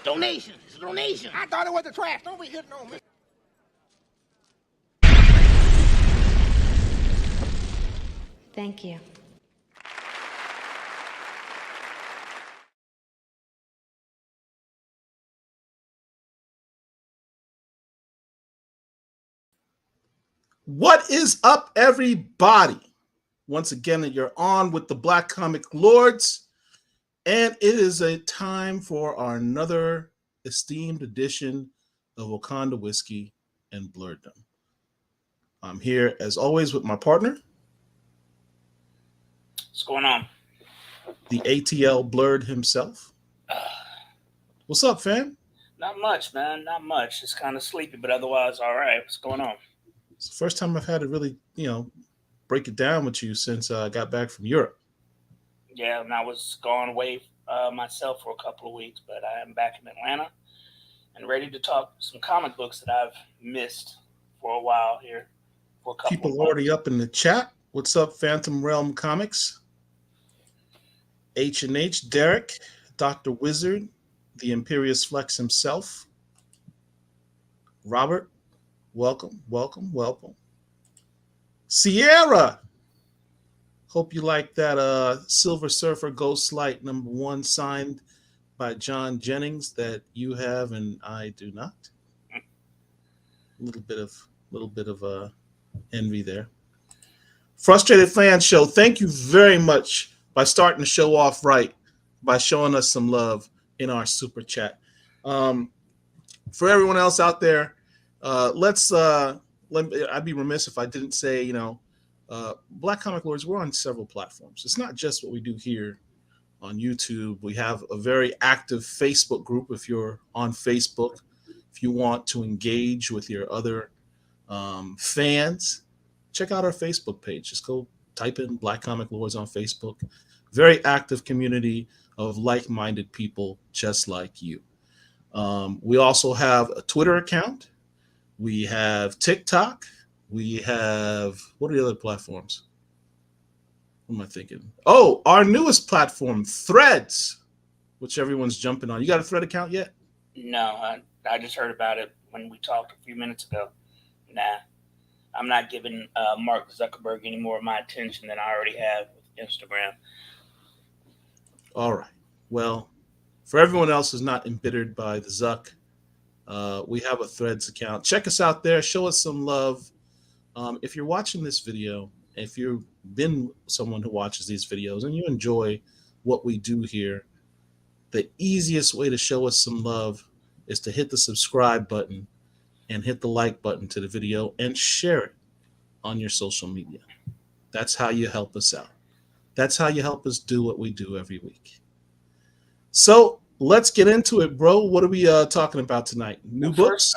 Donation. It's a donation. I thought it was the trash. Don't be hitting on me. Thank you. What is up, everybody? Once again, you're on with the Black Comic Lords, and it is a time for our another esteemed edition of Wakanda Whiskey and Blurredom. I'm here, as always, with my partner. What's going on? The ATL Blurred himself. What's up, fam? Not much, man. Not much. Just kind of sleepy, but otherwise, all right. What's going on? It's the first time I've had to really, break it down with you since I got back from Europe. Yeah, and I was gone away myself for a couple of weeks, but I am back in Atlanta and ready to talk some comic books that I've missed for a while here. For a couple People of months. already up in the chat. What's up, Phantom Realm Comics? H&H, Derek, Dr. Wizard, the Imperious Flex himself. Robert, welcome. Sierra, hope you like that Silver Surfer Ghostlight #1 signed by John Jennings that you have and I do not. A little bit of envy there. Frustrated Fan Show, thank you very much by starting the show off right, by showing us some love in our super chat. For everyone else out there, I'd be remiss if I didn't say, Black Comic Lords, we're on several platforms. It's not just what we do here on YouTube. We have a very active Facebook group. If you're on Facebook, if you want to engage with your other fans, check out our Facebook page. Just go type in Black Comic Lords on Facebook. Very active community of like-minded people just like you. We also have a Twitter account. We have TikTok. We have, what are the other platforms? What am I thinking? Oh, our newest platform, Threads, which everyone's jumping on. You got a Thread account yet? No, I just heard about it when we talked a few minutes ago. Nah, I'm not giving Mark Zuckerberg any more of my attention than I already have with Instagram. All right. Well, for everyone else who's not embittered by the Zuck, we have a Threads account. Check us out there. Show us some love. If you're watching this video, if you've been someone who watches these videos and you enjoy what we do here, the easiest way to show us some love is to hit the subscribe button and hit the like button to the video and share it on your social media. That's how you help us out. That's how you help us do what we do every week. So let's get into it, bro. What are we talking about tonight? New books?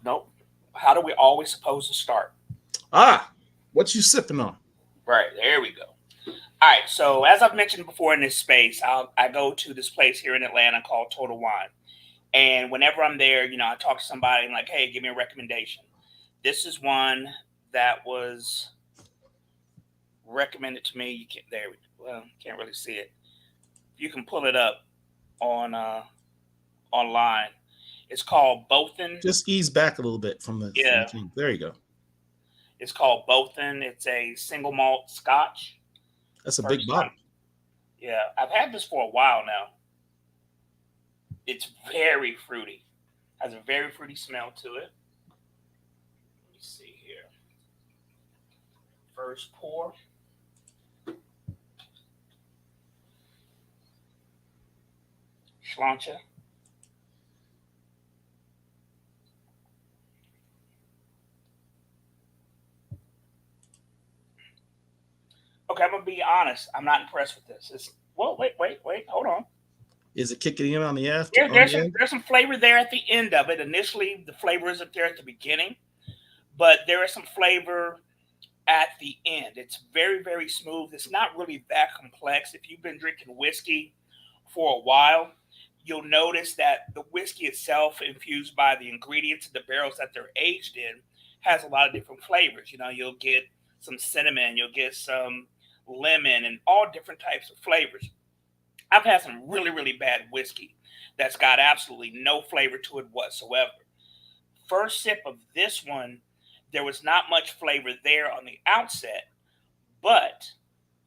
No. How do we always supposed to start? What you sipping on? Right, there we go. All right, so as I've mentioned before in this space, I go to this place here in Atlanta called Total Wine. And whenever I'm there, I talk to somebody and like, hey, give me a recommendation. This is one that was recommended to me. Can't really see it. You can pull it up on online. It's called Bothan. Just ease back a little bit from the from there you go. It's called Bothan. It's a single malt Scotch. That's a big bottle. Yeah, I've had this for a while now. It's very fruity. Has a very fruity smell to it. Let me see here. First pour. Schlancha. Okay, I'm gonna be honest. I'm not impressed with this. Wait, hold on. Is it kicking in on the after? Yeah, there's some flavor there at the end of it. Initially, the flavor isn't there at the beginning, but there is some flavor at the end. It's very, very smooth. It's not really that complex. If you've been drinking whiskey for a while, you'll notice that the whiskey itself, infused by the ingredients of the barrels that they're aged in, has a lot of different flavors. You'll get some cinnamon, you'll get some lemon, and all different types of flavors. I've had some really, really bad whiskey, that's got absolutely no flavor to it whatsoever. First sip of this one, there was not much flavor there on the outset, but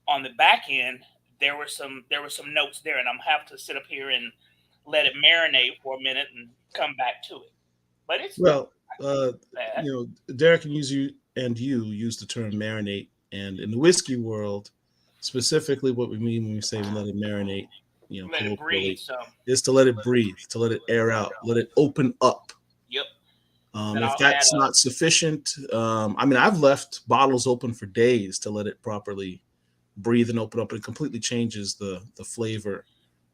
on the back end, there were some notes there, and I'm have to sit up here and let it marinate for a minute and come back to it. But it's Well, not bad. Derek and you use the term marinate, and in the whiskey world, specifically what we mean when we say let it marinate, Let it breathe colloquially, some. is to let it breathe, to let it air out, let it open up. Yep. Then If I'll that's add not sufficient, I've left bottles open for days to let it properly breathe and open up. It completely changes the flavor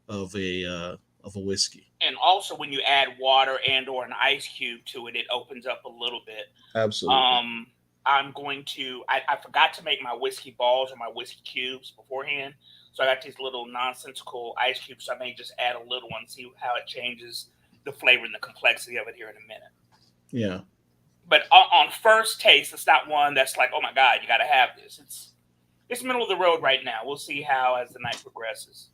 of a whiskey. and also when you add water and or an ice cube to it, it opens up a little bit. Absolutely. I forgot to make my whiskey balls or my whiskey cubes beforehand. So I got these little nonsensical ice cubes. So I may just add a little one, see how it changes the flavor and the complexity of it here in a minute. Yeah. But on first taste, it's not one that's like, oh my God, you got to have this. It's middle of the road right now. We'll see how as the night progresses.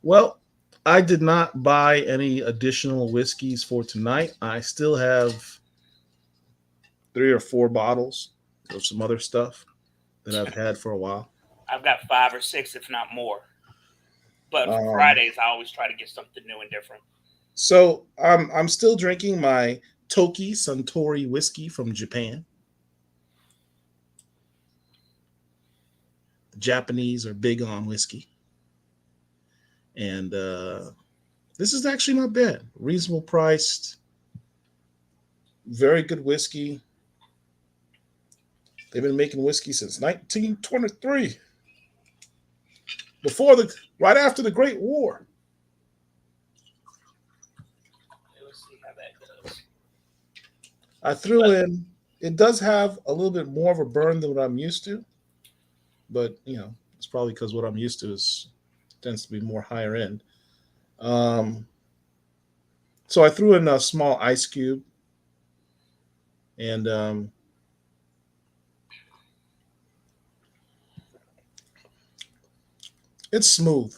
Well, I did not buy any additional whiskeys for tonight. I still have 3 or 4 bottles of some other stuff that I've had for a while. I've got 5 or 6, if not more. But for Um, Fridays, I always try to get something new and different. So I'm still drinking my Toki Suntory whiskey from Japan. The Japanese are big on whiskey. And this is actually not bad. Reasonable priced. Very good whiskey. They've been making whiskey since 1923. Right after the Great War. Let's see how that goes. I threw in, it does have a little bit more of a burn than what I'm used to. But, it's probably because what I'm used to tends to be more higher end. So I threw in a small ice cube. And it's smooth.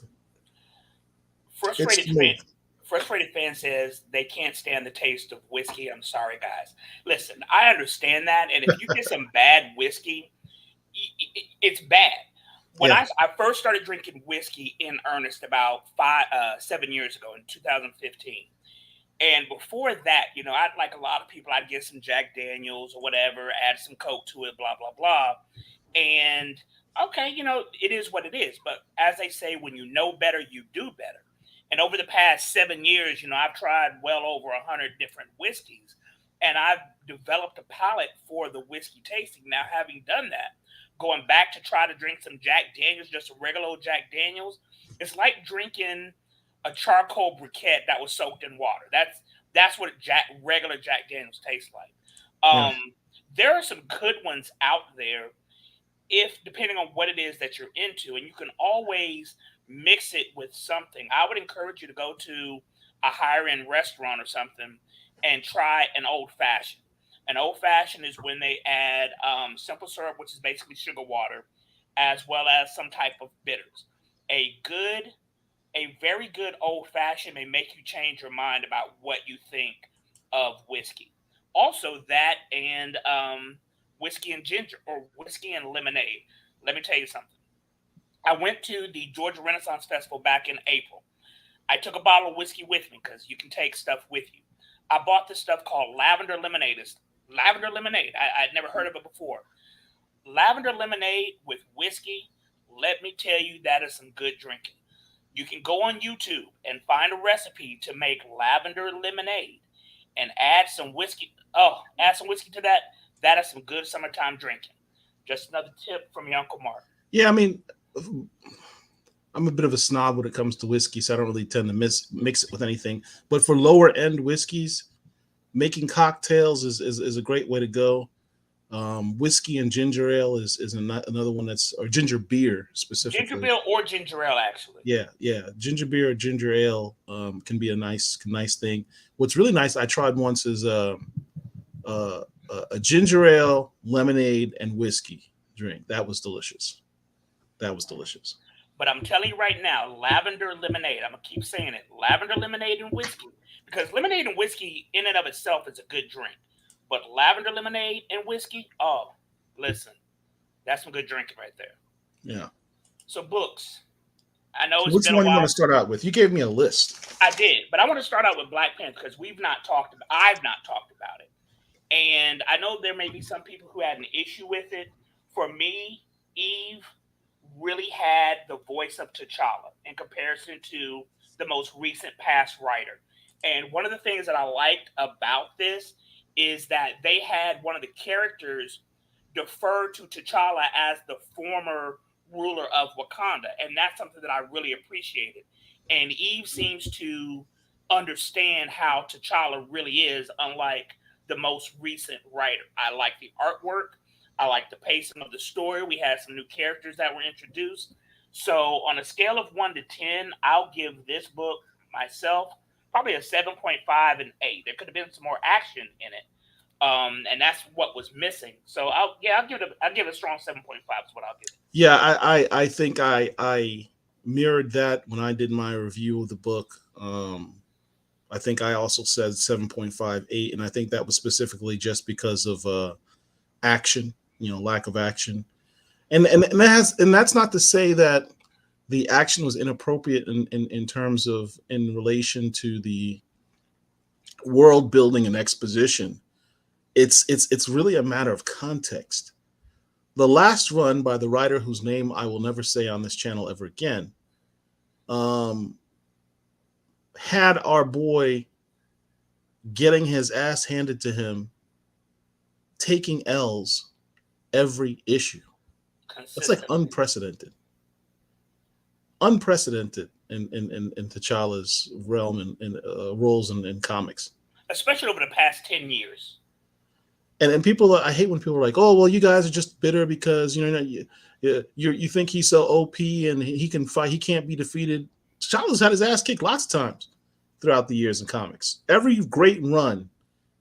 Frustrated fan says they can't stand the taste of whiskey. I'm sorry, guys. Listen, I understand that. And if you get some bad whiskey, it's bad. When I first started drinking whiskey in earnest about 7 years ago in 2015. And before that, I'd like a lot of people, I'd get some Jack Daniels or whatever, add some Coke to it, blah, blah, blah. And okay, it is what it is. But as they say, when you know better, you do better. And over the past 7 years, I've tried well over 100 different whiskeys. And I've developed a palate for the whiskey tasting. Now, having done that, going back to try to drink some Jack Daniels, just a regular old Jack Daniels, it's like drinking a charcoal briquette that was soaked in water. That's what regular Jack Daniels tastes like. There are some good ones out there, depending on what it is that you're into, and you can always mix it with something. I would encourage you to go to a higher end restaurant or something and try an old fashioned. An old fashioned is when they add simple syrup, which is basically sugar water, as well as some type of bitters. A very good old fashioned may make you change your mind about what you think of whiskey. Also, that and whiskey and ginger or whiskey and lemonade. Let me tell you something. I went to the Georgia Renaissance Festival back in April. I took a bottle of whiskey with me because you can take stuff with you. I bought this stuff called lavender lemonade. Lavender lemonade. I'd never heard of it before. Lavender lemonade with whiskey. Let me tell you, that is some good drinking. You can go on YouTube and find a recipe to make lavender lemonade and add some whiskey. Add some whiskey to that. That is some good summertime drinking. Just another tip from your Uncle Mark. Yeah, I'm a bit of a snob when it comes to whiskey, so I don't really tend to mix it with anything. But for lower end whiskeys, making cocktails is a great way to go. Whiskey and ginger ale is another one or ginger beer specifically. Ginger beer or ginger ale, actually. Yeah. Ginger beer or ginger ale can be a nice thing. What's really nice, I tried once, is a ginger ale, lemonade, and whiskey drink. That was delicious. But I'm telling you right now, lavender lemonade. I'm gonna keep saying it, lavender lemonade and whiskey, because lemonade and whiskey in and of itself is a good drink. But lavender lemonade and whiskey, oh, listen, that's some good drinking right there. Yeah. So books. I know So it's which been a one you want while. to start out with? You gave me a list. I did, but I want to start out with Black Panther because I've not talked about it. And I know there may be some people who had an issue with it. For me, Eve really had the voice of T'Challa in comparison to the most recent past writer. And one of the things that I liked about this is that they had one of the characters defer to T'Challa as the former ruler of Wakanda. And that's something that I really appreciated. And Eve seems to understand how T'Challa really is, unlike the most recent writer. I like the artwork. I like the pacing of the story. We had some new characters that were introduced. So, on a scale of 1 to 10, I'll give this book myself probably a 7.5 and 8. There could have been some more action in it. And that's what was missing. So I'll give it a strong 7.5 is what I'll give it. Yeah, I think I mirrored that when I did my review of the book. I think I also said 7.58, and I think that was specifically just because of action, lack of action. And that's not to say that the action was inappropriate in terms of in relation to the world building and exposition. It's really a matter of context. The last run by the writer whose name I will never say on this channel ever again, had our boy getting his ass handed to him, taking L's every issue. That's like unprecedented in T'Challa's realm and roles in comics, especially over the past 10 years. And people, I hate when people are like, "Oh, well, you guys are just bitter because you think he's so OP and he can fight, he can't be defeated." T'Challa's had his ass kicked lots of times throughout the years in comics. Every great run,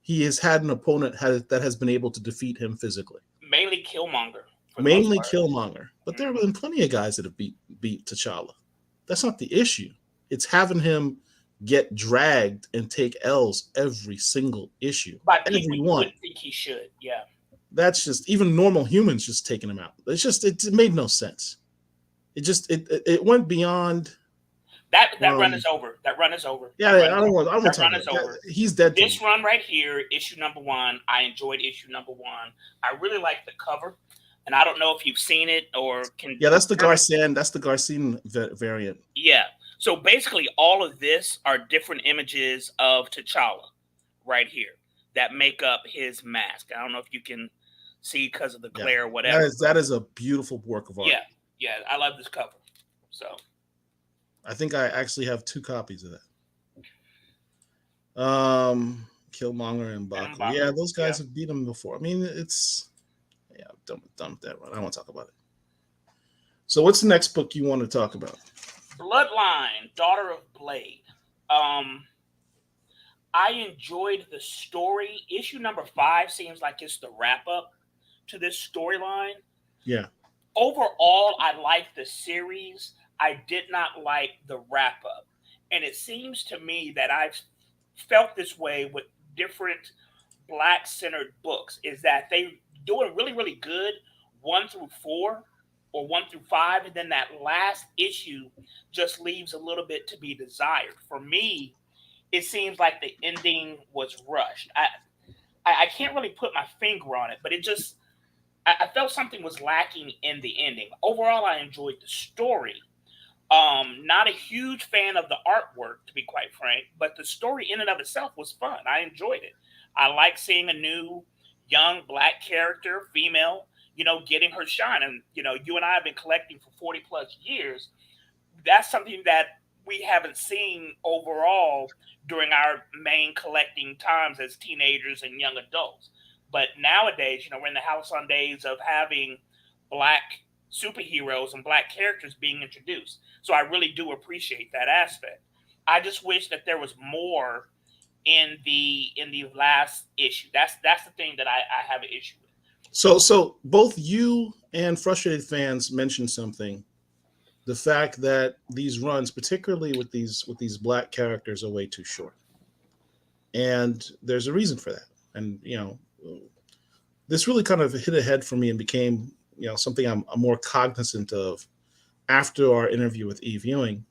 he has had an opponent that has been able to defeat him physically. Mainly Killmonger. But there have been plenty of guys that have beat T'Challa. That's not the issue. It's having him get dragged and take L's every single issue. By people you wouldn't think he should, yeah. That's just, even normal humans just taking him out. It's just, it made no sense. It went beyond. That run is over. That run is over. Yeah, I don't want to talk about that. He's dead. This run right here, issue number 1, I enjoyed issue number 1. I really like the cover. And I don't know if you've seen it or can. Yeah, that's the Garcin. That's the Garcin variant. Yeah. So basically, all of this are different images of T'Challa right here that make up his mask. I don't know if you can see because of the glare or whatever. That is a beautiful work of art. Yeah, I love this cover. So I think I actually have 2 copies of that. Killmonger and Baku. Yeah, those guys have beat him before. I mean, it's done with that one. I don't want to talk about it. So what's the next book you want to talk about? Bloodline, Daughter of Blade. I enjoyed the story. Issue number 5 seems like it's the wrap up to this storyline. Yeah. Overall, I like the series. I did not like the wrap up. And it seems to me that I've felt this way with different Black centered books, is that they doing really, really good 1 through 4 or 1 through 5, and then that last issue just leaves a little bit to be desired. For me, it seems like the ending was rushed. I can't really put my finger on it, but it just, I felt something was lacking in the ending. Overall, I enjoyed the story. Not a huge fan of the artwork, to be quite frank, but the story in and of itself was fun. I enjoyed it. I like seeing a new young Black character, female, getting her shine. And, you and I have been collecting for 40 plus years. That's something that we haven't seen overall during our main collecting times as teenagers and young adults. But nowadays, we're in the house on days of having Black superheroes and Black characters being introduced. So I really do appreciate that aspect. I just wish that there was more in the last issue. That's the thing that I have an issue with. So both you and Frustrated Fans mentioned something the fact that these runs, particularly with these black characters, are way too short. And there's a reason for that. And this really kind of hit ahead for me and became something I'm more cognizant of after our interview with Eve Ewing,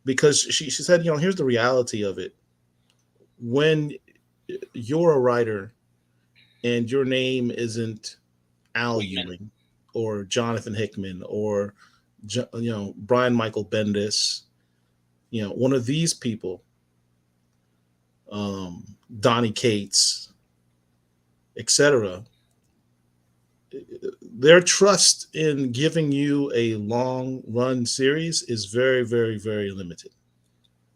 because she said, here's the reality of it. When you're a writer and your name isn't Al Ewing or Jonathan Hickman or Brian Michael Bendis, one of these people, Donnie Cates, etc., their trust in giving you a long run series is very, very, very limited.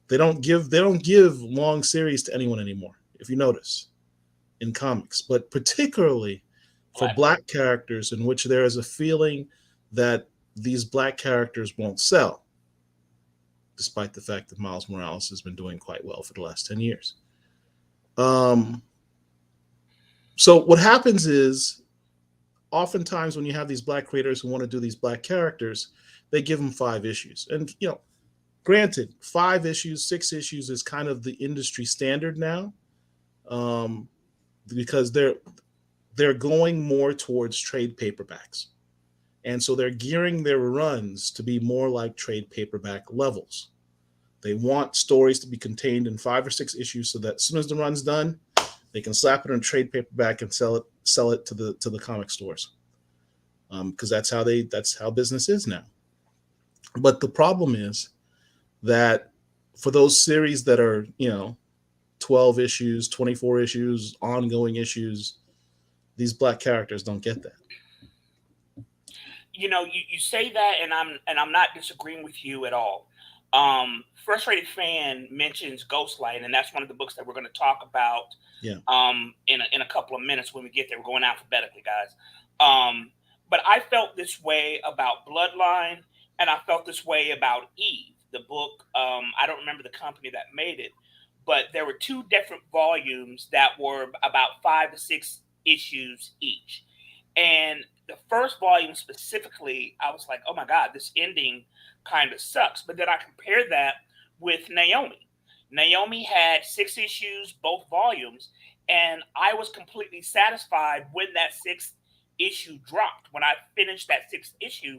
They don't give long series to anyone anymore, if you notice, in comics, but particularly for black characters in which there is a feeling that these black characters won't sell, despite the fact that Miles Morales has been doing quite well for the last 10 years. So what happens is, oftentimes when you have these black creators who want to do these black characters, they give them 5 issues. And, granted, 5 issues, 6 issues is kind of the industry standard now, because they're going more towards trade paperbacks. And so they're gearing their runs to be more like trade paperback levels. They want stories to be contained in 5 or 6 issues so that as soon as the run's done, they can slap it on trade paperback and sell it to the comic stores, because that's how business is now. But the problem is that for those series that are 12 issues, 24 issues, ongoing issues, these black characters don't get that. You say that, and I'm not disagreeing with you at all. Frustrated Fan mentions Ghostlight, and that's one of the books that we're going to talk about. Yeah. In a couple of minutes when we get there. We're going alphabetically, guys. But I felt this way about Bloodline, and I felt this way about Eve, the book. I don't remember the company that made it, but there were 2 different volumes that were about 5 to 6 issues each. And the first volume specifically, I was like, oh my God, this ending kind of sucks. But then I compared that with Naomi. Naomi had 6 issues, both volumes, and I was completely satisfied when that 6th issue dropped. When I finished that 6th issue,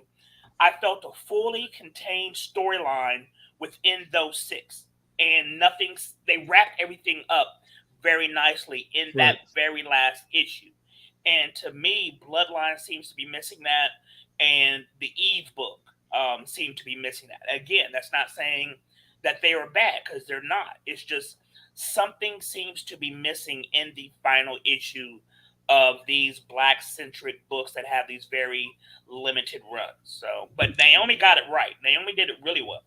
I felt a fully contained storyline within those 6. And they wrapped everything up very nicely in that very last issue. And to me, Bloodline seems to be missing that, and the Eve book seemed to be missing that. Again, that's not saying that they are bad, because they're not. It's just something seems to be missing in the final issue of these black-centric books that have these very limited runs. So, but Naomi got it right. Naomi did it really well.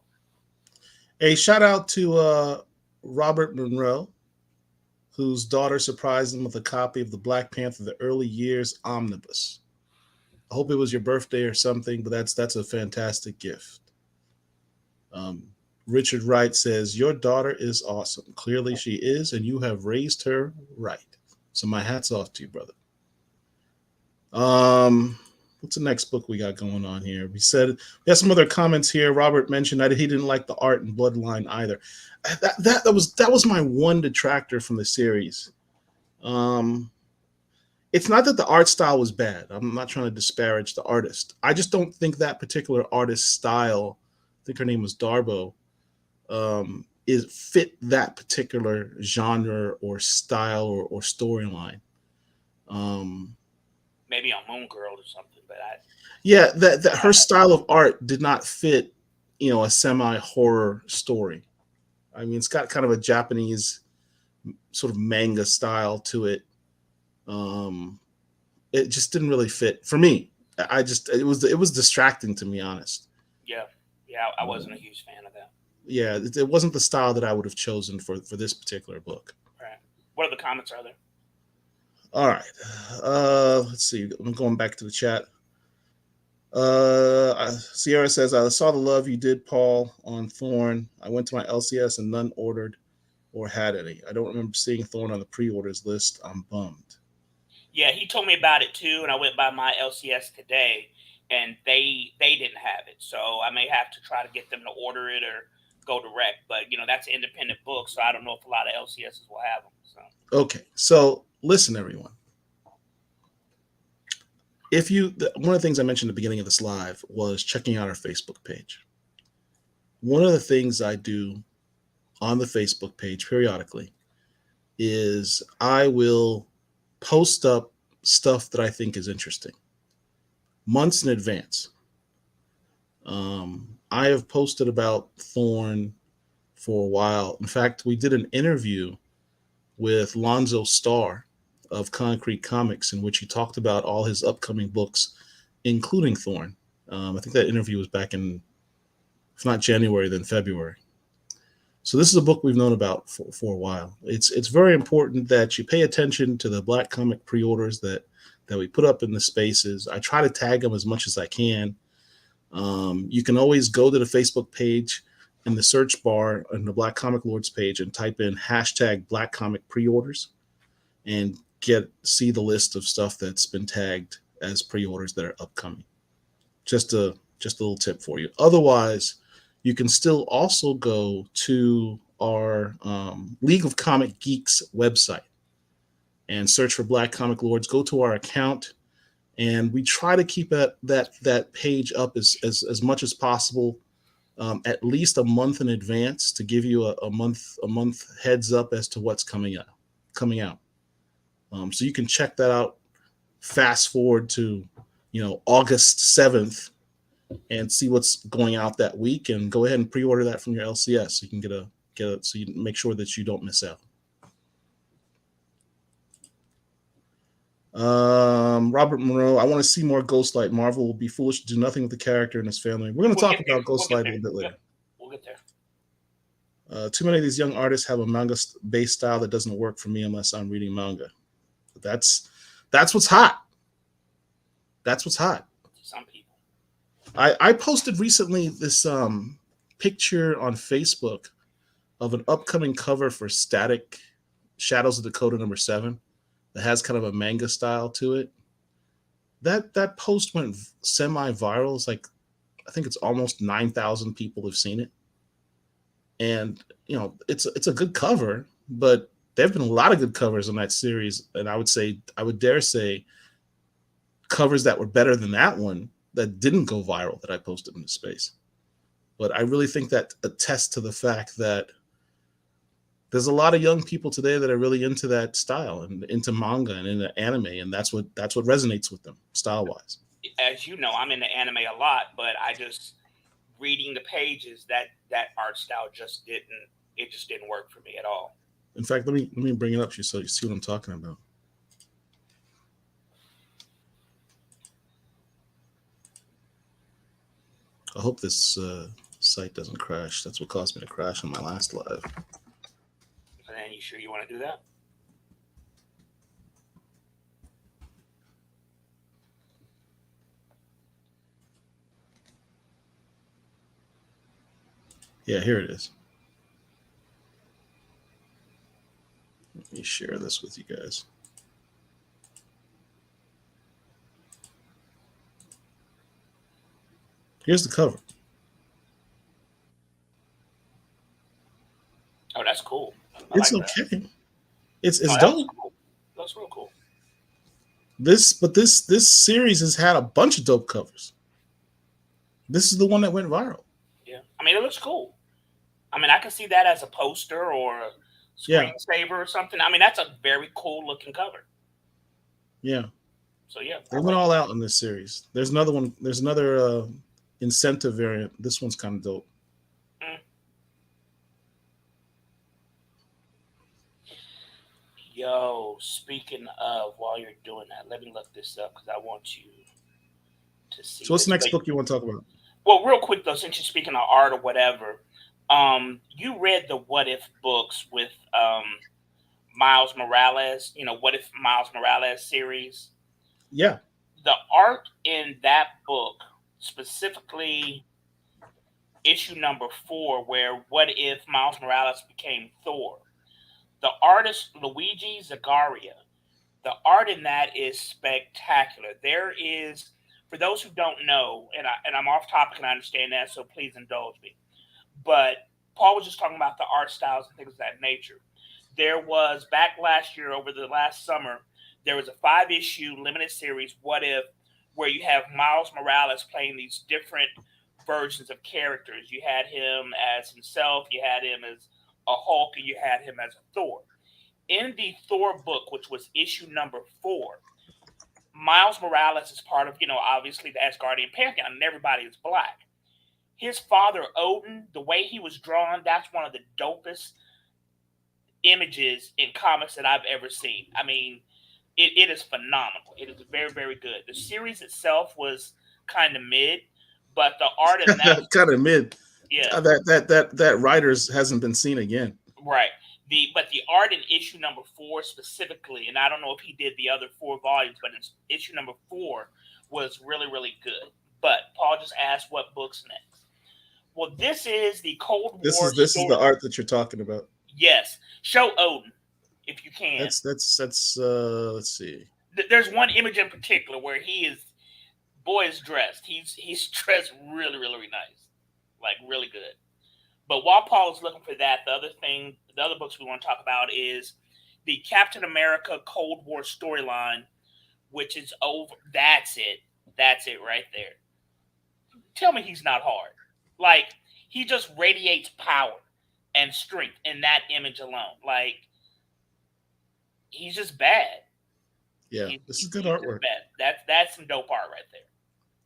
A shout out to Robert Monroe, whose daughter surprised him with a copy of the Black Panther: The Early Years Omnibus. I hope it was your birthday or something, but that's a fantastic gift. Richard Wright says, your daughter is awesome. Clearly she is, and you have raised her right. So my hat's off to you, brother. What's the next book we got going on here? We have some other comments here. Robert mentioned that he didn't like the art in Bloodline either. That was my one detractor from the series. It's not that the art style was bad. I'm not trying to disparage the artist. I just don't think that particular artist's style, I think her name was Darbo, is fit that particular genre or style or storyline. Maybe on Moon Girl or something, but that her style of art did not fit, a semi-horror story. I mean, it's got kind of a Japanese sort of manga style to it. It just didn't really fit for me. It was distracting, to be honest. Yeah, I wasn't a huge fan of that. Yeah, it wasn't the style that I would have chosen for this particular book. Right. What other comments are there? All right. Let's see. I'm going back to the chat. Sierra says, I saw the love you did, Paul, on Thorn. I went to my LCS and none ordered or had any. I don't remember seeing Thorn on the pre-orders list. I'm bummed. Yeah, he told me about it too, and I went by my LCS today, and they didn't have it. So I may have to try to get them to order it or go direct. But that's an independent book, so I don't know if a lot of LCSs will have them. So Okay, so listen, everyone. One of the things I mentioned at the beginning of this live was checking out our Facebook page. One of the things I do on the Facebook page periodically is I will post up stuff that I think is interesting months in advance. I have posted about Thorn for a while. In fact, we did an interview with Lonzo Starr of Concrete Comics in which he talked about all his upcoming books, including Thorn. I think that interview was back in, if not January, then February. So this is a book we've known about for a while. It's very important that you pay attention to the Black Comic pre-orders that we put up in the spaces. I try to tag them as much as I can. You can always go to the Facebook page in the search bar on the Black Comic Lords page and type in hashtag Black Comic pre-orders and see the list of stuff that's been tagged as pre-orders that are upcoming. Just a little tip for you. Otherwise, you can still also go to our League of Comic Geeks website and search for Black Comic Lords. Go to our account, and we try to keep that page up as much as possible, at least a month in advance, to give you a month heads up as to what's coming out. So you can check that out. Fast forward to August 7th and see what's going out that week, and go ahead and pre-order that from your LCS so you can get so you make sure that you don't miss out. Robert Monroe, I want to see more Ghostlight. Marvel will be foolish to do nothing with the character and his family. We're going to talk about Ghostlight a little bit later. We'll get there. Too many of these young artists have a manga-based style that doesn't work for me unless I'm reading manga. That's what's hot. That's what's hot. Some people. I posted recently this picture on Facebook of an upcoming cover for Static Shadows of Dakota #7 that has kind of a manga style to it. That post went semi-viral. It's like, I think it's almost 9,000 people have seen it. And it's a good cover, but there have been a lot of good covers on that series, and I would dare say covers that were better than that one that didn't go viral that I posted in the space. But I really think that attests to the fact that there's a lot of young people today that are really into that style and into manga and into anime, and that's what resonates with them style-wise. As you know, I'm into anime a lot, but I just reading the pages, that art style just didn't work for me at all. In fact, let me bring it up to you so you see what I'm talking about. I hope this site doesn't crash. That's what caused me to crash on my last live. And you sure you want to do that? Yeah, here it is. Let me share this with you guys. Here's the cover. Oh, that's cool. It's like okay. That. It's dope. Cool. That's real cool. This series has had a bunch of dope covers. This is the one that went viral. Yeah, I mean, it looks cool. I mean, I can see that as a poster or a screensaver or something. I mean, that's a very cool looking cover. Yeah. So yeah, they went all out in this series. There's another one. There's another incentive variant. This one's kind of dope. Yo, speaking of, while you're doing that, let me look this up because I want you to see. So what's the next book you want to talk about? Well, real quick though, since you're speaking of art or whatever, you read the What If books with Miles Morales, What If Miles Morales series? Yeah. The art in that book, specifically issue number 4, where What If Miles Morales became Thor? The artist Luigi Zagaria, the art in that is spectacular. There is, For those who don't know, and I'm off topic and I understand that, so please indulge me. But Paul was just talking about the art styles and things of that nature. There was back last year, over the last summer, there was a 5-issue limited series, What If, where you have Miles Morales playing these different versions of characters. You had him as himself, you had him as a Hulk, and you had him as a Thor. In the Thor book, which was issue number 4, Miles Morales is part of, obviously the Asgardian pantheon, and everybody is black. His father, Odin, the way he was drawn, that's one of the dopest images in comics that I've ever seen. I mean, it is phenomenal. It is very, very good. The series itself was kind of mid, but the art in that kind of mid. Yeah, that writers hasn't been seen again. right. But the art in issue number 4 specifically, and I don't know if he did the other 4 volumes, but in issue number 4 was really, really good. But Paul just asked what book's next. Well, this is the Cold War. This is the art that you're talking about. Yes, show Odin if you can. That's let's see. There's one image in particular where boy is dressed. He's dressed really, really nice, like really good. But while Paul is looking for that, the other books we want to talk about is the Captain America Cold War storyline, which is over. That's it. That's it right there. Tell me he's not hard. Like, he just radiates power and strength in that image alone. Like, he's just bad. Yeah, this is good artwork. That's some dope art right there.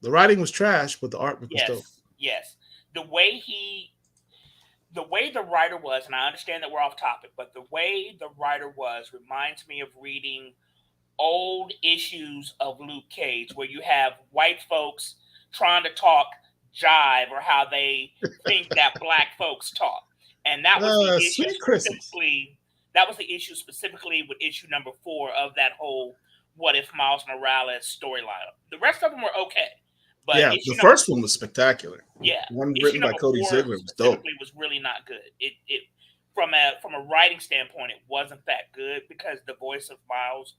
The writing was trash, but the artwork was dope. Yes. The way the writer was, and I understand that we're off topic, but the way the writer was reminds me of reading old issues of Luke Cage, where you have white folks trying to talk jive or how they think that black folks talk. And that was the issue specifically. That was the issue specifically with issue number 4 of that whole What If Miles Morales storyline. The rest of them were okay. But yeah, the first one was spectacular. Yeah, one written by Cody Ziegler was dope. Was really not good. It from a writing standpoint, it wasn't that good because the voice of Miles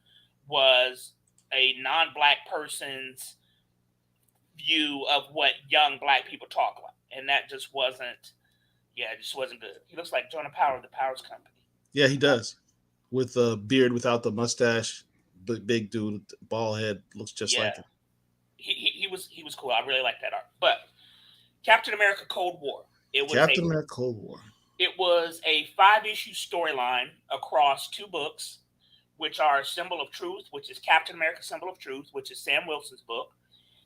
was a non-black person's view of what young black people talk like, and that just wasn't. Yeah, it just wasn't good. He looks like Jonah Power of the Powers Company. Yeah, he does, with a beard without the mustache, big dude, bald head, looks just like him. He was cool. I really like that art. But Captain America Cold War. Captain America Cold War. It was a 5-issue storyline across 2 books, which are Symbol of Truth, which is Captain America Symbol of Truth, which is Sam Wilson's book.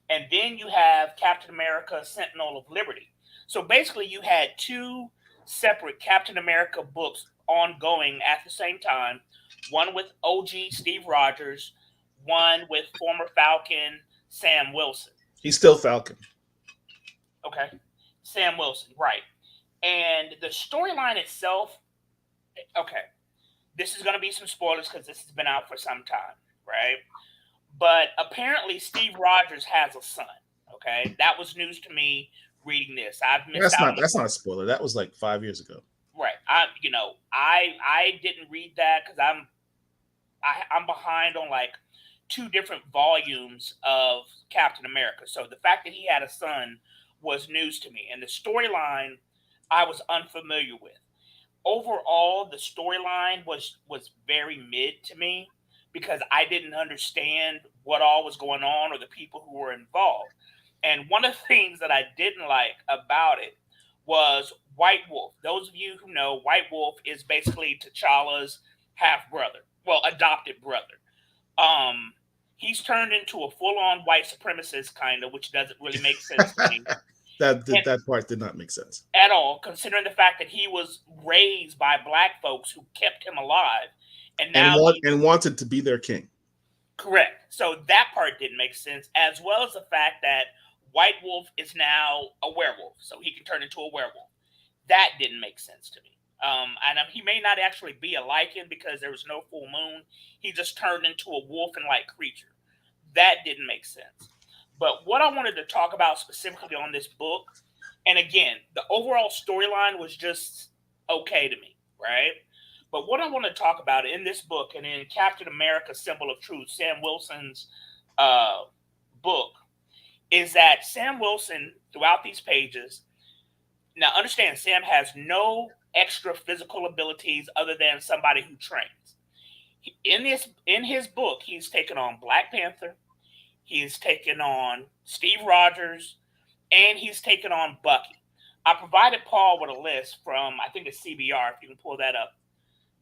And then you have Captain America Sentinel of Liberty. So basically you had 2 separate Captain America books ongoing at the same time. One with OG Steve Rogers, one with former Falcon Sam Wilson. He's still Falcon. Okay. Sam Wilson, right. And the storyline itself, okay, this is going to be some spoilers because this has been out for some time, right? But apparently Steve Rogers has a son, okay? That was news to me reading this. That's not a spoiler. That was like 5 years ago. Right. I didn't read that because I'm behind on like 2 different volumes of Captain America. So the fact that he had a son was news to me. And the storyline I was unfamiliar with. Overall, the storyline was very mid to me because I didn't understand what all was going on or the people who were involved. And one of the things that I didn't like about it was White Wolf. Those of you who know, White Wolf is basically T'Challa's half-brother. Well, adopted brother. He's turned into a full-on white supremacist, kind of, which doesn't really make sense to me. That part did not make sense at all, considering the fact that he was raised by black folks who kept him alive, and wanted to be their king. Correct. So that part didn't make sense, as well as the fact that White Wolf is now a werewolf, so he can turn into a werewolf. That didn't make sense to me. And he may not actually be a lichen because there was no full moon. He just turned into a wolf-like creature. That didn't make sense. But what I wanted to talk about specifically on this book, and again, the overall storyline was just okay to me, right? But what I want to talk about in this book and in Captain America Symbol of Truth, Sam Wilson's book, is that Sam Wilson, throughout these pages, now understand, Sam has no extra physical abilities other than somebody who trains. In his book, he's taken on Black Panther, he's taken on Steve Rogers, and he's taken on Bucky. I provided Paul with a list from, I think it's CBR, if you can pull that up,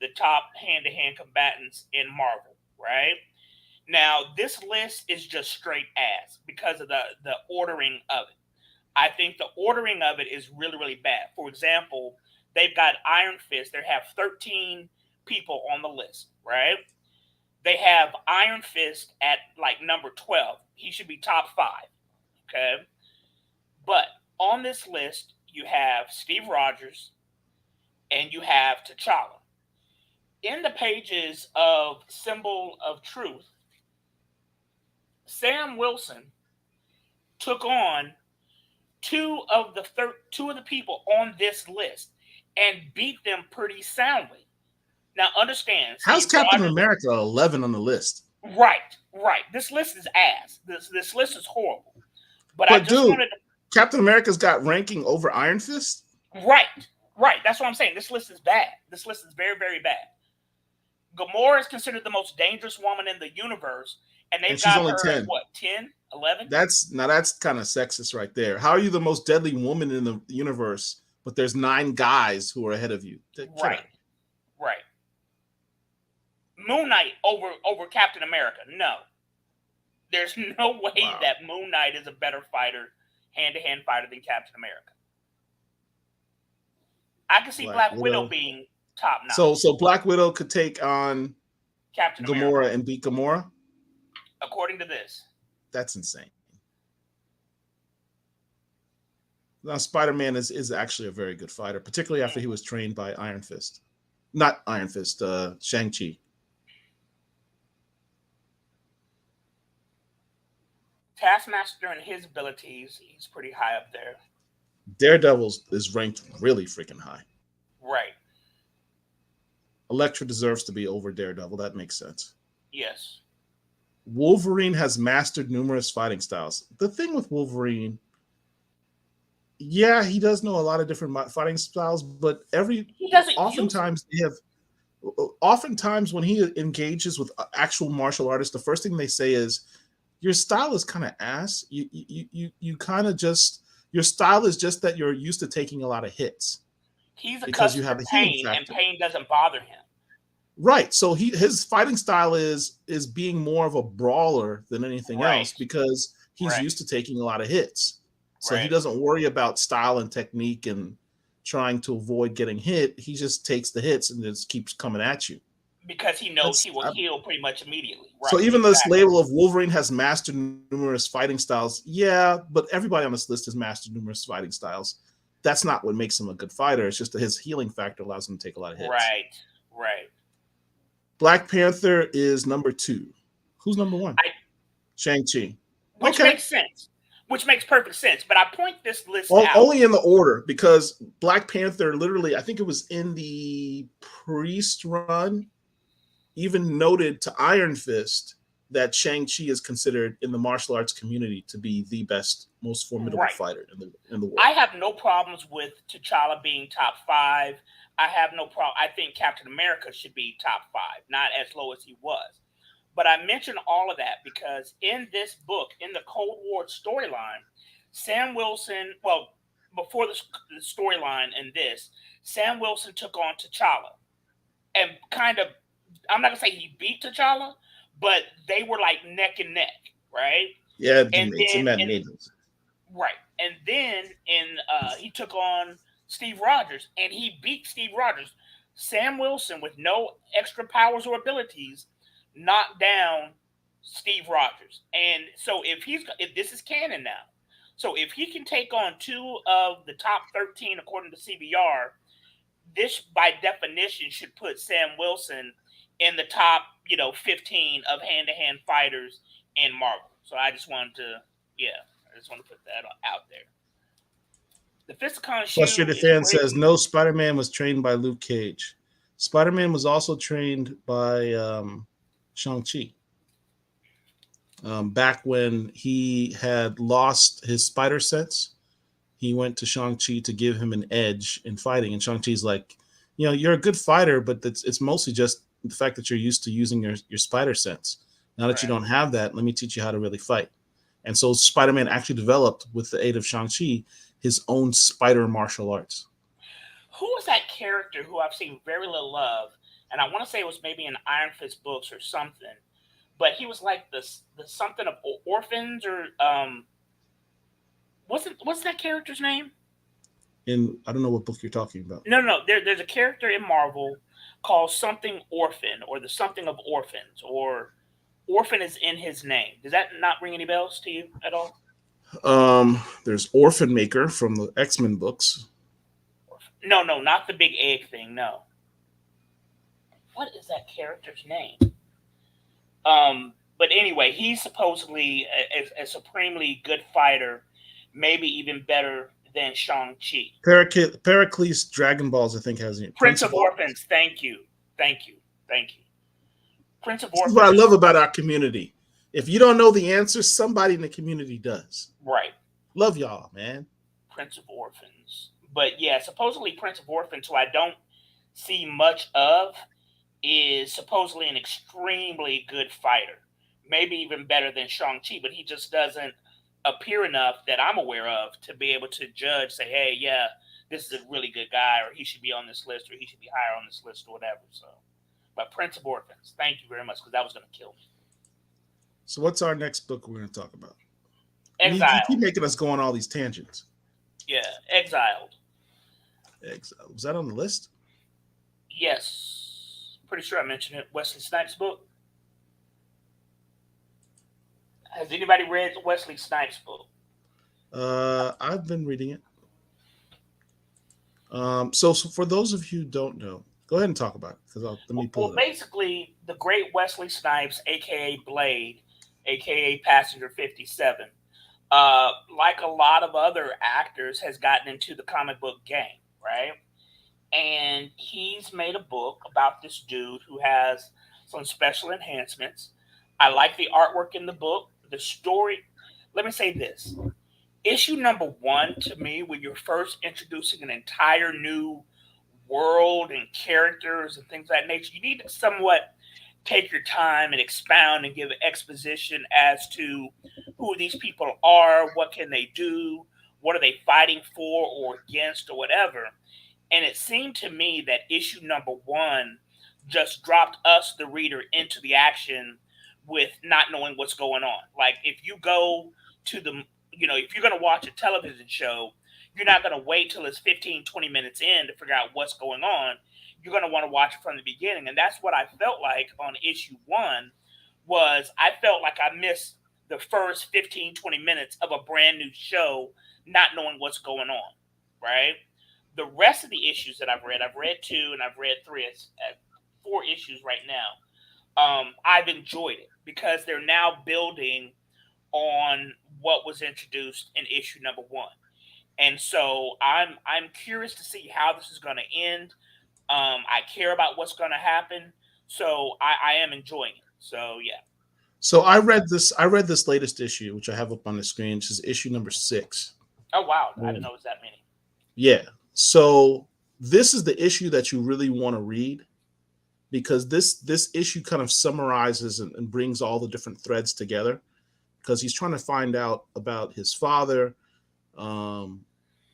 the top hand-to-hand combatants in Marvel, right? Now, this list is just straight ass because of the ordering of it. I think the ordering of it is really, really bad. For example, they've got Iron Fist. They have 13 people on the list, right? They have Iron Fist at like number 12. He should be top 5, okay? But on this list, you have Steve Rogers and you have T'Challa. In the pages of Symbol of Truth, Sam Wilson took on two of the people on this list and beat them pretty soundly. Now, understand. How's Steve Captain Rogers, America 11 on the list? Right. This list is ass. This list is horrible. But I just dude, wanted to. Captain America's got ranking over Iron Fist? Right. That's what I'm saying. This list is bad. This list is very, very bad. Gamora is considered the most dangerous woman in the universe, and they've got her 10. at what, 10, 11? That's kind of sexist right there. How are you the most deadly woman in the universe, but there's 9 guys who are ahead of you? Right. Moon Knight over Captain America. No. There's no way that Moon Knight is a better fighter, hand-to-hand fighter than Captain America. I can see Black Widow being top 9. So Black Widow could take on Captain Gamora America and beat Gamora? according to this. That's insane. Now, Spider-Man is actually a very good fighter, particularly after he was trained by Iron Fist. Not Iron Fist, Shang-Chi. Taskmaster and his abilities, he's pretty high up there. Daredevil is ranked really freaking high. Right. Elektra deserves to be over Daredevil. That makes sense. Yes. Wolverine has mastered numerous fighting styles. The thing with Wolverine, yeah, he does know a lot of different fighting styles, but oftentimes when he engages with actual martial artists, the first thing they say is, your style is kind of ass. You kind of just, your style is just that you're used to taking a lot of hits. He's accustomed to pain, and pain doesn't bother him. Right. So his fighting style is being more of a brawler than anything else because he's used to taking a lot of hits. So he doesn't worry about style and technique and trying to avoid getting hit. He just takes the hits and just keeps coming at you. Because he knows he will heal pretty much immediately. Right. So even this label of Wolverine has mastered numerous fighting styles, yeah, but everybody on this list has mastered numerous fighting styles. That's not what makes him a good fighter. It's just that his healing factor allows him to take a lot of hits. Right. Black Panther is number 2. Who's number 1? Shang-Chi. Which makes sense. Which makes perfect sense. But I point this list out. Only in the order, because Black Panther literally, I think it was in the Priest run, even noted to Iron Fist that Shang-Chi is considered in the martial arts community to be the best, most formidable fighter in the world. I have no problems with T'Challa being top 5. I have no problem. I think Captain America should be top 5, not as low as he was. But I mention all of that because in this book, in the Cold War storyline, Sam Wilson, well, before the storyline in this, Sam Wilson took on T'Challa and kind of, I'm not going to say he beat T'Challa, but they were like neck and neck, right? Yeah, and right. And then he took on Steve Rogers, and he beat Steve Rogers. Sam Wilson, with no extra powers or abilities, knocked down Steve Rogers. And so if this is canon now, so if he can take on 2 of the top 13 according to CBR, this by definition should put Sam Wilson in the top, 15 of hand-to-hand fighters in Marvel. So I just wanted to put that out there. The Fisicon Frustrated Fan says, no, Spider-Man was trained by Luke Cage. Spider-Man was also trained by Shang-Chi. Back when he had lost his spider sense, he went to Shang-Chi to give him an edge in fighting. And Shang-Chi's like, you're a good fighter, but it's mostly just the fact that you're used to using your spider sense. Now that you don't have that, let me teach you how to really fight. And so Spider-Man actually developed, with the aid of Shang-Chi, his own spider martial arts. Who was that character who I've seen very little of? And I want to say it was maybe in Iron Fist books or something. But he was like the something of orphans, or what's that character's name? I don't know what book you're talking about. No. There's a character in Marvel called something Orphan, or the something of orphans, or Orphan is in his name. Does that not ring any bells to you at all? There's Orphan Maker from the X-Men books. No, not the big egg thing. No. What is that character's name? But anyway, he's supposedly a supremely good fighter, maybe even better than Shang-Chi. Pericles Dragon Balls, I think, has it. Prince of Orphans. Thank you. Prince of Orphans. This is what I love about our community. If you don't know the answer, somebody in the community does. Right. Love y'all, man. Prince of Orphans. But yeah, supposedly Prince of Orphans, who I don't see much of, is supposedly an extremely good fighter. Maybe even better than Shang-Chi, but he just doesn't appear enough that I'm aware of to be able to judge, say, hey, yeah, this is a really good guy, or he should be on this list, or he should be higher on this list, or whatever. So, but Prince of Orphans, thank you very much, because that was going to kill me. So what's our next book we're going to talk about? Exiled. You keep making us go on all these tangents. Yeah, Exiled. Was that on the list? Yes. Pretty sure I mentioned it. Wesley Snipes' book. Has anybody read Wesley Snipes' book? I've been reading it. So for those of you who don't know, go ahead and talk about it, because let me pull it up. Basically, the great Wesley Snipes, a.k.a. Blade, a.k.a. Passenger 57, like a lot of other actors, has gotten into the comic book game, right? And he's made a book about this dude who has some special enhancements. I like the artwork in the book. The story, let me say this. Issue number 1, to me, when you're first introducing an entire new world and characters and things of that nature, you need to somewhat take your time and expound and give exposition as to who these people are, what can they do, what are they fighting for or against or whatever. And it seemed to me that issue number 1 just dropped us, the reader, into the action with not knowing what's going on. Like, if you go to if you're going to watch a television show, you're not going to wait till it's 15, 20 minutes in to figure out what's going on. You're going to want to watch it from the beginning. And that's what I felt like on issue 1 was I felt like I missed the first 15, 20 minutes of a brand new show, not knowing what's going on, right? The rest of the issues that I've read 2 and I've read 3, at 4 issues right now. I've enjoyed it because they're now building on what was introduced in issue number 1. And so I'm curious to see how this is going to end. I care about what's going to happen. So I am enjoying it. So, yeah. So I read this latest issue, which I have up on the screen, which is issue number 6. Oh, wow. I didn't know it was that many. Yeah. So this is the issue that you really want to read, because this issue kind of summarizes and brings all the different threads together, because he's trying to find out about his father, who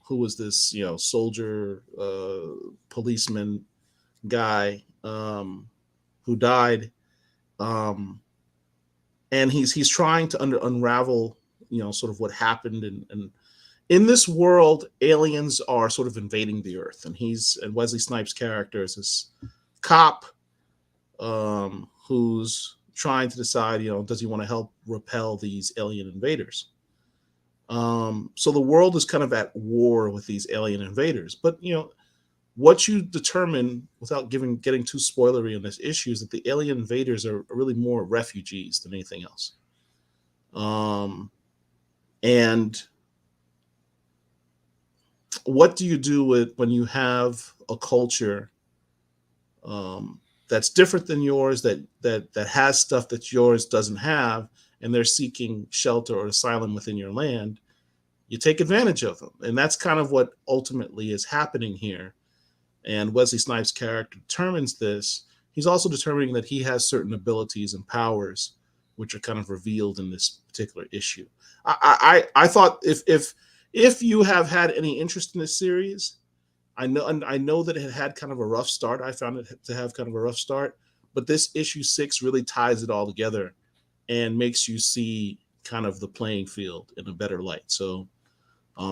was this, soldier, policeman guy, who died. And he's trying to unravel, sort of what happened. And in this world, aliens are sort of invading the earth. And Wesley Snipes' character is this cop, who's trying to decide, does he want to help repel these alien invaders? So the world is kind of at war with these alien invaders. But, what you determine, without getting too spoilery on this issue, is that the alien invaders are really more refugees than anything else. And what do you do when you have a culture that's different than yours, that has stuff that yours doesn't have, and they're seeking shelter or asylum within your land, you take advantage of them. And that's kind of what ultimately is happening here. And Wesley Snipes' character determines this. He's also determining that he has certain abilities and powers, which are kind of revealed in this particular issue. I thought if you have had any interest in this series, I know that it had kind of a rough start. I found it to have kind of a rough start, but this issue 6 really ties it all together and makes you see kind of the playing field in a better light. So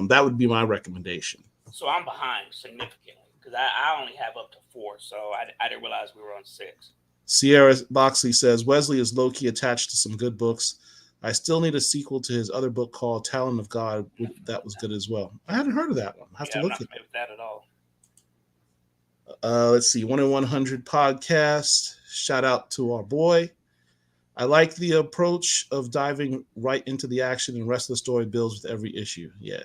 that would be my recommendation. So I'm behind significantly because I only have up to 4, so I didn't realize we were on 6. Sierra Boxley says Wesley is low-key attached to some good books. I still need a sequel to his other book called Talent of God. That was good as well. I hadn't heard of that one. I have to look at it. With that at all. Let's see. 1 in 100 podcast. Shout out to our boy. I like the approach of diving right into the action, and the rest of the story builds with every issue. Yeah.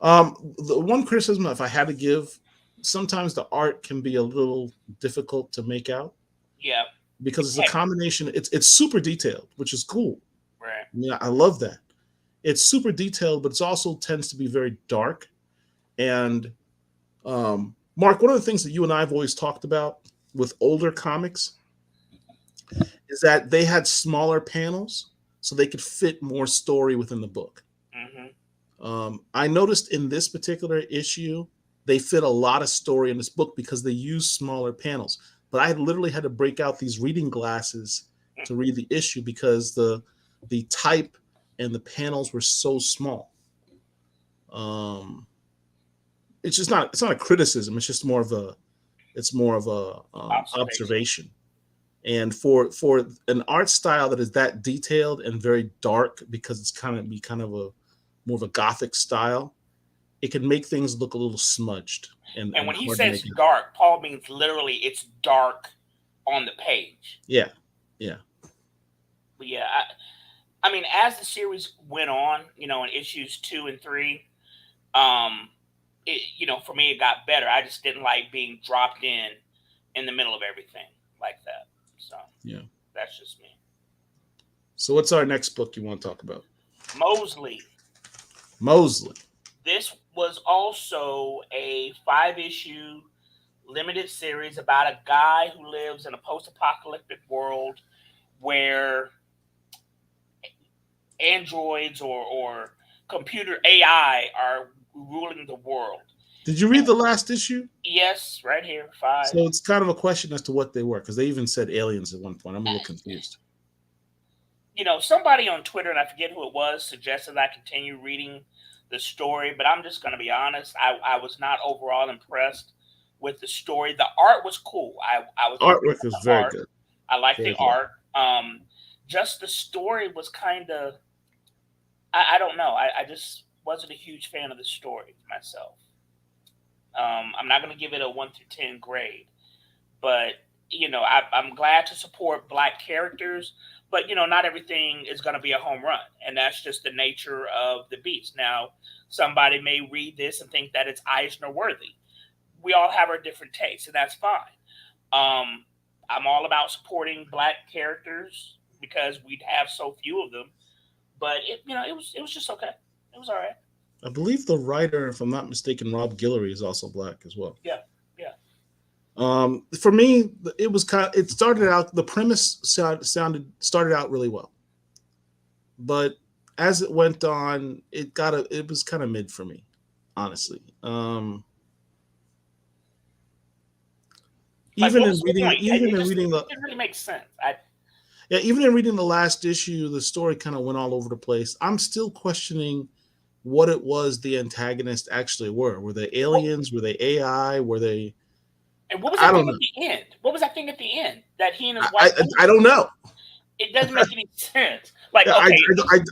The one criticism, if I had to give, sometimes the art can be a little difficult to make out. Yeah. Because it's a combination. It's super detailed, which is cool. Right. Yeah, I love that. It's super detailed, but it also tends to be very dark. And Mark, one of the things that you and I have always talked about with older comics is that they had smaller panels so they could fit more story within the book. Mm-hmm. I noticed in this particular issue, they fit a lot of story in this book because they use smaller panels. But I literally had to break out these reading glasses to read the issue because the type and the panels were so small. It's just not. It's not a criticism. It's just more of a observation. And for an art style that is that detailed and very dark, because it's kind of a more of a gothic style, it can make things look a little smudged. And when he says dark, Paul means literally it's dark on the page. Yeah, yeah. But yeah, I mean, as the series went on, in issues 2 and 3, for me it got better. I just didn't like being dropped in the middle of everything like that. So yeah, that's just me. So what's our next book you want to talk about? Mosely. This was also a 5-issue limited series about a guy who lives in a post-apocalyptic world where androids or computer AI are ruling the world. Did you read the last issue? Yes, right here, 5. So it's kind of a question as to what they were, because they even said aliens at one point. I'm a little confused. Somebody on Twitter, and I forget who it was, suggested I continue reading the story, but I'm just going to be honest. I was not overall impressed with the story. The art was cool. Artwork was very good. I liked the art. Just the story was kind of, I don't know. I just wasn't a huge fan of the story myself. I'm not going to give it a 1 through 10 grade, but I'm glad to support Black characters, but not everything is going to be a home run, and that's just the nature of the beast. Now, somebody may read this and think that it's Eisner worthy. We all have our different tastes, and that's fine. I'm all about supporting Black characters because we'd have so few of them, but it was just okay. It was all right. I believe the writer, if I'm not mistaken, Rob Guillory, is also Black as well. Yeah. For me, it started out, the premise started out really well, but as it went on, it was kind of mid for me, honestly. Even in reading the, it really makes sense. Even in reading the last issue, the story kind of went all over the place. I'm still questioning what it was the antagonists actually were. Were they aliens? Were they AI? Were they? And what was that thing at the end? What was that thing at the end that he and his wife? I don't know. It doesn't make any sense. Like, yeah, okay,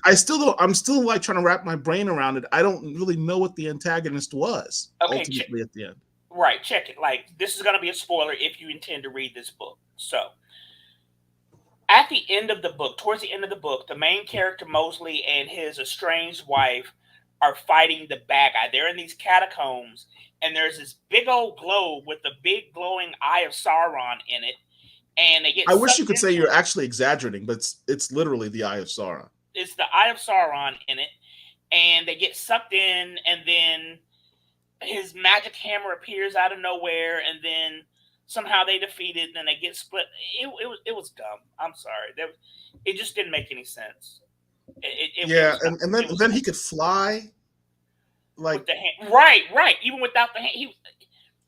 I still don't. I'm still like trying to wrap my brain around it. I don't really know what the antagonist was ultimately at the end. Right, check it. Like, this is going to be a spoiler if you intend to read this book. So, at the end of the book, towards the end of the book, the main character Mosely and his estranged wife are fighting the bad guy. They're in these catacombs, and there's this big old globe with the big glowing eye of Sauron in it, and they get. I wish you sucked could say into you're it. actually exaggerating, but it's literally the Eye of Sauron. It's the Eye of Sauron in it, and they get sucked in, and then his magic hammer appears out of nowhere, and then somehow they defeat it, and then they get split. It was dumb. I'm sorry. It just didn't make any sense. Yeah, It and was then he could fly. Like with the hand. Right. Even without the hand,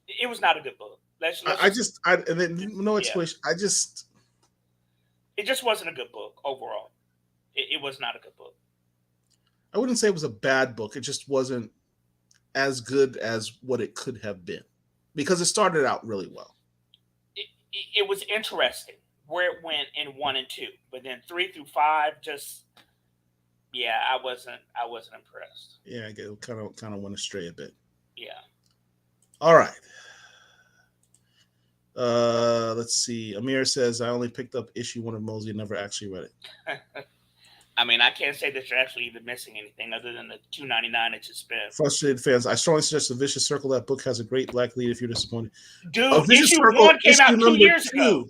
it was not a good book. and then no Yeah. explanation. It just wasn't a good book overall. It was not a good book. I wouldn't say it was a bad book. It just wasn't as good as what it could have been because it started out really well. It was interesting where it went in 1 and 2, but then 3 through 5 just, yeah, I wasn't impressed. Yeah, it kind of went astray a bit. Yeah. All right. Let's see. Amir says I only picked up issue 1 of Mosely and never actually read it. I mean, I can't say that you're actually even missing anything other than the $2.99 that you spent. Frustrated fans, I strongly suggest The Vicious Circle. That book has a great black lead if you're disappointed. Dude, issue 1 came out 2 years ago.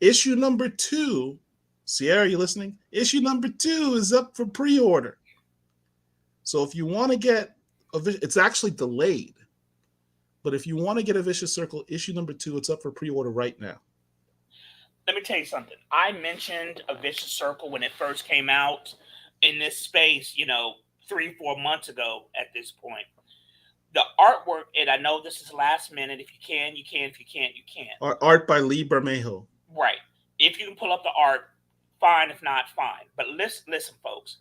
Issue number 2, Sierra, you listening? Issue number 2 is up for pre-order. So if you want to get it's actually delayed. But if you want to get A Vicious Circle, issue number 2, it's up for pre-order right now. Let me tell you something. I mentioned A Vicious Circle when it first came out in this space, 3-4 months ago at this point. The artwork, and I know this is last minute. If you can, you can. If you can't, you can't. Art by Lee Bermejo. Right. If you can pull up the art, fine. If not, fine. But listen, folks.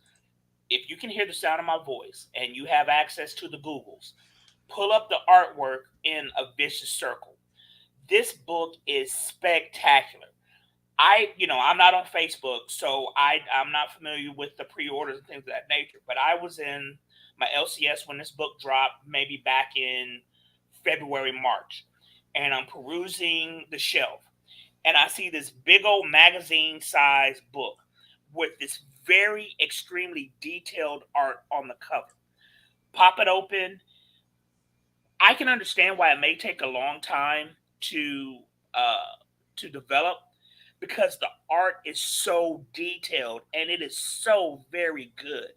If you can hear the sound of my voice and you have access to the Googles, pull up the artwork in A Vicious Circle. This book is spectacular. I'm not on Facebook, so I'm not familiar with the pre-orders and things of that nature. But I was in my LCS when this book dropped, maybe back in February, March. And I'm perusing the shelf. And I see this big old magazine-sized book with this very extremely detailed art on the cover. Pop it open. I can understand why it may take a long time to develop, because the art is so detailed and it is so very good.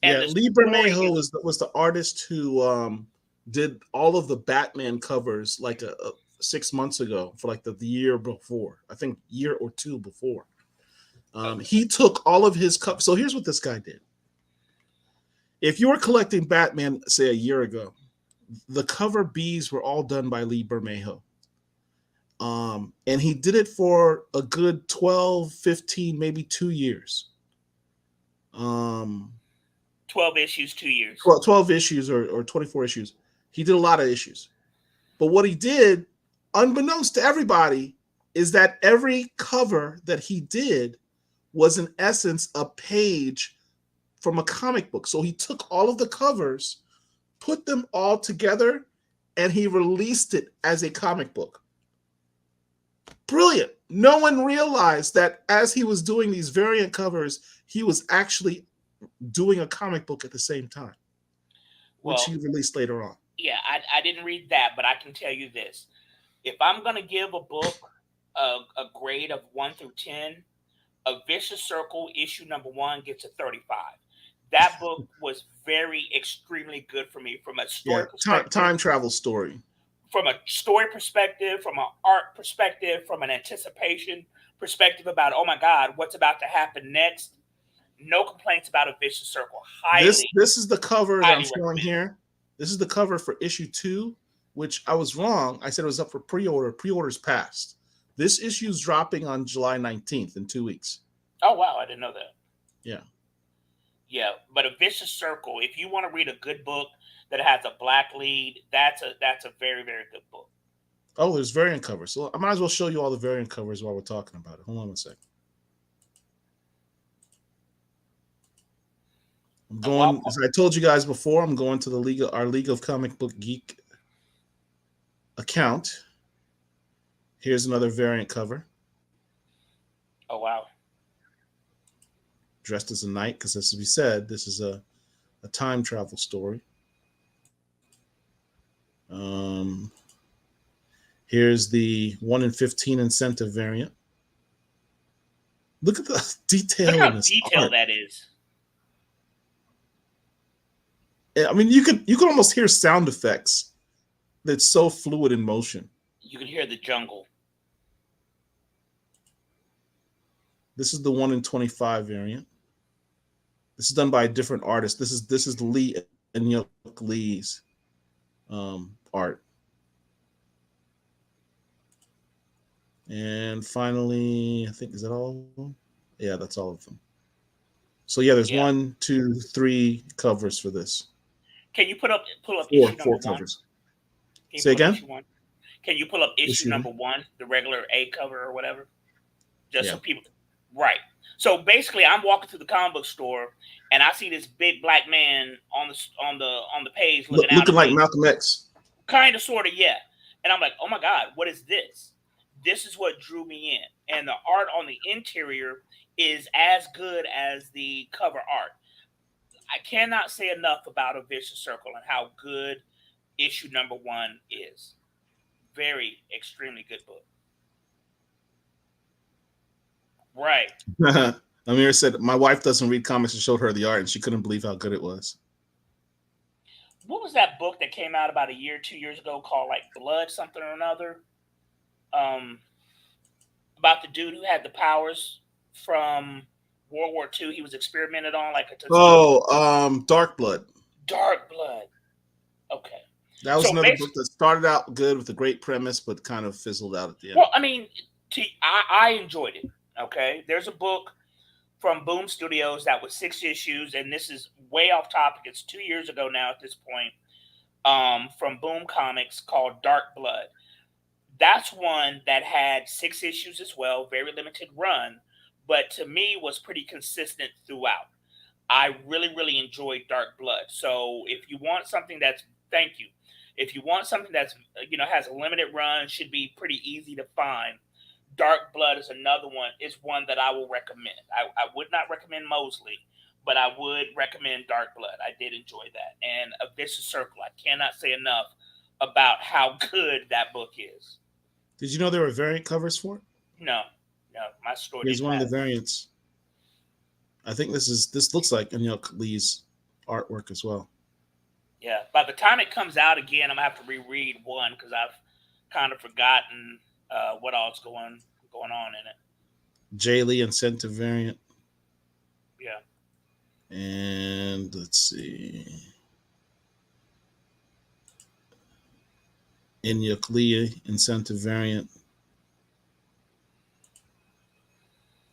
And Lee Bermejo was the artist who did all of the Batman covers like 6 months ago for like the year before. I think year or 2 before. He took all of his covers. So here's what this guy did. If you were collecting Batman, say a year ago, the cover Bs were all done by Lee Bermejo. And he did it for a good 12, 15, maybe 2 years. 12 issues, 2 years. 12 issues or 24 issues. He did a lot of issues. But what he did, unbeknownst to everybody, is that every cover that he did was in essence a page from a comic book. So he took all of the covers, put them all together, and he released it as a comic book. Brilliant. No one realized that as he was doing these variant covers, he was actually doing a comic book at the same time, which he released later on. Yeah, I didn't read that, but I can tell you this. If I'm going to give a book a grade of 1 through 10, A Vicious Circle issue number 1 gets a 35. That book was very, extremely good for me from a story perspective. Time travel story. From a story perspective, from an art perspective, from an anticipation perspective about, oh my God, what's about to happen next. No complaints about A Vicious Circle. This is the cover that I'm showing here. This is the cover for issue 2, which I was wrong. I said it was up for pre-order. Pre-order's passed. This issue is dropping on July 19th in 2 weeks. Oh, wow. I didn't know that. Yeah. Yeah, but A Vicious Circle, if you want to read a good book that has a black lead, that's a very, very good book. Oh, there's variant covers. So I might as well show you all the variant covers while we're talking about it. Hold on a second. I'm going, as I told you guys before, I'm going to our League of Comic Book Geek account. Here's another variant cover. Oh, wow. Dressed as a knight, because as we said, this is a time travel story. Here's the 1 in 15 incentive variant. Look at the detail Look how in this detailed art. that is. I mean, you could almost hear sound effects. That's so fluid in motion. You can hear the jungle. This is the 1 in 25 variant. This is done by a different artist. This is Lee and Yoke Lee's art. And finally, I think, is that all of them? Yeah, that's all of them. So yeah, there's 1, 2, 3 covers for this. Can you pull up Four issue number 1? covers. Can you Say again? Issue 1? Can you pull up issue Issue number 1, the regular A cover or whatever? Just Yeah. so people, right? So basically, I'm walking through the comic book store and I see this big black man on the page looking like Malcolm X. Kind of, sort of, yeah. And I'm like, oh my God, what is this? This is what drew me in. And the art on the interior is as good as the cover art. I cannot say enough about A Vicious Circle and how good issue number 1 is. Very, extremely good book. Right. Amir said, my wife doesn't read comics and showed her the art and she couldn't believe how good it was. What was that book that came out about a year, 2 years ago called like Blood something or another? About the dude who had the powers from World War II. He was experimented on like a Dark Blood. Dark Blood. Okay. That was another book that started out good with a great premise, but kind of fizzled out at the end. Well, I mean, I enjoyed it. Okay. There's a book from Boom Studios that was 6 issues, and this is way off topic. It's 2 years ago now at this point. From Boom Comics called Dark Blood. That's one that had 6 issues as well, very limited run, but to me was pretty consistent throughout. I really, really enjoyed Dark Blood. So if you want something if you want something that's, has a limited run, should be pretty easy to find, Dark Blood is one that I will recommend. I would not recommend Mosely, but I would recommend Dark Blood. I did enjoy that. And A Vicious Circle, I cannot say enough about how good that book is. Did you know there were variant covers for it? No, my store. Here's one of the variants. I think this looks like Yoke Lee's artwork as well. Yeah, by the time it comes out again, I'm gonna have to reread 1 because I've kind of forgotten what all is going on in it. Jay Lee incentive variant. Yeah. And let's see. In Yoke Lee incentive variant.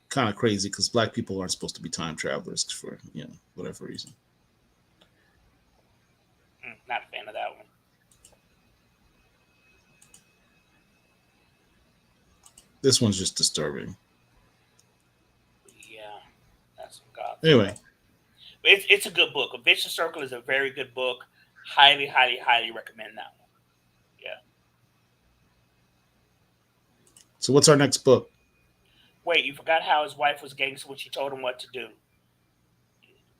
Kind of crazy because black people aren't supposed to be time travelers for whatever reason. Not a fan of that one. This one's just disturbing. Yeah, that's some god. Anyway, it's a good book. A Vicious Circle is a very good book. Highly, highly, highly recommend that one. Yeah. So what's our next book? Wait, you forgot how his wife was gangster when she told him what to do.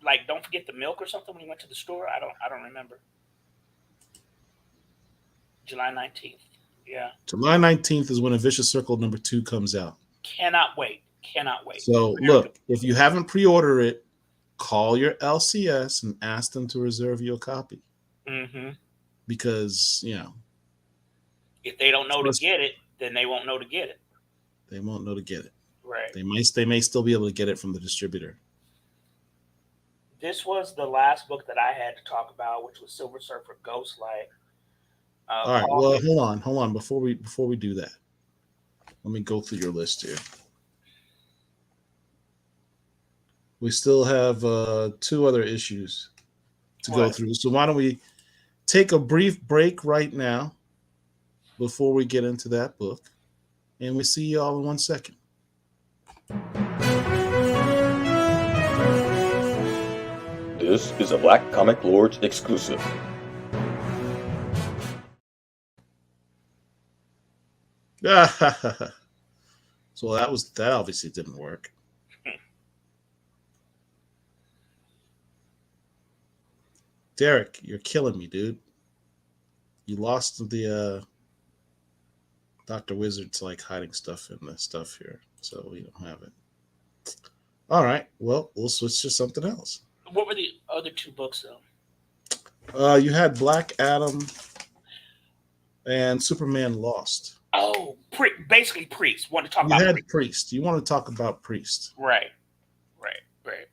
Like, don't forget the milk or something when he went to the store. I don't remember. July 19th. Yeah. July 19th is when A Vicious Circle number 2 comes out. Cannot wait. So look, if you haven't pre-ordered it, call your LCS and ask them to reserve you a copy. Mm-hmm. Because, if they don't know to get it, then they won't know to get it. They won't know to get it. Right. They may still be able to get it from the distributor. This was the last book that I had to talk about, which was Silver Surfer Ghostlight. All right. Well, hold on. Before we do that, let me go through your list here. We still have 2 other issues to go through. So why don't we take a brief break right now before we get into that book, and we see you all in 1 second. This is a Black Comic Lords exclusive. So that obviously didn't work. Derek, you're killing me, dude. You lost the Dr. Wizard's like hiding stuff in the stuff here, so we don't have it. All right. Well, we'll switch to something else. What were the other two books though? You had Black Adam and Superman Lost. Oh, basically Priest. Want to talk You about had Priest? Priest. You want to talk about Priest? Right, right, right.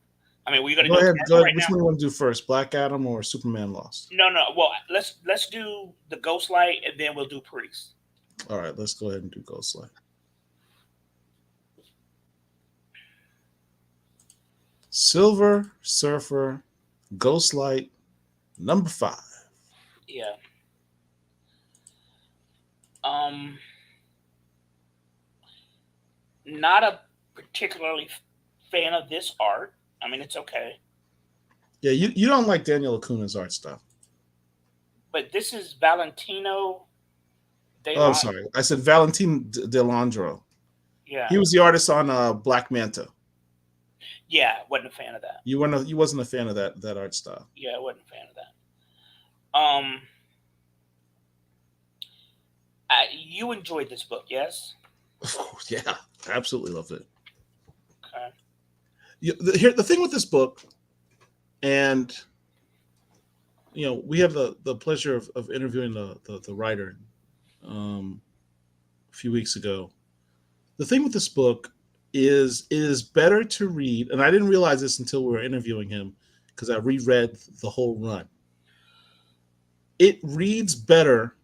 I mean, we're gonna Go do a ahead. Go commercial ahead. right Which now. one do you want to do first, Black Adam or Superman Lost? No, no. Well, let's do the Ghostlight, and then we'll do Priest. All right. Let's go ahead and do Ghostlight. Silver Surfer, Ghostlight, number 5. Yeah. Um, Not a particularly fan of this art. I mean, it's okay, Yeah, you don't like Daniel Acuna's art style. but this is Valentino De Oh, I'm Lon. sorry. I said Valentin Delandro. Yeah, He was the artist on Black Manta. yeah. Wasn't a fan of that. You wasn't a fan of that art style. Yeah, I wasn't a fan of that. You enjoyed this book, yes? Yeah, I absolutely loved it. Okay. The thing with this book, and we have the pleasure of interviewing the writer a few weeks ago. The thing with this book is it is better to read, and I didn't realize this until we were interviewing him because I reread the whole run. It reads better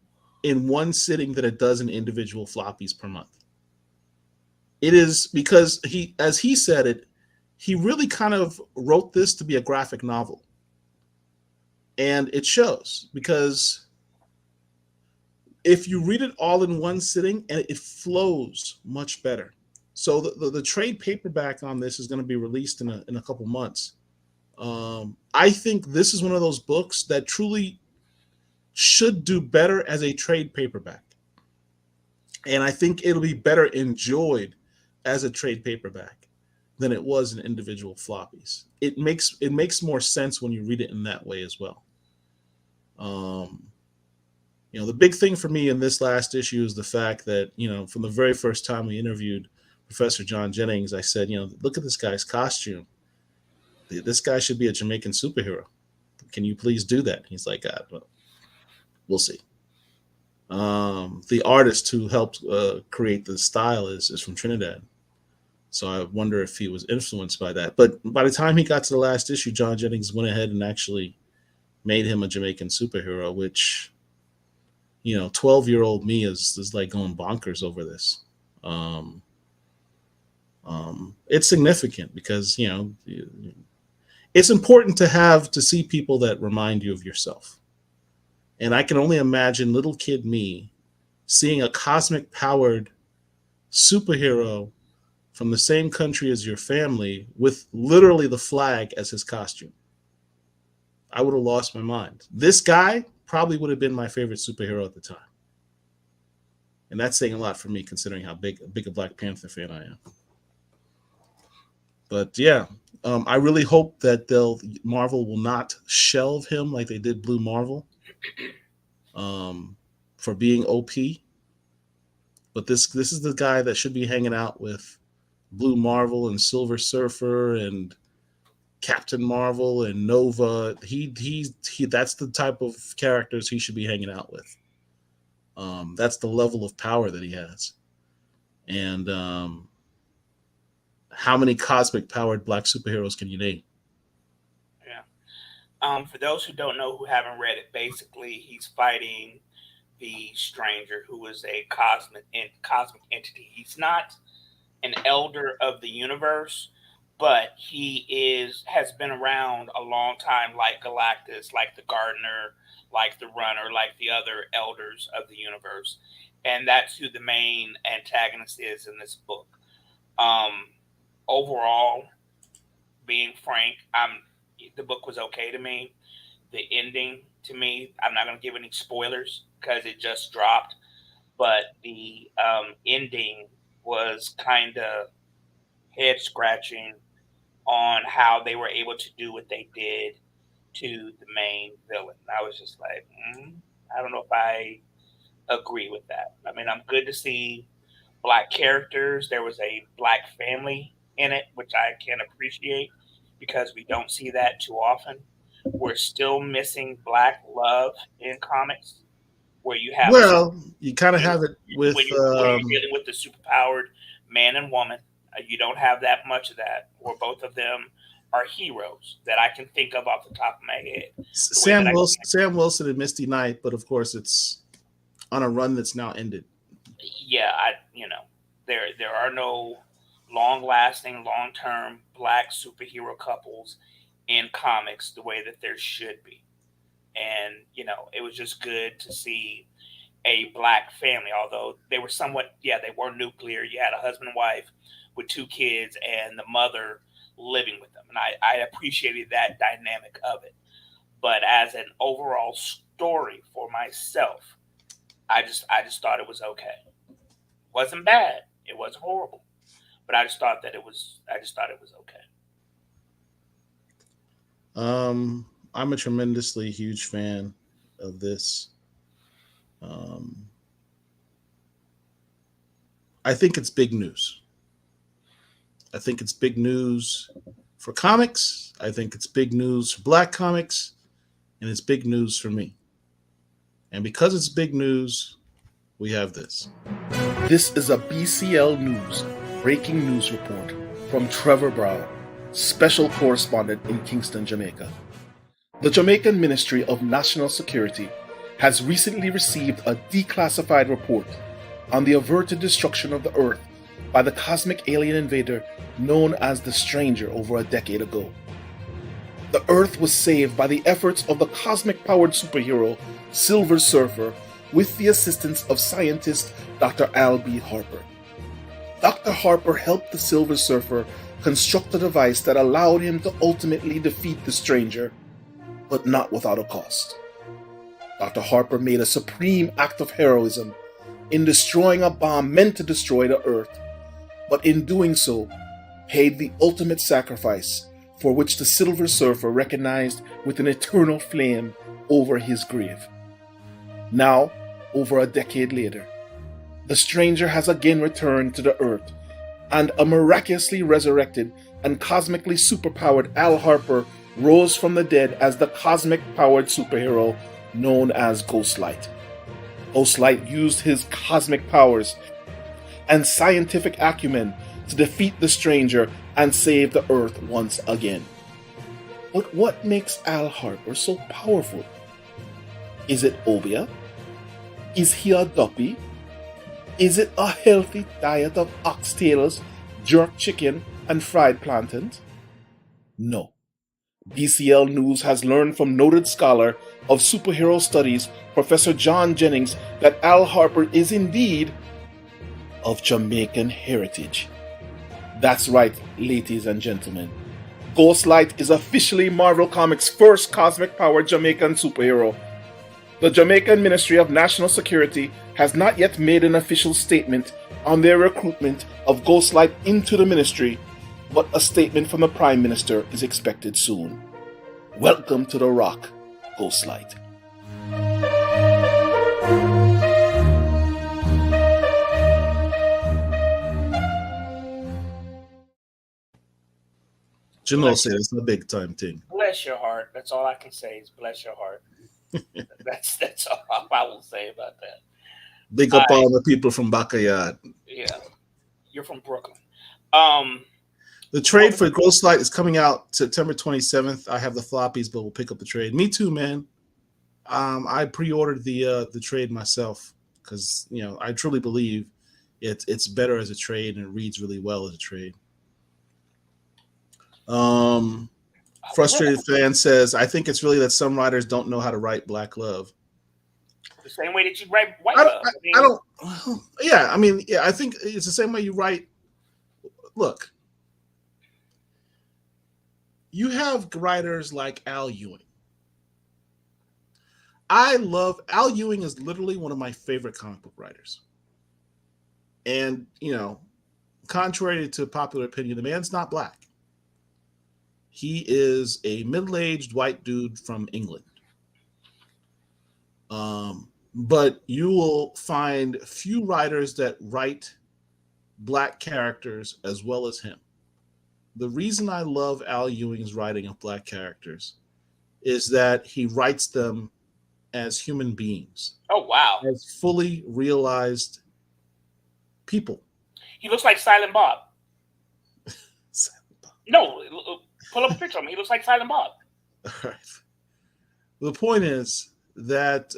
in one sitting than it does in individual floppies per month. It is because as he said it, he really kind of wrote this to be a graphic novel. And it shows because if you read it all in one sitting, and it flows much better. So the trade paperback on this is going to be released in a couple months. I think this is one of those books that truly should do better as a trade paperback. And I think it'll be better enjoyed as a trade paperback than it was in individual floppies. It makes more sense when you read it in that way as well. The big thing for me in this last issue is the fact that, from the very first time we interviewed Professor John Jennings, I said, look at this guy's costume. This guy should be a Jamaican superhero. Can you please do that? He's like, well, we'll see. The artist who helped create the style is from Trinidad. So I wonder if he was influenced by that. But by the time he got to the last issue, John Jennings went ahead and actually made him a Jamaican superhero, which, 12-year-old me is like going bonkers over this. It's significant because, it's important to see people that remind you of yourself. And I can only imagine little kid me seeing a cosmic powered superhero from the same country as your family with literally the flag as his costume. I would have lost my mind. This guy probably would have been my favorite superhero at the time. And that's saying a lot for me considering how big a Black Panther fan I am. But yeah, I really hope that Marvel will not shelve him like they did Blue Marvel for being OP. But this is the guy that should be hanging out with Blue Marvel and Silver Surfer and Captain Marvel and Nova. He that's the type of characters he should be hanging out with. That's the level of power that he has. And how many cosmic powered Black superheroes can you name? Yeah. For those who don't know, who haven't read it, basically he's fighting the Stranger, who is a cosmic entity. He's not an elder of the universe, but he has been around a long time, like Galactus, like the Gardener, like the Runner, like the other elders of the universe, and that's who the main antagonist is in this book. Overall, being frank, the book was okay to me. The ending to me, I'm not going to give any spoilers because it just dropped, but the ending was kind of head scratching on how they were able to do what they did to the main villain. I was just like, I don't know if I agree with that. I mean, I'm good to see Black characters. There was a Black family in it, which I can appreciate because we don't see that too often. We're still missing black love in comics, where you have a Well, you kind of have it with when you're dealing with the superpowered man and woman. You don't have that much of that, or both of them are heroes that I can think of off the top of my head. The way that Sam Wilson and Misty Knight, but of course it's on a run that's now ended. yeah, there are no long lasting, long term black superhero couples in comics the way that there should be. And it was just good to see a black family, although they were somewhat, yeah, they were nuclear. You had a husband and wife with two kids and the mother living with them. And I appreciated that dynamic of it. But as an overall story for myself, I just thought it was okay. Wasn't bad. It wasn't horrible. But I just thought it was okay. I'm a tremendously huge fan of this. Um, I think it's big news. I think it's big news for comics. I think it's big news for black comics, and it's big news for me. And because it's big news, we have this. This is a BCL News breaking news report from Trevor Brown, special correspondent in Kingston, Jamaica. The Jamaican Ministry of National Security has recently received a declassified report on the averted destruction of the Earth by the cosmic alien invader known as the Stranger over a decade ago. The Earth was saved by the efforts of the cosmic-powered superhero Silver Surfer with the assistance of scientist Dr. Al B. Harper. Dr. Harper helped the Silver Surfer construct a device that allowed him to ultimately defeat the Stranger, but not without a cost. Dr. Harper made a supreme act of heroism in destroying a bomb meant to destroy the Earth, but in doing so, paid the ultimate sacrifice for which the Silver Surfer recognized with an eternal flame over his grave. Now, over a decade later, the Stranger has again returned to the Earth, and a miraculously resurrected and cosmically superpowered Al Harper rose from the dead as the cosmic-powered superhero known as Ghostlight. Ghostlight used his cosmic powers and scientific acumen to defeat the Stranger and save the Earth once again. But what makes Al Harper so powerful? Is it Obia? Is he a duppy? Is it a healthy diet of oxtails, jerk chicken, and fried plantains? No. BCL News has learned from noted scholar of superhero studies, Professor John Jennings, that Al Harper is indeed of Jamaican heritage. That's right, ladies and gentlemen. Ghostlight is officially Marvel Comics' first cosmic-powered Jamaican superhero. The Jamaican Ministry of National Security has not yet made an official statement on their recruitment of Ghostlight into the ministry, but a statement from the Prime Minister is expected soon. Welcome to the Rock, Ghostlight. Janelle said it's a big time thing. Bless your heart. That's all I can say is bless your heart. That's all I will say about that. Big up all the people from Bacayard. Yeah, you're from Brooklyn. The trade for Ghostlight is coming out September 27th. I have the floppies, but we'll pick up the trade. Me too, man. I pre-ordered the trade myself because I truly believe it's better as a trade and it reads really well as a trade. Frustrated fan says, I think it's really that some writers don't know how to write black love. The same way that you write white love. I think it's the same way you write. Look, you have writers like Al Ewing. Al Ewing is literally one of my favorite comic book writers. And, contrary to popular opinion, the man's not black. He is a middle-aged white dude from England. But you will find few writers that write black characters as well as him. the reason I love Al Ewing's writing of black characters is that he writes them as human beings, Oh wow, as fully realized people. he looks like Silent Bob. No, pull up a picture of him. He looks like Silent Bob. All right. The point is that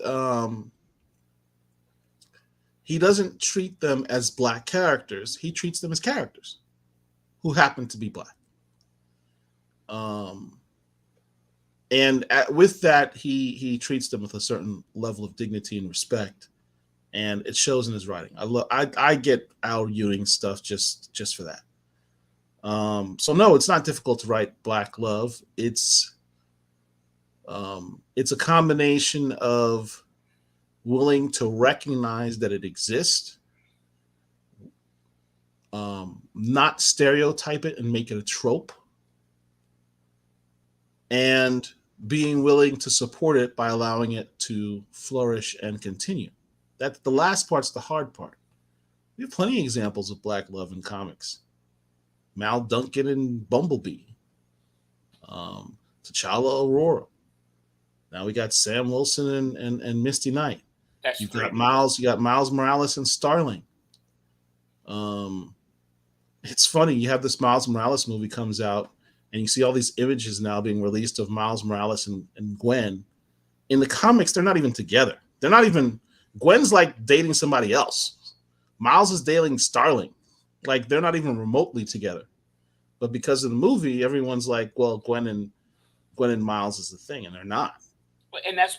he doesn't treat them as black characters. He treats them as characters who happen to be black. With that, he treats them with a certain level of dignity and respect, and it shows in his writing. I get Al Ewing stuff just for that. So no, it's not difficult to write black love. It's a combination of willing to recognize that it exists, not stereotype it and make it a trope, and being willing to support it by allowing it to flourish and continue. That the last part's the hard part. We have plenty of examples of black love in comics. Mal Duncan and Bumblebee, T'Challa Aurora. Now we got Sam Wilson and Misty Knight. You got Miles Morales and Starling. It's funny, you have this Miles Morales movie comes out, and you see all these images now being released of Miles Morales and Gwen. In the comics, they're not even together. They're not even. Gwen's like dating somebody else. Miles is dating Starling. Like, they're not even remotely together. But because of the movie, everyone's like, well, Gwen and Miles is the thing, and they're not. And that's,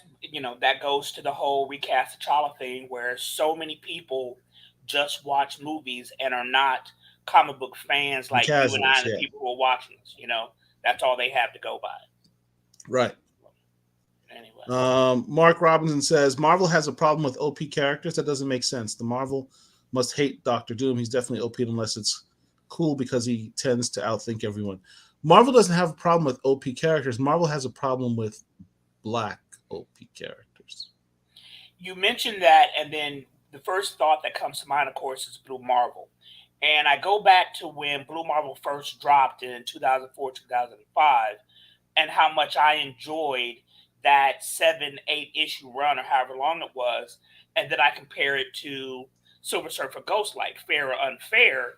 that goes to the whole recast T'Challa thing, where so many people just watch movies and are not comic book fans like Casuals, you and I and the people who are watching this. That's all they have to go by. Right. Anyway. Mark Robinson says Marvel has a problem with OP characters. That doesn't make sense. The Marvel must hate Doctor Doom. He's definitely OP unless it's cool because he tends to outthink everyone. Marvel doesn't have a problem with OP characters. Marvel has a problem with black OP characters. You mentioned that, and then the first thought that comes to mind, of course, is Blue Marvel. And I go back to when Blue Marvel first dropped in 2004, 2005, and how much I enjoyed that 7-8 issue run, or however long it was, and then I compare it to Silver Surfer Ghostlight, Fair or Unfair.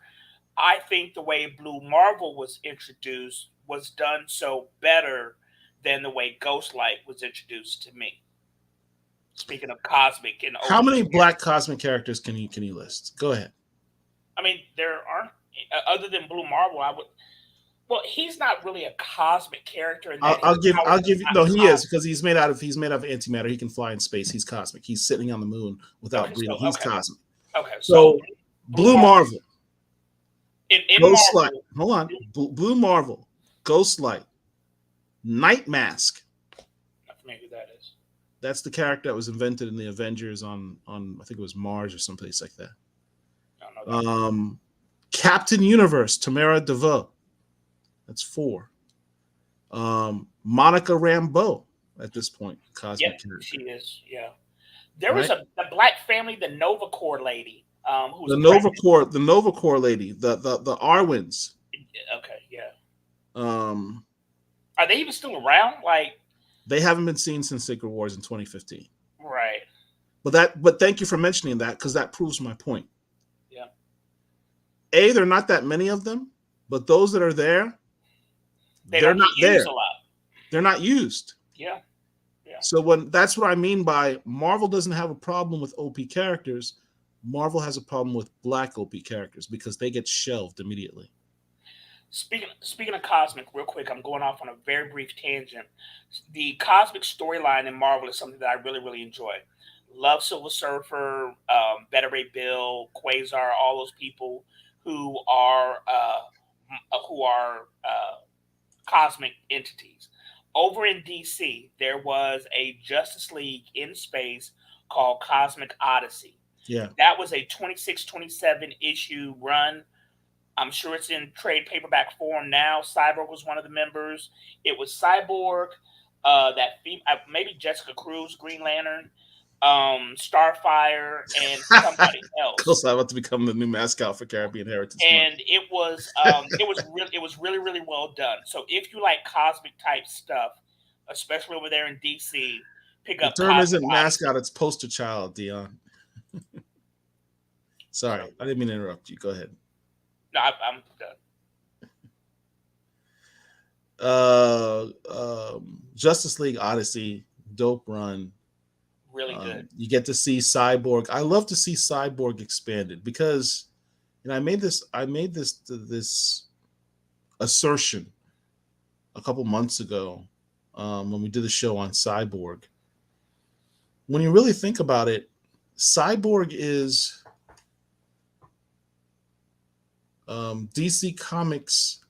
I think the way Blue Marvel was introduced was done so better than the way Ghostlight was introduced to me. Speaking of cosmic and how many black cosmic characters can you list? Go ahead. I mean, there aren't, other than Blue Marvel. Well, he's not really a cosmic character. I'll give you. No, he is, because he's made out of antimatter. He can fly in space. He's cosmic. He's sitting on the moon without breathing. He's cosmic. Okay. So Blue Marvel. In Ghostlight. Marvel. Hold on. Blue Marvel. Ghostlight. Night Mask. Maybe that is. That's the character that was invented in the Avengers on I think it was Mars or someplace like that. I don't know. Captain Universe, Tamara DeVoe. That's 4. Monica Rambeau at this point, cosmic character. She is. Yeah. There was the black family, the Nova Corps lady. The Nova Corps lady, the Arwyns. Okay, yeah. Are they even still around? Like, they haven't been seen since Secret Wars in 2015. Right. But thank you for mentioning that, because that proves my point. Yeah. There are not that many of them, but those that are there, they're not there. A lot. They're not used. Yeah. So that's what I mean by Marvel doesn't have a problem with OP characters. Marvel has a problem with black OP characters because they get shelved immediately. Speaking of cosmic, real quick, I'm going off on a very brief tangent. The cosmic storyline in Marvel is something that I really, really enjoy. Love Silver Surfer, Beta Ray Bill, Quasar, all those people who are cosmic entities. Over in DC, there was a Justice League in space called Cosmic Odyssey. Yeah. That was a 26-27 issue run. I'm sure it's in trade paperback form now. Cyborg was one of the members. It was Cyborg, maybe Jessica Cruz, Green Lantern, Starfire, and somebody else. Ghostlight about to become the new mascot for Caribbean Heritage Month. And it was really really well done. So if you like cosmic type stuff, especially over there in DC, pick The up term Cosmic isn't Odyssey. mascot; it's poster child, Dion. Sorry, I didn't mean to interrupt you. Go ahead. No, I'm done. Justice League Odyssey, dope run. Really good. You get to see Cyborg. I love to see Cyborg expanded because, and I made this assertion a couple months ago when we did a show on Cyborg. When you really think about it, Cyborg is DC Comics,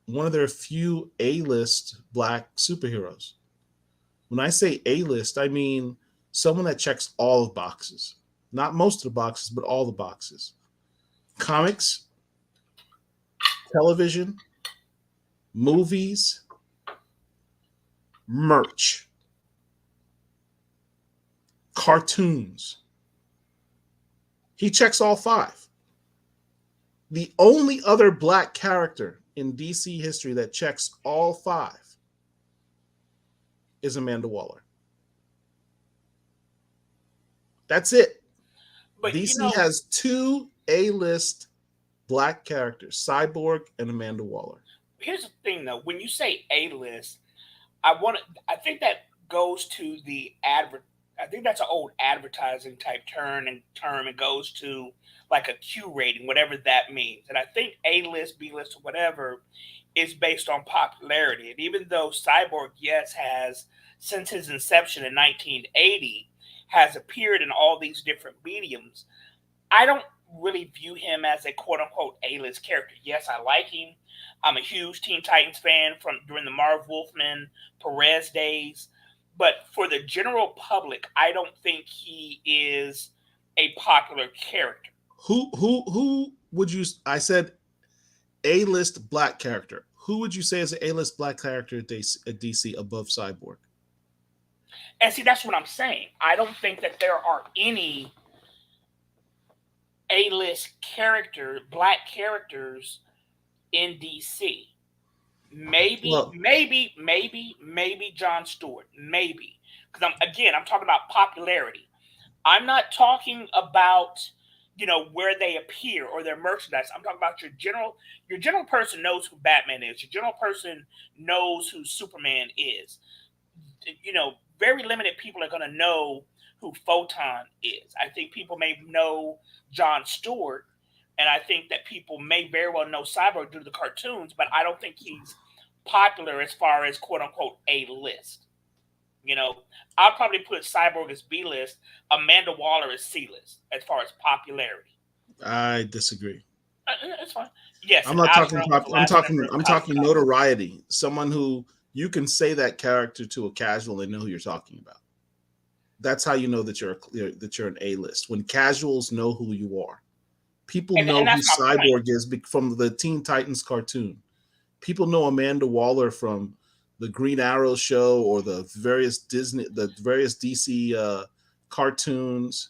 one of their few A-list black superheroes. When I say A-list, I mean someone that checks all the boxes. Not most of the boxes, but all the boxes. Comics, television, movies, merch, cartoons. He checks all five. The only other black character in DC history that checks all five is Amanda Waller. That's it. But DC has two A-list black characters, Cyborg and Amanda Waller. Here's the thing, though. When you say A-list, I think that goes to the I think that's an old advertising type term. It goes to like a Q rating, whatever that means. And I think A-list, B-list, or whatever is based on popularity. And even though Cyborg, yes, has since his inception in 1980 has appeared in all these different mediums, I don't really view him as a quote-unquote A-list character. Yes, I like him. I'm a huge Teen Titans fan from during the Marv Wolfman, Perez days. But for the general public, I don't think he is a popular character. Who would you? I said A-list black character. Who would you say is an A-list black character at DC above Cyborg? And see, that's what I'm saying. I don't think that there are any A-list black characters in DC. Maybe John Stewart. Maybe. Because I'm talking about popularity. I'm not talking about, where they appear or their merchandise. I'm talking about your general person knows who Batman is. Your general person knows who Superman is. Very limited people are going to know who Photon is. I think people may know John Stewart, and I think that people may very well know Cyborg due to the cartoons, but I don't think he's popular as far as quote-unquote A-list. I'll probably put Cyborg as B-list, Amanda Waller as C-list as far as popularity. I disagree. That's fine. Yes, I'm not talking. I'm talking notoriety. Someone who you can say that character to a casual and know who you're talking about. That's how you know that you're an A-list. When casuals know who you are, people know who Cyborg is from the Teen Titans cartoon. People know Amanda Waller from the Green Arrow show or the various DC cartoons,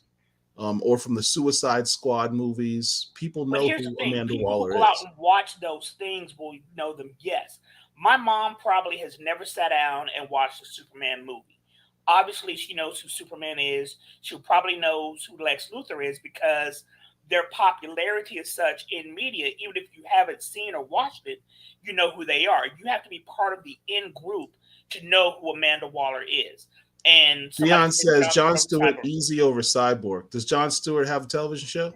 or from the Suicide Squad movies. People know who Amanda Waller is. People who go out and watch those things will know them. Yes. My mom probably has never sat down and watched a Superman movie. Obviously, she knows who Superman is. She probably knows who Lex Luthor is because their popularity is such in media. Even if you haven't seen or watched it, you know who they are. You have to be part of the in group to know who Amanda Waller is. And Dion says John Stewart easy over Cyborg. Does John Stewart have a television show?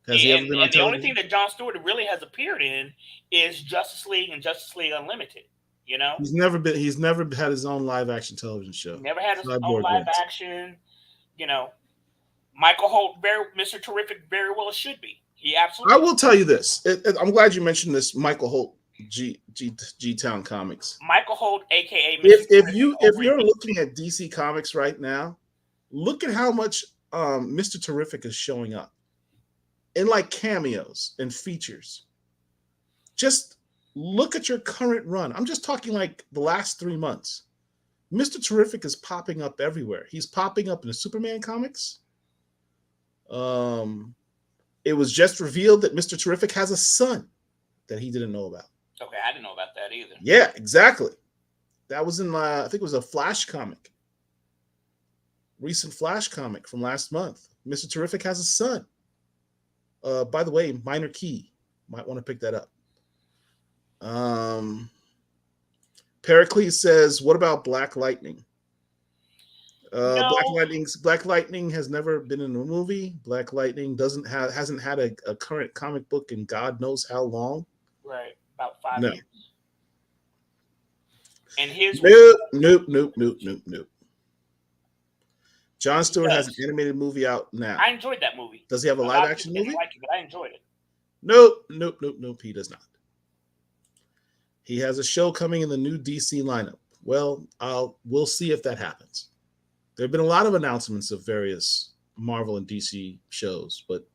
Has he ever been on television? The only thing that John Stewart really has appeared in is Justice League and Justice League Unlimited. He's never had his own live action television show. Never had his own live action. Michael Holt, Mr. Terrific, very well should be. He absolutely. I will tell you this. I'm glad you mentioned this. Michael Holt, G-Town Comics. Michael Holt, aka if you're looking at DC Comics right now, look at how much Mr. Terrific is showing up in like cameos and features. Just look at your current run. I'm just talking like the last 3 months. Mr. Terrific is popping up everywhere. He's popping up in the Superman comics. It was just revealed that Mr. Terrific has a son that he didn't know about. Okay, I didn't know about that either. Yeah, exactly. That was in, I think it was a Flash comic. Recent Flash comic from last month. Mr. Terrific has a son. By the way, minor key. Might want to pick that up. Pericles says, what about Black Lightning? No. Black Lightning has never been in a movie. Black Lightning hasn't had a current comic book in God knows how long. Right, about 5 No. years. And here's Nope. Jon Stewart has an animated movie out now. I enjoyed that movie. Does he have a live action movie? Like it, but I enjoyed it. Nope. He does not. He has a show coming in the new DC lineup. Well, we'll see if that happens. There have been a lot of announcements of various Marvel and DC shows, but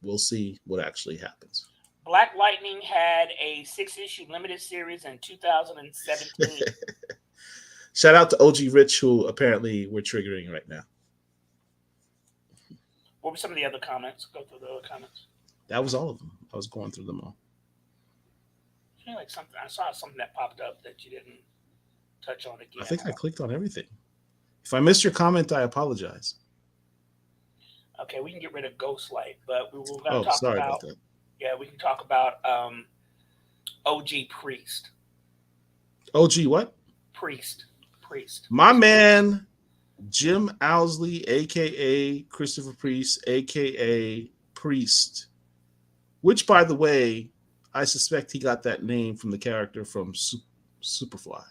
we'll see what actually happens. Black Lightning had a 6-issue limited series in 2017. Shout out to OG Rich, who apparently we're triggering right now. What were some of the other comments? Go through the other comments. That was all of them. I was going through them all. I feel like I saw something that popped up that you didn't touch on again. I think I clicked on everything. If I missed your comment, I apologize. Okay, we can get rid of Ghostlight, but we were going to talk sorry about that. Yeah, we can talk about OG Priest. OG what? Priest. My man, Jim Owsley, a.k.a. Christopher Priest, a.k.a. Priest, which, by the way, I suspect he got that name from the character from Superfly.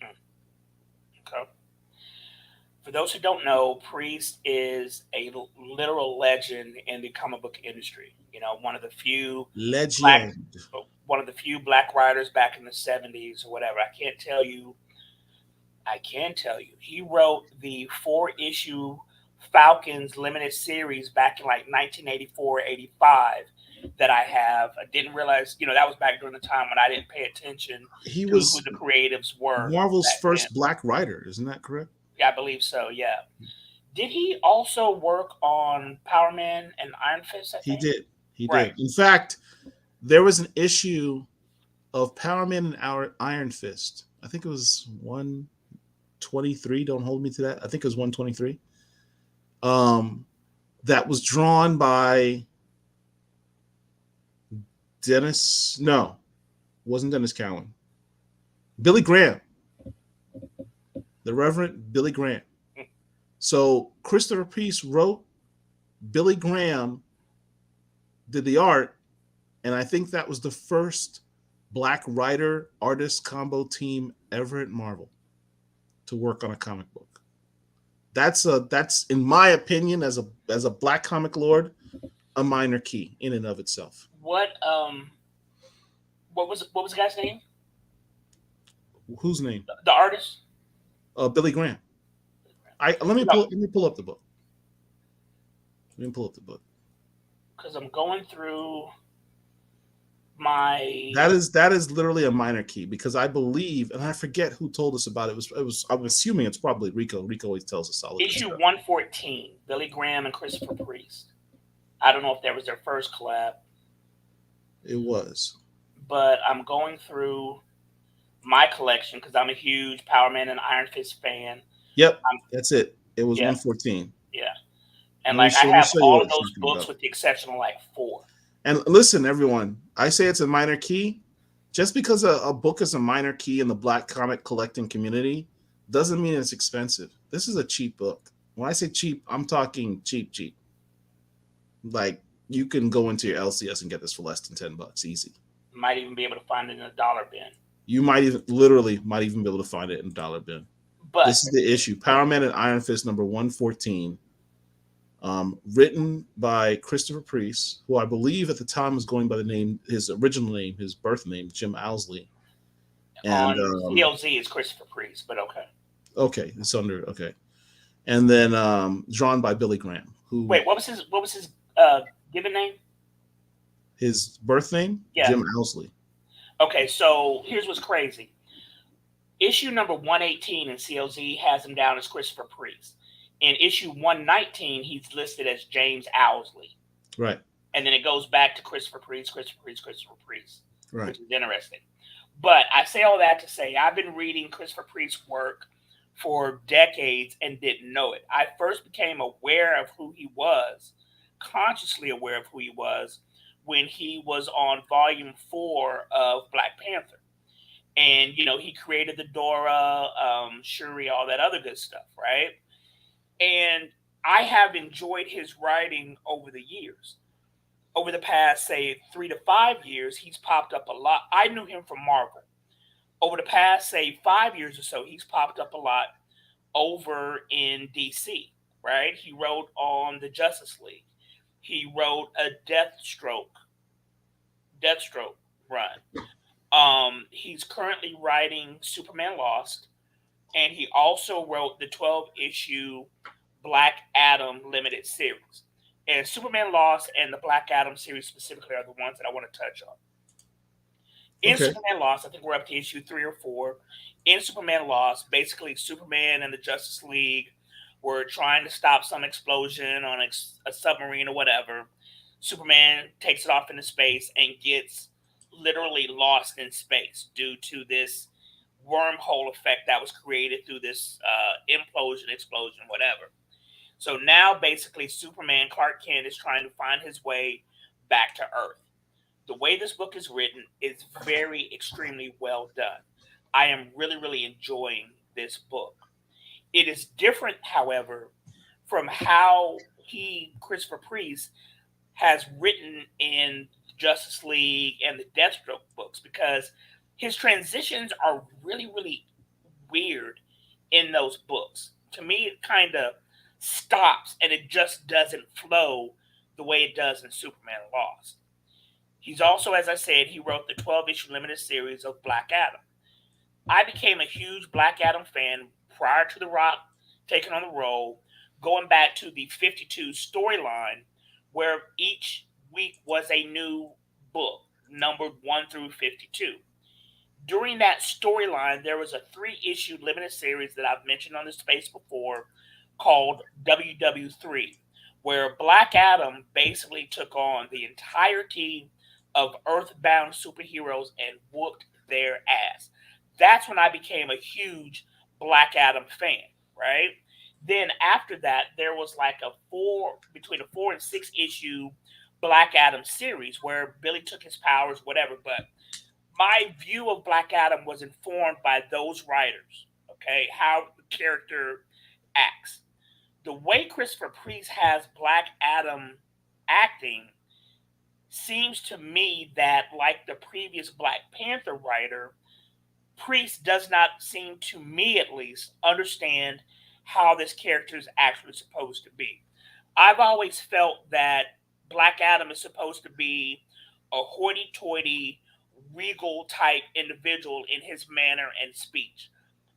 Okay. For those who don't know, Priest is a literal legend in the comic book industry. You know, one of the few black writers back in the 70s or whatever. I can tell you, he wrote the 4-issue Falcons limited series back in like 1984, 85 that I have. I didn't realize, that was back during the time when I didn't pay attention to who the creatives were. Marvel's first black writer, isn't that correct? Yeah, I believe so, yeah. Did he also work on Power Man and Iron Fist, I think? He did. In fact, there was an issue of Power Man and Iron Fist. I think it was 123. Don't hold me to that. I think it was 123. That was drawn by Dennis. No, it wasn't Dennis Cowan. Billy Graham. The Reverend Billy Graham. So Christopher Priest wrote, Billy Graham did the art, and I think that was the first black writer artist combo team ever at Marvel to work on a comic book. That's in my opinion, as a black comic lord, a minor key in and of itself. What was the guy's name? Whose name? The artist? Billy Graham. Let me pull up the book. Because I'm going through my. That is literally a minor key, because I believe, and I forget who told us about it. It was. I'm assuming it's probably Rico. Rico always tells us all. Issue 114, Billy Graham and Christopher Priest. I don't know if that was their first collab. It was. But I'm going through my collection because I'm a huge Power Man and Iron Fist fan. Yep, that's it. It was 114. Yeah. And I have all of those books with the exception of 4. And listen, everyone, I say it's a minor key. Just because a book is a minor key in the black comic collecting community doesn't mean it's expensive. This is a cheap book. When I say cheap, I'm talking cheap. Like, you can go into your LCS and get this for less than $10, easy. You might even be able to find it in a dollar bin. You might even be able to find it in a dollar bin. But this is the issue. Power Man and Iron Fist number 114. Written by Christopher Priest, who I believe at the time was going by the name, his original name, his birth name, Jim Owsley. And CLZ is Christopher Priest, but okay. Okay, it's under okay. And then drawn by Billy Graham. Who? Wait, what was his given name? His birth name? Yeah. Jim Owsley. Okay, so here's what's crazy. Issue number 118 in CLZ has him down as Christopher Priest. In issue 119, he's listed as James Owsley. Right. And then it goes back to Christopher Priest, Christopher Priest, Christopher Priest, Right. which is interesting. But I say all that to say I've been reading Christopher Priest's work for decades and didn't know it. I first became aware of who he was, consciously aware of who he was, when he was on volume 4 of Black Panther. And, you know, he created the Dora, Shuri, all that other good stuff, right? And I have enjoyed his writing over the years. Over the past, say, 3 to 5 years, he's popped up a lot. I knew him from Marvel. Over the past, say, 5 years or so, he's popped up a lot over in DC, right? He wrote on the Justice League. He wrote a Deathstroke run. He's currently writing Superman Lost, and he also wrote the 12-issue Black Adam limited series. And Superman Lost and the Black Adam series specifically are the ones that I want to touch on. In Superman Lost, I think we're up to issue 3 or 4. In Superman Lost, basically Superman and the Justice League were trying to stop some explosion on a submarine or whatever. Superman takes it off into space and gets literally lost in space due to this wormhole effect that was created through this implosion, explosion, whatever. So now basically Superman, Clark Kent, is trying to find his way back to Earth. The way this book is written is very extremely well done. I am really, really enjoying this book. It is different, however, from how Christopher Priest, has written in Justice League and the Deathstroke books, because his transitions are really, really weird in those books. To me, it kind of stops and it just doesn't flow the way it does in Superman Lost. He's also, as I said, he wrote the 12-issue limited series of Black Adam. I became a huge Black Adam fan prior to The Rock taking on the role, going back to the 52 storyline, where each week was a new book, numbered 1 through 52. During that storyline, there was a 3-issue limited series that I've mentioned on this space before called WW3, where Black Adam basically took on the entirety of Earthbound superheroes and whooped their ass. That's when I became a huge Black Adam fan, right? Then after that, there was like between a 4 and 6 issue Black Adam series where Billy took his powers, whatever. But my view of Black Adam was informed by those writers, okay? How the character acts. The way Christopher Priest has Black Adam acting seems to me that, like the previous Black Panther writer, Priest does not seem, to me at least, understand how this character is actually supposed to be. I've always felt that Black Adam is supposed to be a hoity-toity, regal type individual in his manner and speech.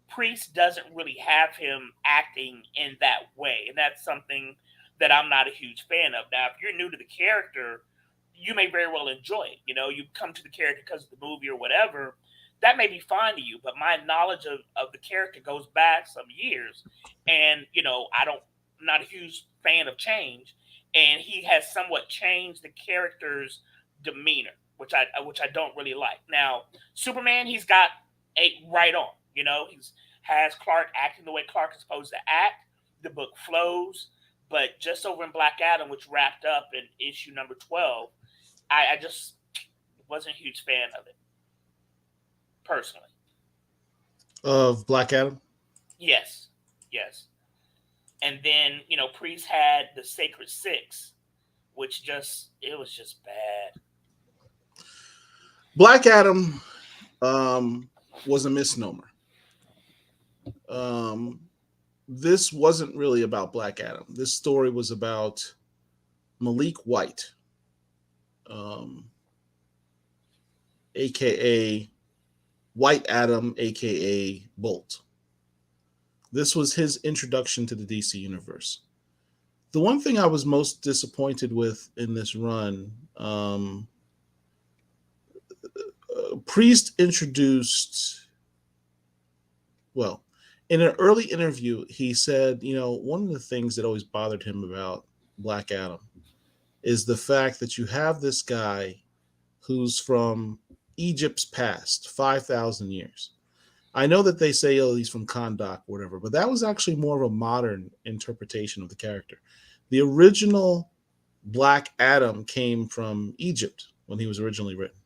Priest doesn't really have him acting in that way, and that's something that I'm not a huge fan of. Now, if you're new to the character, you may very well enjoy it. You know, you come to the character because of the movie or whatever. That may be fine to you, but my knowledge of the character goes back some years, and you know, I'm not a huge fan of change, and he has somewhat changed the character's demeanor, which I don't really like. Now, Superman, he's got right on. You know, has Clark acting the way Clark is supposed to act. The book flows, but just over in Black Adam, which wrapped up in issue number 12, I just wasn't a huge fan of it. Personally. Of Black Adam? Yes. And then, you know, Priest had the Sacred Six, which it was just bad. Black Adam was a misnomer. This wasn't really about Black Adam. This story was about Malik White, aka White Adam, aka Bolt. This was his introduction to the DC universe. The one thing I was most disappointed with in this run, Priest introduced Well, in an early interview, he said, one of the things that always bothered him about Black Adam is the fact that you have this guy who's from Egypt's past, 5,000 years. I know that they say, oh, he's from Kahndaq, whatever, but that was actually more of a modern interpretation of the character. The original Black Adam came from Egypt when he was originally written.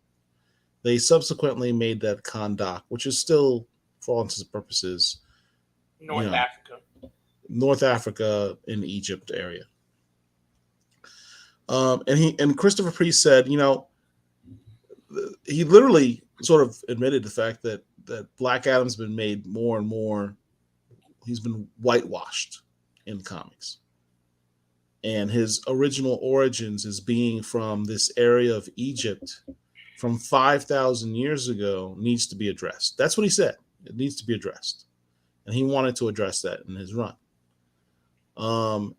They subsequently made that Kahndaq, which is still, for all intents and purposes, Africa. North Africa in Egypt area. And Christopher Priest said, he literally sort of admitted the fact that Black Adam's been made more and more, he's been whitewashed in comics. And his original origins as being from this area of Egypt from 5,000 years ago needs to be addressed. That's what he said. It needs to be addressed. And he wanted to address that in his run.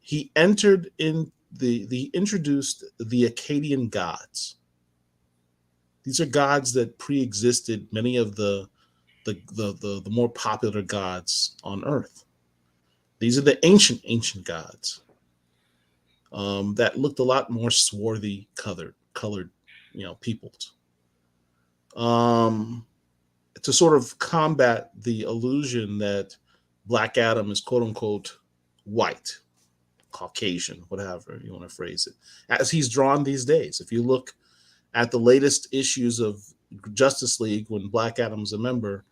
He entered in he introduced the Akkadian gods. These are gods that pre-existed many of the more popular gods on Earth. These are the ancient gods that looked a lot more swarthy colored, peoples. To sort of combat the illusion that Black Adam is quote unquote white, Caucasian, whatever you want to phrase it, as he's drawn these days. If you look at the latest issues of Justice League when Black Adam's a member,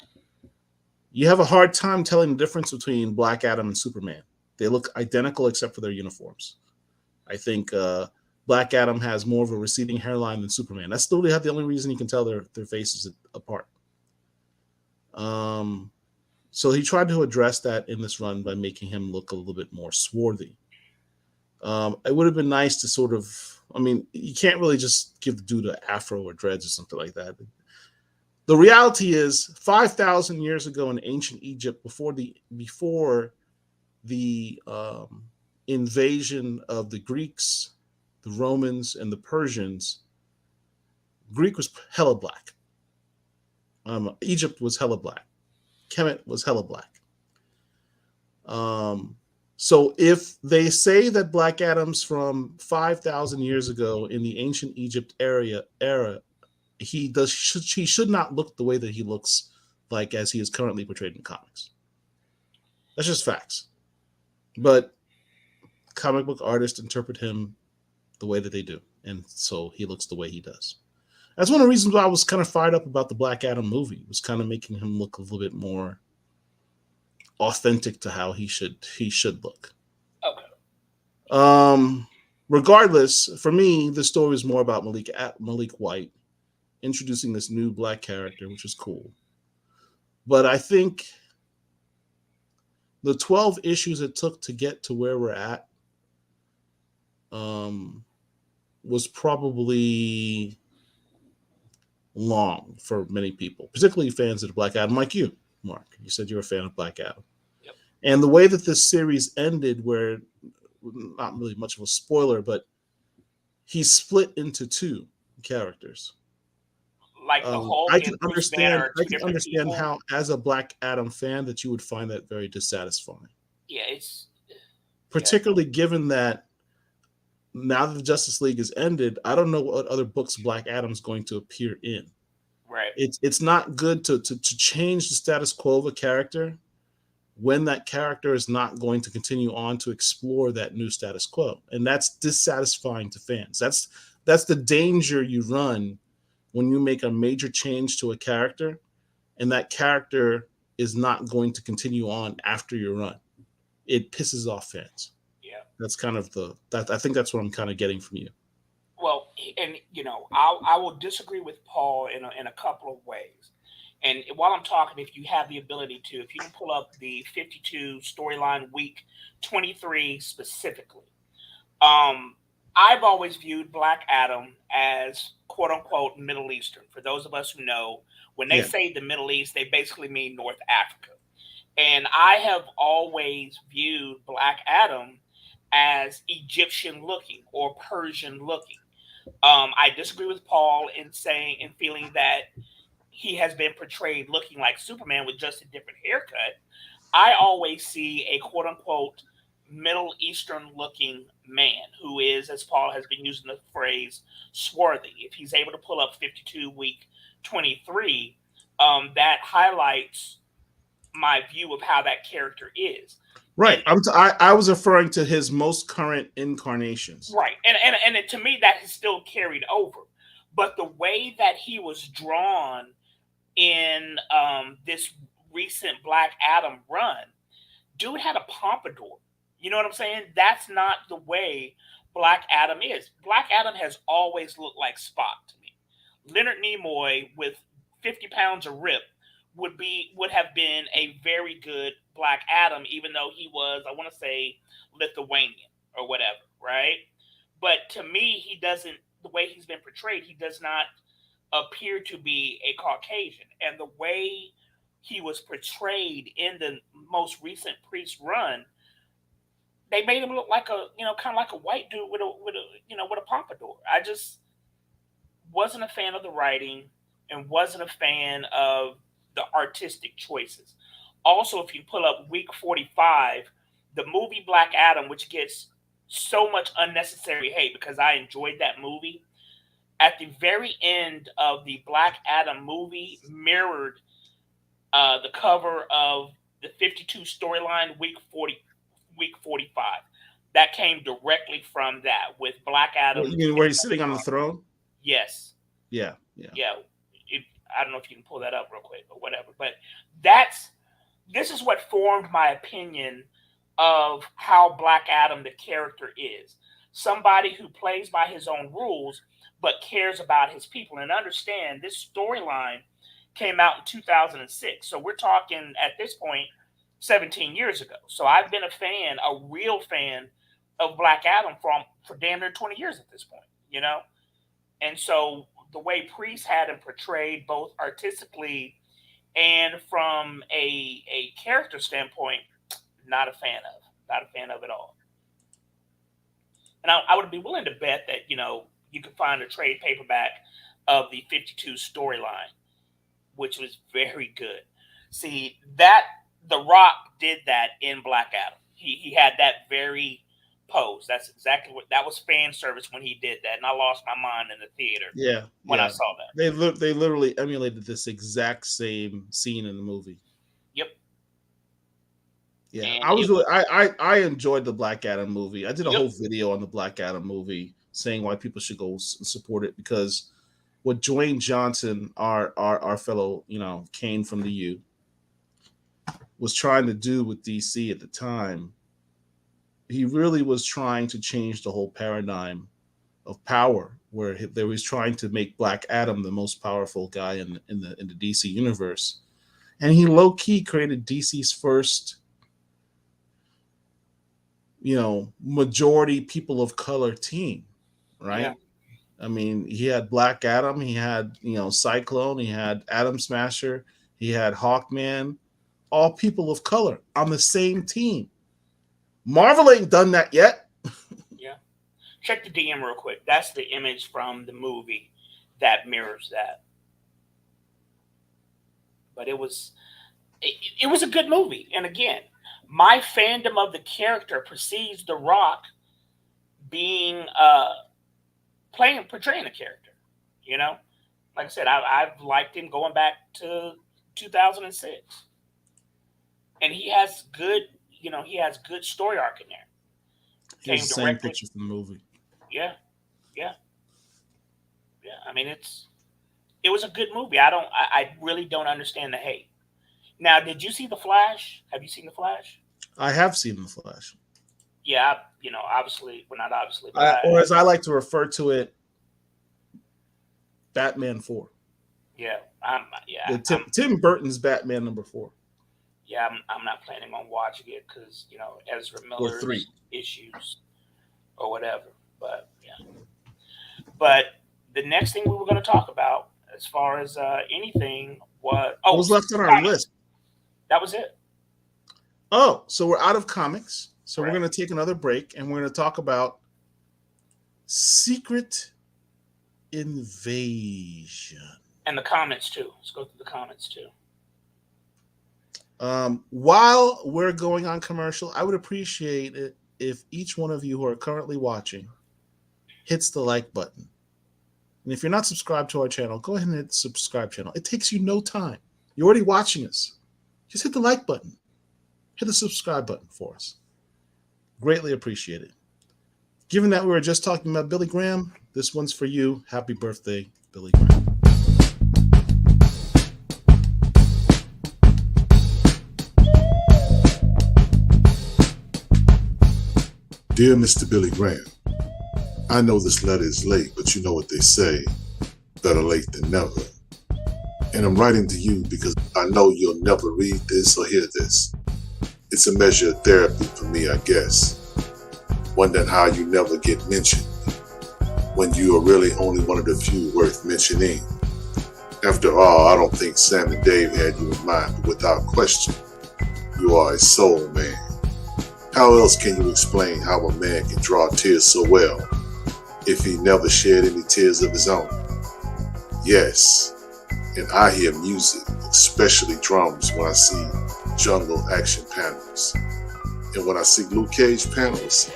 you have a hard time telling the difference between Black Adam and Superman. They look identical except for their uniforms. I think Black Adam has more of a receding hairline than Superman. That's literally the only reason you can tell their faces apart. So he tried to address that in this run by making him look a little bit more swarthy. It would have been nice to sort of, you can't really just give the dude an afro or dreads or something like that. The reality is 5,000 years ago in ancient Egypt, before the invasion of the Greeks, the Romans, and the Persians, Greek was hella black. Egypt was hella black. Kemet was hella black. So if they say that Black Adam's from 5,000 years ago in the ancient Egypt era, he should not look the way that he looks like as he is currently portrayed in comics. That's just facts. But comic book artists interpret him the way that they do, and so he looks the way he does. That's one of the reasons why I was kind of fired up about the Black Adam movie. It was kind of making him look a little bit more authentic to how he should look. Okay. Regardless, for me, the story is more about Malik White introducing this new black character, which is cool. But I think the 12 issues it took to get to where we're at was probably long for many people, particularly fans of the Black Adam, like you, Mark. You said you're a fan of Black Adam. Yep. And the way that this series ended, where, not really much of a spoiler, but he split into two characters. Like the Hulk I can and Bruce Banner understand how, as a Black Adam fan, that you would find that very dissatisfying. Yeah, it's particularly given that now that the Justice League has ended, I don't know what other books Black Adam's going to appear in. Right. It's not good to change the status quo of a character when that character is not going to continue on to explore that new status quo, and that's dissatisfying to fans. That's the danger you run when you make a major change to a character and that character is not going to continue on after your run. It pisses off fans. Yeah. That's kind of I think that's what I'm kind of getting from you. Well, and I will disagree with Paul in a couple of ways. And while I'm talking, if you have the ability to, if you can pull up the 52 storyline week 23 specifically, I've always viewed Black Adam as quote unquote Middle Eastern. For those of us who know, when they say the Middle East, they basically mean North Africa. And I have always viewed Black Adam as Egyptian looking or Persian looking. I disagree with Paul in feeling that he has been portrayed looking like Superman with just a different haircut. I always see a quote unquote Middle Eastern looking man who is, as Paul has been using the phrase, swarthy. If he's able to pull up 52 week 23, that highlights my view of how that character is. Right. I was referring to his most current incarnations. Right. And to me, that has still carried over. But the way that he was drawn in this recent Black Adam run, dude had a pompadour. You know what I'm saying? That's not the way Black Adam is. Black Adam has always looked like Spock to me. Leonard Nimoy with 50 pounds of rip would have been a very good Black Adam, even though he was, I want to say, Lithuanian or whatever, right? But to me, he doesn't, the way he's been portrayed, he does not appear to be a Caucasian. And the way he was portrayed in the most recent Priest run, they made him look like a, kind of like a white dude with a pompadour. I just wasn't a fan of the writing and wasn't a fan of the artistic choices. Also, if you pull up week 45, the movie Black Adam, which gets so much unnecessary hate because I enjoyed that movie, at the very end of the Black Adam movie mirrored the cover of the 52 storyline week 45. That came directly from that with Black Adam. You mean where he's sitting on the throne? Yes. Yeah. I don't know if you can pull that up real quick or whatever, but this is what formed my opinion of how Black Adam, the character, is. Somebody who plays by his own rules, but cares about his people. And understand, this storyline came out in 2006. So we're talking, at this point, 17 years ago. So I've been a real fan of Black Adam for damn near 20 years at this point, And so the way Priest had him portrayed, both artistically and from a character standpoint, not a fan of at all. And I would be willing to bet that, you could find a trade paperback of the 52 storyline, which was very good. See, The Rock did that in Black Adam. He had that very pose. That's exactly that was fan service when he did that, and I lost my mind in the theater. When I saw that. They literally emulated this exact same scene in the movie. Yep. Yeah, and I enjoyed the Black Adam movie. I did a whole video on the Black Adam movie saying why people should go support it, because what Dwayne Johnson, our fellow, Kane from the U, was trying to do with DC at the time, he really was trying to change the whole paradigm of power, where they was trying to make Black Adam the most powerful guy in the DC universe, and he low key created DC's first, majority people of color team, right? Yeah. I mean, he had Black Adam, he had Cyclone, he had Atom Smasher, he had Hawkman, all people of color on the same team. Marvel ain't done that yet. Yeah. Check the DM real quick. That's the image from the movie that mirrors that. But it was a good movie. And again, my fandom of the character precedes The Rock being portraying the character. Like I said, I've liked him going back to 2006. And he has good story arc in there. Here's the same picture from the movie. Yeah. I mean, it was a good movie. I really don't understand the hate. Now, did you see The Flash? Have you seen The Flash? I have seen The Flash. Yeah, obviously, well, not obviously, or as I like to refer to it, Batman 4. Yeah, Tim Burton's Batman number 4. Yeah, I'm not planning on watching it because Ezra Miller's issues or whatever. But yeah. But the next thing we were going to talk about, as far as anything, what was left on our list? That was it. Oh, so we're out of comics. So Right. We're going to take another break, and we're going to talk about Secret Invasion. And the comments too. Let's go through the comments too. While we're going on commercial, I would appreciate it if each one of you who are currently watching hits the like button. And if you're not subscribed to our channel, go ahead and hit the subscribe channel. It takes you no time. You're already watching us. Just hit the like button. Hit the subscribe button for us. Greatly appreciated. Given that we were just talking about Billy Graham, this one's for you. Happy birthday, Billy Graham. Dear Mr. Billy Graham, I know this letter is late, but you know what they say, better late than never. And I'm writing to you because I know you'll never read this or hear this. It's a measure of therapy for me, I guess. Wondering how you never get mentioned when you are really only one of the few worth mentioning. After all, I don't think Sam and Dave had you in mind, but without question, you are a soul man. How else can you explain how a man can draw tears so well if he never shed any tears of his own? Yes, and I hear music, especially drums, when I see jungle action panels. And when I see Luke Cage panels,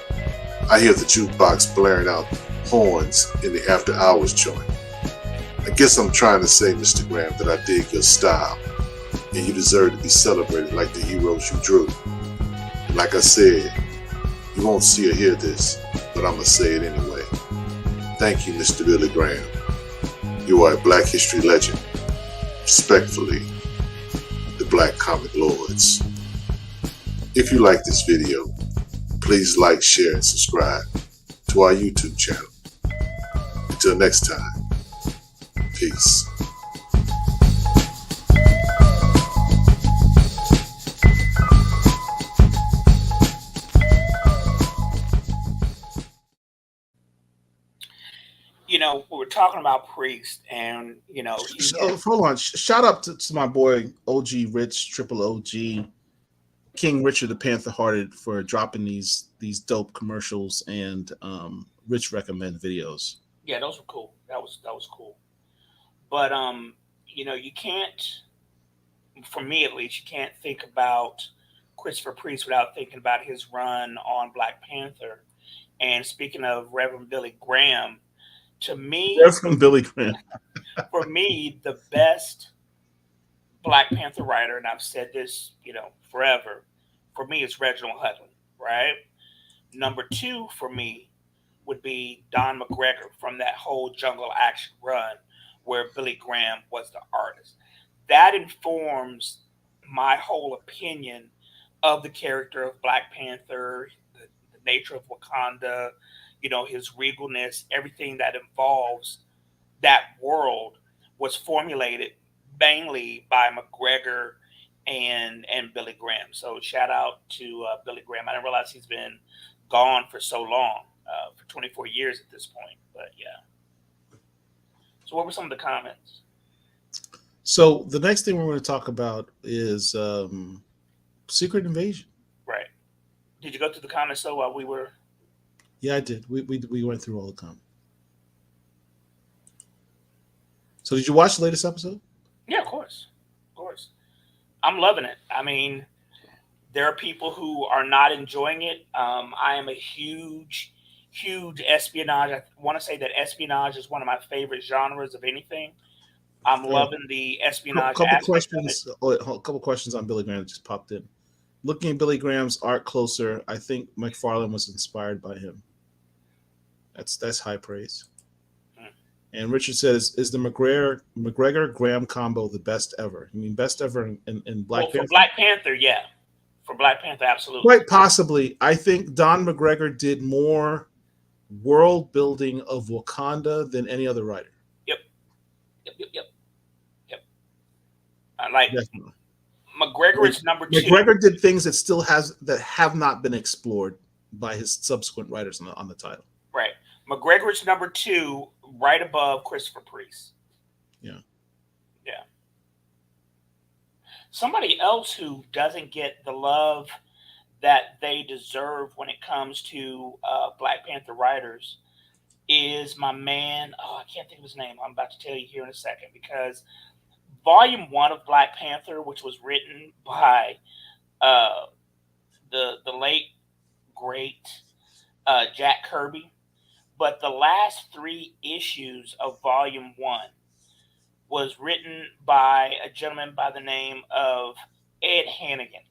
I hear the jukebox blaring out horns in the after hours joint. I guess I'm trying to say, Mr. Graham, that I dig your style, and you deserve to be celebrated like the heroes you drew. And like I said, you won't see or hear this, but I'm going to say it anyway. Thank you, Mr. Billy Graham. You are a Black history legend. Respectfully, the Black Comic Lords. If you like this video, please like, share, and subscribe to our YouTube channel. Until next time, peace. You know, we were talking about Priest, and you know, Hold on. Shout out to my boy OG Rich, Triple OG, King Richard the Panther Hearted for dropping these dope commercials and Rich recommend videos. Yeah, those were cool. That was cool. But you know, you can't, for me at least, you can't think about Christopher Priest without thinking about his run on Black Panther. And speaking of Reverend Billy Graham, to me, Reverend Billy Graham, for me, the best Black Panther writer, and I've said this, you know, forever, for me is Reginald Hudlin, right? Number two for me would be Don McGregor from that whole Jungle Action run where Billy Graham was the artist. That informs my whole opinion of the character of Black Panther, the nature of Wakanda, you know, his regalness, everything that involves that world was formulated mainly by McGregor and Billy Graham. So shout out to Billy Graham. I didn't realize he's been gone for so long, for 24 years at this point. But yeah. So what were some of the comments? So the next thing we're going to talk about is Secret Invasion. Right. Did you go through the comments though while we were? Yeah, I did. We went through all the comments. So did you watch the latest episode? Yeah, of course. Of course. I'm loving it. I mean, there are people who are not enjoying it. I am a huge espionage. I want to say that espionage is one of my favorite genres of anything. I'm loving the espionage. A couple questions on Billy Graham that just popped in. Looking at Billy Graham's art closer, I think McFarlane was inspired by him. That's high praise. And Richard says, is the McGregor Graham combo the best ever? You mean best ever in Black Panther? For Black Panther, yeah. For Black Panther, absolutely. Quite possibly. I think Don McGregor did more world building of Wakanda than any other writer. Yep. I like Definitely. McGregor is number two. McGregor did things that have not been explored by his subsequent writers on the title. Right. McGregor is number two, right above Christopher Priest. Yeah. Somebody else who doesn't get the love that they deserve when it comes to Black Panther writers is my man. Oh, I can't think of his name. I'm about to tell you here in a second, because Volume 1 of Black Panther, which was written by uh, the late great Jack Kirby, but the last 3 issues of Volume 1 was written by a gentleman by the name of Ed Hannigan.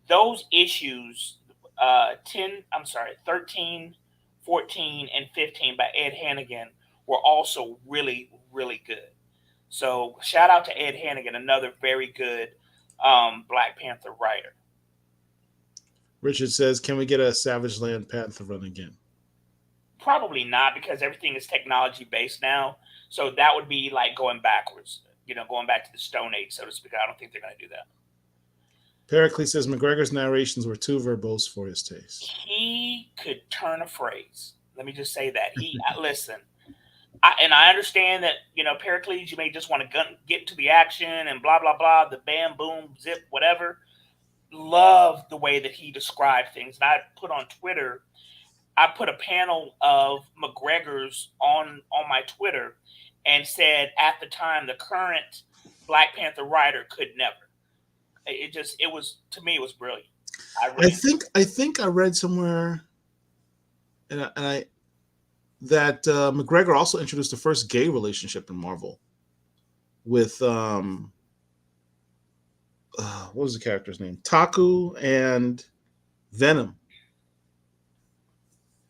Those issues, 13, 14, and 15 by Ed Hannigan were also really, really good. So shout out to Ed Hannigan, another very good Black Panther writer. Richard says, can we get a Savage Land Panther run again? Probably not, because everything is technology based now. So that would be like going backwards, going back to the Stone Age, so to speak. I don't think they're going to do that. Pericles says McGregor's narrations were too verbose for his taste. He could turn a phrase. Let me just say that. Listen, I understand that, Pericles, you may just want to get into the action and blah, blah, blah, the bam, boom, zip, whatever. Love the way that he described things. And I put on Twitter, I put a panel of McGregor's on my Twitter and said, at the time, the current Black Panther writer could never. To me, it was brilliant. I think I read somewhere, that McGregor also introduced the first gay relationship in Marvel with what was the character's name? Taku and Venom.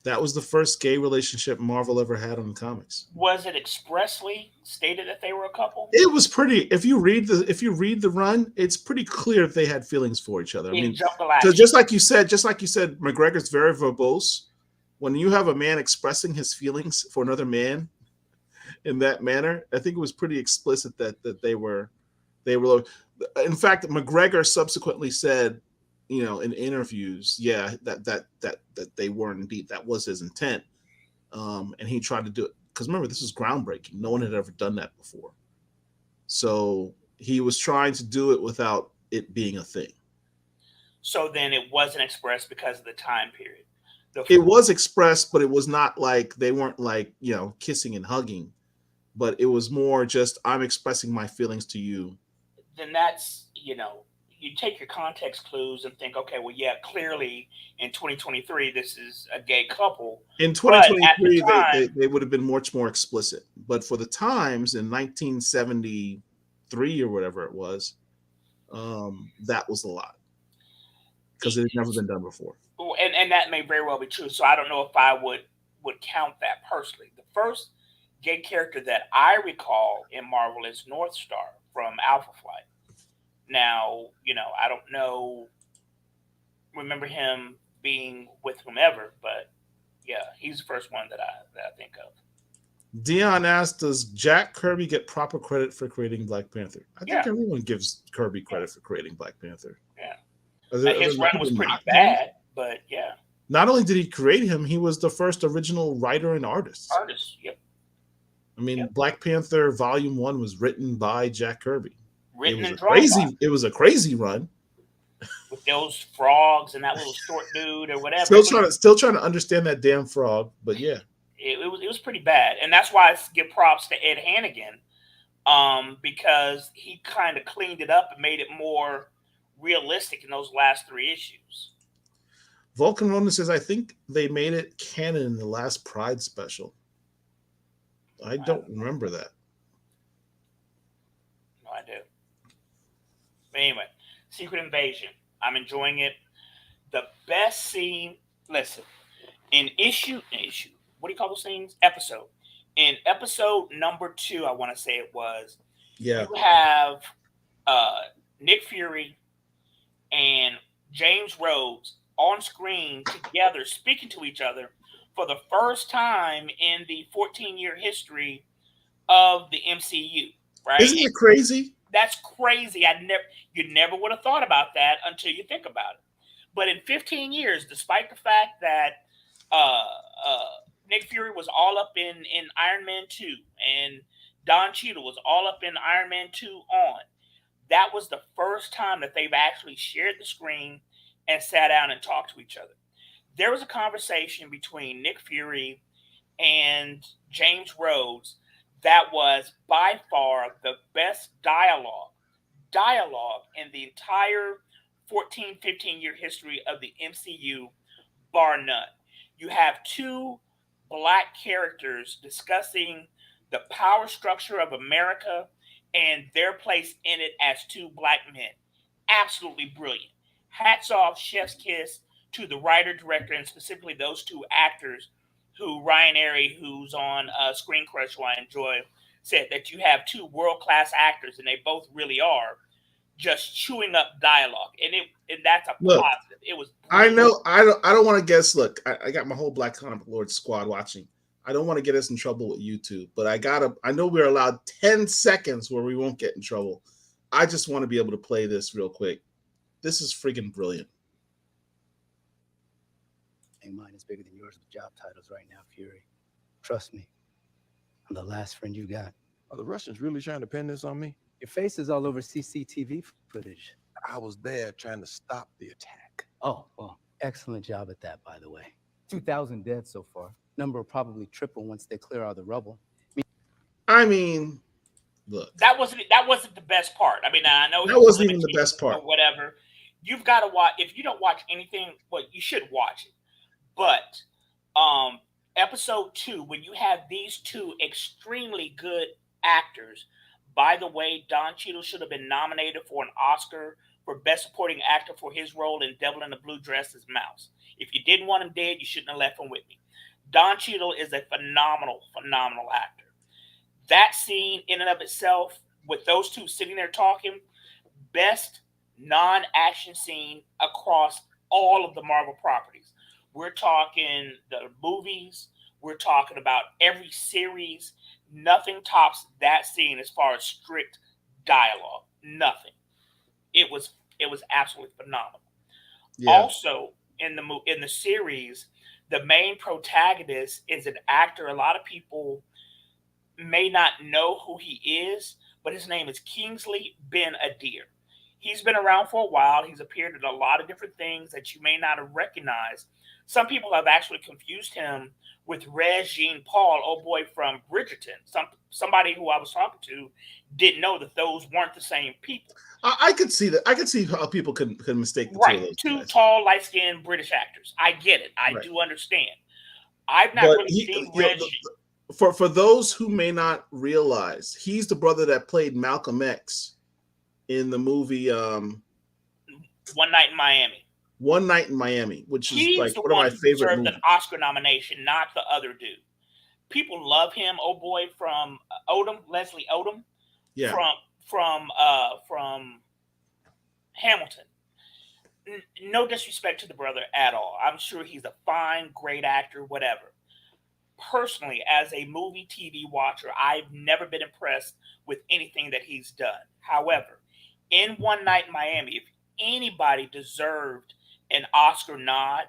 That was the first gay relationship Marvel ever had on the comics. Was it expressly stated that they were a couple? It was pretty. If you read the run, it's pretty clear that they had feelings for each other. I mean, so just like you said, McGregor's very verbose. When you have a man expressing his feelings for another man in that manner, I think it was pretty explicit that they were. In fact, McGregor subsequently said, in interviews, that they weren't indeed. That was his intent, and he tried to do it because remember, this is groundbreaking. No one had ever done that before, so he was trying to do it without it being a thing. So then, it wasn't expressed because of the time period. It was expressed, but it was not like they weren't like kissing and hugging, but it was more just I'm expressing my feelings to you. Then that's you take your context clues and think, okay, well, yeah, clearly in 2023, this is a gay couple. In 2023, they would have been much more explicit. But for the times in 1973 or whatever it was, that was a lot because it had never been done before. And that may very well be true. So I don't know if I would count that personally. The first gay character that I recall in Marvel is North Star from Alpha Flight. Now, I don't remember him being with whomever, but yeah, he's the first one that I think of. Dion asked, does Jack Kirby get proper credit for creating Black Panther? I think everyone gives Kirby credit for creating Black Panther. Yeah. His run was pretty bad, but yeah. Not only did he create him, he was the first original writer and artist. Yep. I mean, Black Panther Volume 1 was written by Jack Kirby. It was a crazy run with those frogs and that little short dude or whatever. Still trying to understand that damn frog, but yeah, it was pretty bad, and that's why I give props to Ed Hannigan, because he kind of cleaned it up and made it more realistic in those last 3 issues. Vulcan Ronan says, I think they made it canon in the last Pride special. I don't remember that. No, I do. But anyway, Secret Invasion. I'm enjoying it. The best scene, listen, in issue, what do you call those things? Episode. In episode number 2, I want to say it was, you have Nick Fury and James Rhodes on screen together speaking to each other for the first time in the 14-year history of the MCU, right? Isn't it crazy? That's crazy. You never would have thought about that until you think about it. But in 15 years, despite the fact that Nick Fury was all up in Iron Man 2 and Don Cheadle was all up in Iron Man 2 on, that was the first time that they've actually shared the screen and sat down and talked to each other. There was a conversation between Nick Fury and James Rhodes, that was by far the best dialogue in the entire 14, 15-year history of the MCU, bar none. You have two black characters discussing the power structure of America and their place in it as two black men. Absolutely brilliant. Hats off, chef's kiss to the writer, director, and specifically those two actors who Ryan Airy, who's on Screen Crush, who I enjoy, said that you have two world-class actors, and they both really are, just chewing up dialogue. And that's a positive. It was brilliant. I know I don't want to guess. Look, I got my whole Black Comic Lord squad watching. I don't want to get us in trouble with YouTube, but I know we're allowed 10 seconds where we won't get in trouble. I just want to be able to play this real quick. This is freaking brilliant. And mine is bigger than yours with job titles right now, Fury. Trust me. I'm the last friend you got. Are the Russians really trying to pin this on me? Your face is all over CCTV footage. I was there trying to stop the attack. Oh, well, excellent job at that, by the way. 2,000 dead so far. Number will probably triple once they clear out the rubble. I mean, look. That wasn't the best part. I mean, I know that wasn't even the best part. Or whatever. You've got to watch. If you don't watch anything, well, you should watch it. But episode 2, when you have these two extremely good actors. By the way, Don Cheadle should have been nominated for an Oscar for Best Supporting Actor for his role in Devil in the Blue Dress as Mouse. If you didn't want him dead, you shouldn't have left him with me. Don Cheadle is a phenomenal, phenomenal actor. That scene in and of itself, with those two sitting there talking, best non-action scene across all of the Marvel properties. We're talking the movies. We're talking about every series. Nothing tops that scene as far as strict dialogue. Nothing. It was absolutely phenomenal. Yeah. Also, in the series, the main protagonist is an actor. A lot of people may not know who he is, but his name is Kingsley Ben-Adir. He's been around for a while. He's appeared in a lot of different things that you may not have recognized. Some people have actually confused him with Jean Paul, old boy from Bridgerton. Somebody who I was talking to didn't know that those weren't the same people. I could see that. I could see how people could mistake the two of those two guys. Tall, light-skinned British actors. I get it. I do understand. I've not really seen For those who may not realize, he's the brother that played Malcolm X in the movie One Night in Miami. One Night in Miami, which is like one of my favorite movies. He's the one who deserved an Oscar nomination, not the other dude. People love him, old boy from Odom, Leslie Odom, from Hamilton. No disrespect to the brother at all. I'm sure he's a fine, great actor, whatever. Personally, as a movie TV watcher, I've never been impressed with anything that he's done. However, in One Night in Miami, if anybody deserved an Oscar nod,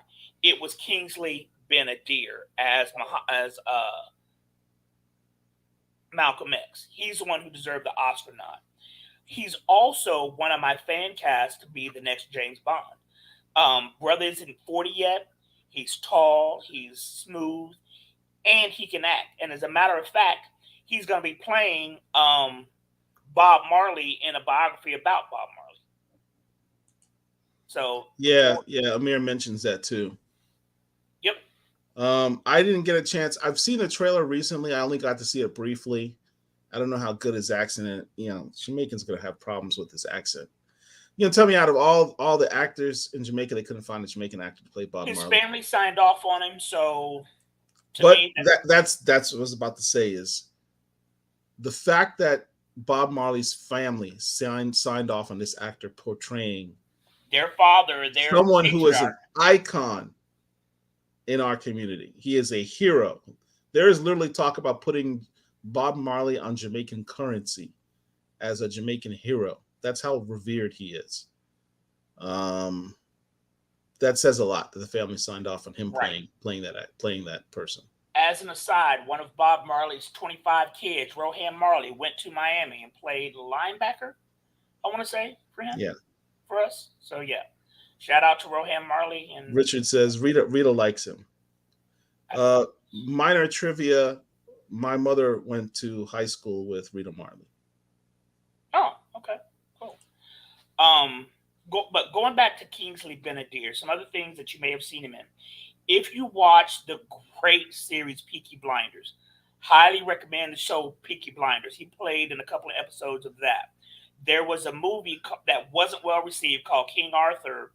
it was Kingsley Ben-Adir as Malcolm X. He's the one who deserved the Oscar nod. He's also one of my fan casts to be the next James Bond. Brother isn't 40 yet. He's tall, he's smooth, and he can act. And as a matter of fact, he's going to be playing Bob Marley in a biography about Bob Marley. So yeah, Amir mentions that too. Yep. I didn't get a chance. I've seen the trailer recently. I only got to see it briefly. I don't know how good his accent is. Jamaican's gonna have problems with his accent. Tell me, out of all the actors in Jamaica, they couldn't find a Jamaican actor to play Bob Marley. His family signed off on him, so. That's what I was about to say is the fact that Bob Marley's family signed off on this actor portraying their father, someone who is an icon in our community. He is a hero. There is literally talk about putting Bob Marley on Jamaican currency as a Jamaican hero. That's how revered he is. That says a lot that the family signed off on him playing that person. As an aside, one of Bob Marley's 25 kids, Rohan Marley, went to Miami and played linebacker, I want to say, for him. Yeah. For us. So, yeah. Shout out to Rohan Marley. And Richard says Rita likes him. minor trivia. My mother went to high school with Rita Marley. Oh, okay, cool. But going back to Kingsley Benadir, some other things that you may have seen him in. If you watch the great series Peaky Blinders, highly recommend the show Peaky Blinders. He played in a couple of episodes of that. There was a movie that wasn't well received called King Arthur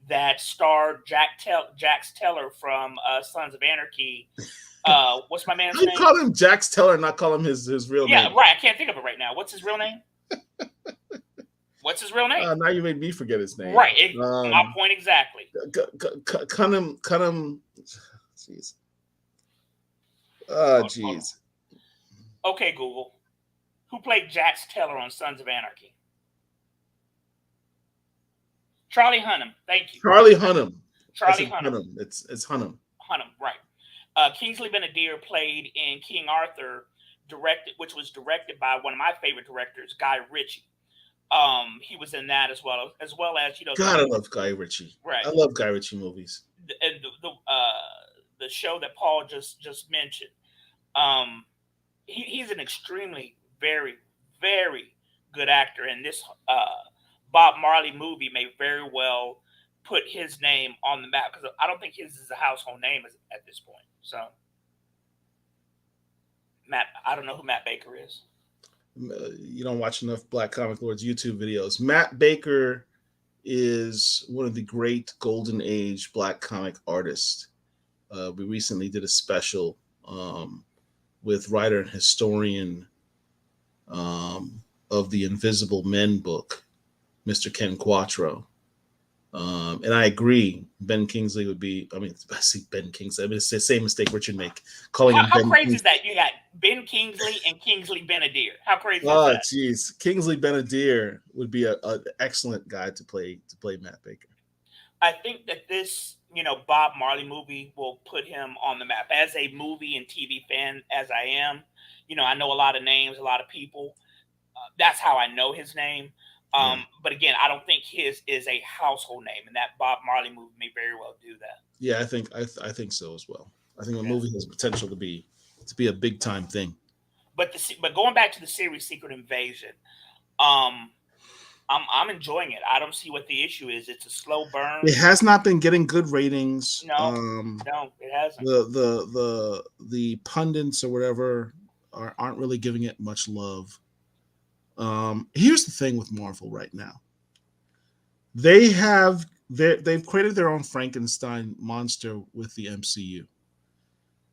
that starred Jax Teller from Sons of Anarchy. What's my man's You name? call him Jax Teller, not call him his real name. Yeah, right. I can't think of it right now. What's his real name? What's his real name? Now you made me forget his name. Right. My point exactly. Cunham. Jeez. Oh, jeez. Okay, Google. Who played Jax Teller on Sons of Anarchy? Charlie Hunnam. Thank you. Charlie Hunnam. Charlie Hunnam. It's Hunnam. Hunnam, right. Kingsley Benadir played in King Arthur, which was directed by one of my favorite directors, Guy Ritchie. He was in that as well as God, I love Guy Ritchie. Right. I love Guy Ritchie movies. And the show that Paul just mentioned. He's an extremely very, very good actor, and this Bob Marley movie may very well put his name on the map, because I don't think his is a household name at this point. So, Matt, I don't know who Matt Baker is. You don't watch enough Black Comic Lords YouTube videos. Matt Baker is one of the great golden age Black comic artists. We recently did a special with writer and historian of the Invisible Men book, Mr. Ken Quattro. And I agree, Ben Kingsley would be, I see Ben Kingsley. It's the same mistake Richard make. Calling him Ben How crazy Kingsley. is that? You got Ben Kingsley and Kingsley Benadir. How crazy is Oh, that? jeez. Kingsley Benadir would be an excellent guy to play Matt Baker. I think that this, Bob Marley movie will put him on the map. As a movie and TV fan, as I am, I know a lot of names, a lot of people. That's how I know his name. But again, I don't think his is a household name, and that Bob Marley movie may very well do that. Yeah, I think so as well. I think the movie has potential to be a big time thing. But going back to the series Secret Invasion, I'm enjoying it. I don't see what the issue is. It's a slow burn. It has not been getting good ratings. No, it hasn't. The pundits or whatever aren't really giving it much love. Here's the thing with Marvel right now. They've created their own Frankenstein monster with the MCU.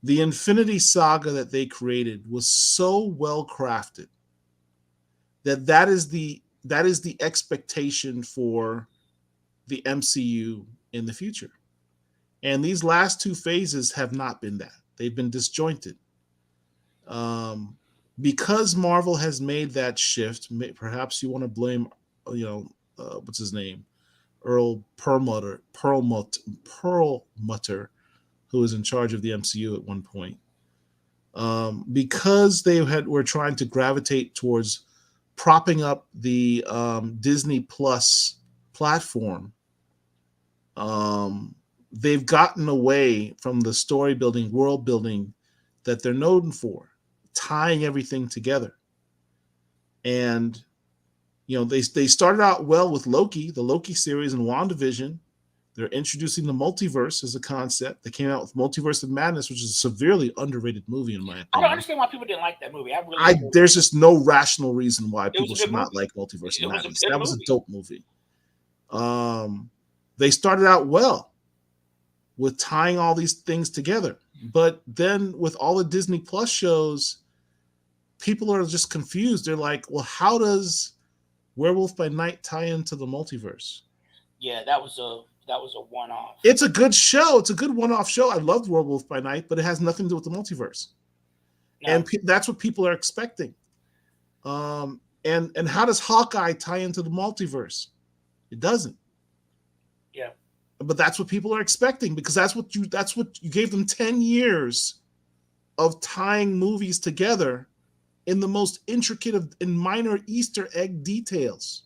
The Infinity Saga that they created was so well crafted that is the expectation for the MCU in the future. And these last two phases have not been that. They've been disjointed. Because Marvel has made that shift, perhaps you want to blame, what's his name? Earl Perlmutter, who was in charge of the MCU at one point. Because they were trying to gravitate towards propping up the Disney Plus platform, they've gotten away from the story building, world building that they're known for, tying everything together. And they started out well with Loki, the Loki series, and WandaVision. They're introducing the multiverse as a concept. They came out with Multiverse of Madness, which is a severely underrated movie in my opinion. I don't understand why people didn't like that movie. There's just no rational reason why people should not like Multiverse of Madness. That was a dope movie. They started out well with tying all these things together. But then with all the Disney Plus shows, people are just confused. They're like, well, how does Werewolf by Night tie into the multiverse? Yeah, that was a one-off. It's a good show. It's a good one-off show. I loved Werewolf by Night, but it has nothing to do with the multiverse. No. And that's what people are expecting. And how does Hawkeye tie into the multiverse? It doesn't. Yeah. But that's what people are expecting, because that's what you gave them 10 years of tying movies together in the most intricate and minor Easter egg details.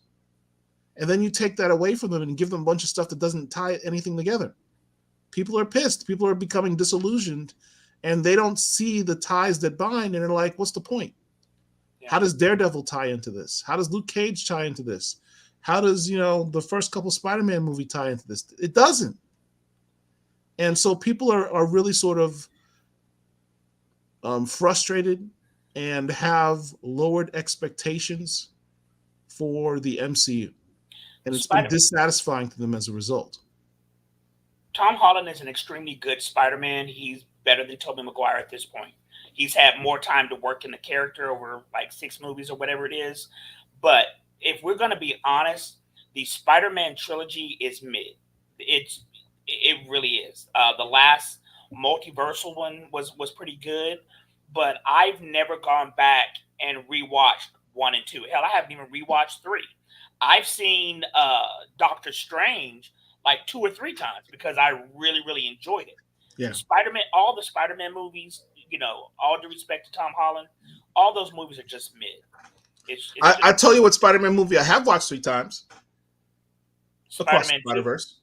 And then you take that away from them and give them a bunch of stuff that doesn't tie anything together. People are pissed. People are becoming disillusioned. and they don't see the ties that bind, and they're like, what's the point? Yeah. How does Daredevil tie into this? How does Luke Cage tie into this? How does, the first couple Spider-Man movie tie into this? It doesn't. And so people are really sort of frustrated and have lowered expectations for the MCU. And it's been dissatisfying to them as a result. Tom Holland is an extremely good Spider-Man. He's better than Tobey Maguire at this point. He's had more time to work in the character over like 6 movies or whatever it is. But if we're going to be honest, the Spider-Man trilogy is mid. It really is. The last multiversal one was pretty good, but I've never gone back and rewatched 1 and 2. Hell, I haven't even rewatched 3. I've seen Doctor Strange like 2 or 3 times because I really, really enjoyed it. Yeah. Spider-Man, all the Spider-Man movies, all due respect to Tom Holland, all those movies are just mid. I tell you what Spider-Man movie I have watched 3 times. Spider-Man Spider-Verse.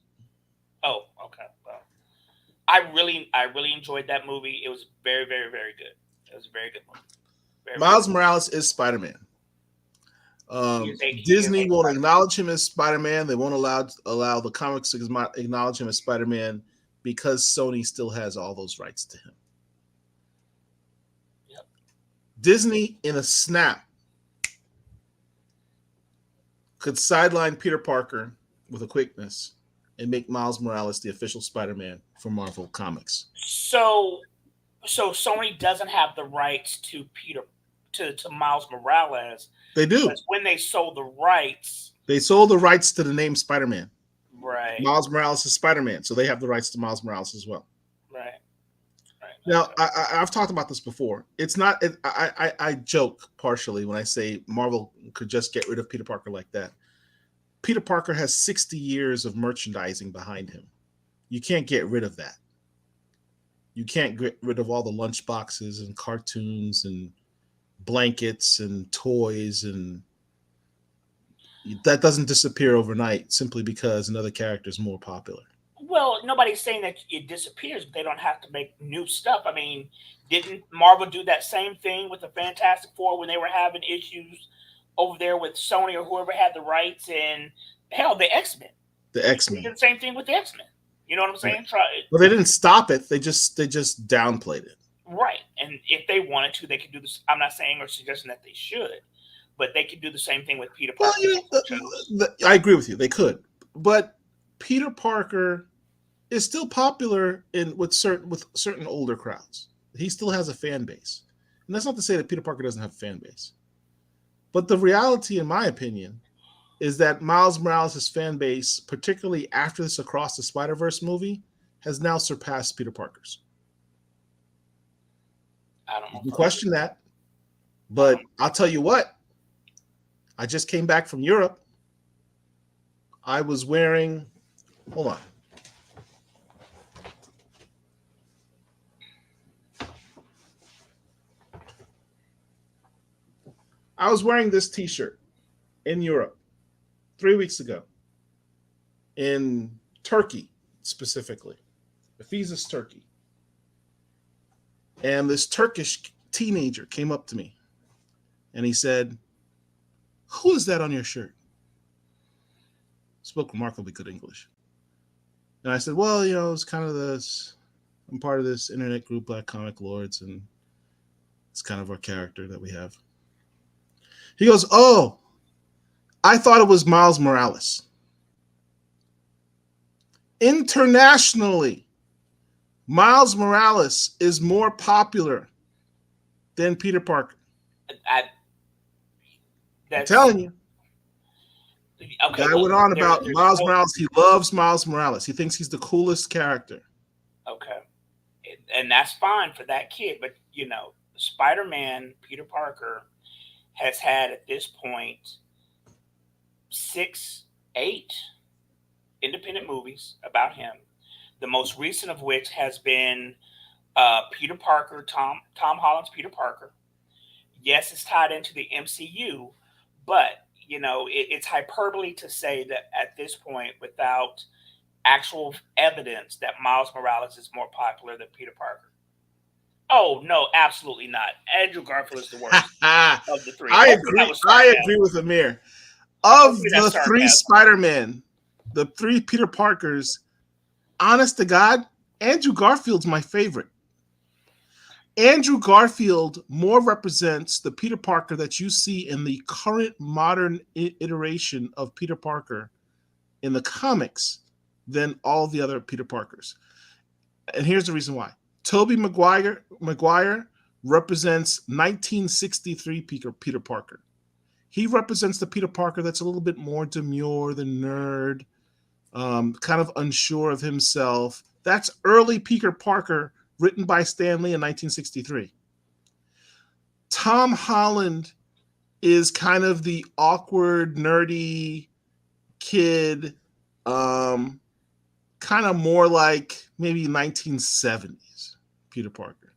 Oh, okay. Well, I really enjoyed that movie. It was very, very, very good. It was a very good movie. Miles Morales is Spider-Man. Disney won't acknowledge him as Spider-Man. They won't allow the comics to acknowledge him as Spider-Man because Sony still has all those rights to him. Yep. Disney, in a snap, could sideline Peter Parker with a quickness and make Miles Morales the official Spider-Man for Marvel Comics. So Sony doesn't have the rights to Miles Morales. They do. When they sold the rights. They sold the rights to the name Spider-Man. Right. Miles Morales is Spider-Man, so they have the rights to Miles Morales as well. Right. Now, I've talked about this before. It's not. I joke partially when I say Marvel could just get rid of Peter Parker like that. Peter Parker has 60 years of merchandising behind him. You can't get rid of that. You can't get rid of all the lunch boxes and cartoons and blankets and toys, and that doesn't disappear overnight simply because another character is more popular. Well, nobody's saying that it disappears, but they don't have to make new stuff. I mean, didn't Marvel do that same thing with the Fantastic Four when they were having issues over there with Sony or whoever had the rights? And hell, the X-Men. The X-Men. They did the same thing with the X-Men. You know what I'm saying? Right. Well, they didn't stop it. They just downplayed it. Right. And if they wanted to, they could do this. I'm not saying or suggesting that they should, but they could do the same thing with Peter Parker. Well, I agree with you. They could. But Peter Parker is still popular with certain older crowds. He still has a fan base. And that's not to say that Peter Parker doesn't have a fan base. But the reality, in my opinion, is that Miles Morales' fan base, particularly after this Across the Spider-Verse movie, has now surpassed Peter Parker's. I don't know. You can question that. But I'll tell you what. I just came back from Europe. I was wearing... Hold on. I was wearing this t-shirt in Europe 3 weeks ago, in Turkey specifically, Ephesus, Turkey. And this Turkish teenager came up to me and he said, "Who is that on your shirt?" Spoke remarkably good English. And I said, "Well, it's kind of this, I'm part of this internet group, Black Comic Lords, and it's kind of our character that we have." He goes, "Oh, I thought it was Miles Morales." Internationally, Miles Morales is more popular than Peter Parker. I'm telling you. Okay, Guy went on about Miles Morales. He loves Miles Morales. He thinks he's the coolest character. Okay. And that's fine for that kid. But, Spider-Man, Peter Parker, has had at this point 6, 8 independent movies about him. The most recent of which has been Peter Parker, Tom Holland's Peter Parker. Yes, it's tied into the MCU, but it's hyperbole to say that at this point, without actual evidence, that Miles Morales is more popular than Peter Parker. Oh no, absolutely not. Andrew Garfield is the worst of the three. I Hopefully that agree. was I sarcasm. agree with Amir. Of Hopefully that's the three sarcasm. Spider-Man, the three Peter Parkers, honest to God, Andrew Garfield's my favorite. Andrew Garfield more represents the Peter Parker that you see in the current modern iteration of Peter Parker in the comics than all the other Peter Parkers. And here's the reason why. Tobey Maguire represents 1963 Peter Parker. He represents the Peter Parker that's a little bit more demure, the nerd, kind of unsure of himself. That's early Peter Parker, written by Stan Lee in 1963. Tom Holland is kind of the awkward, nerdy kid, kind of more like maybe 1970s Peter Parker.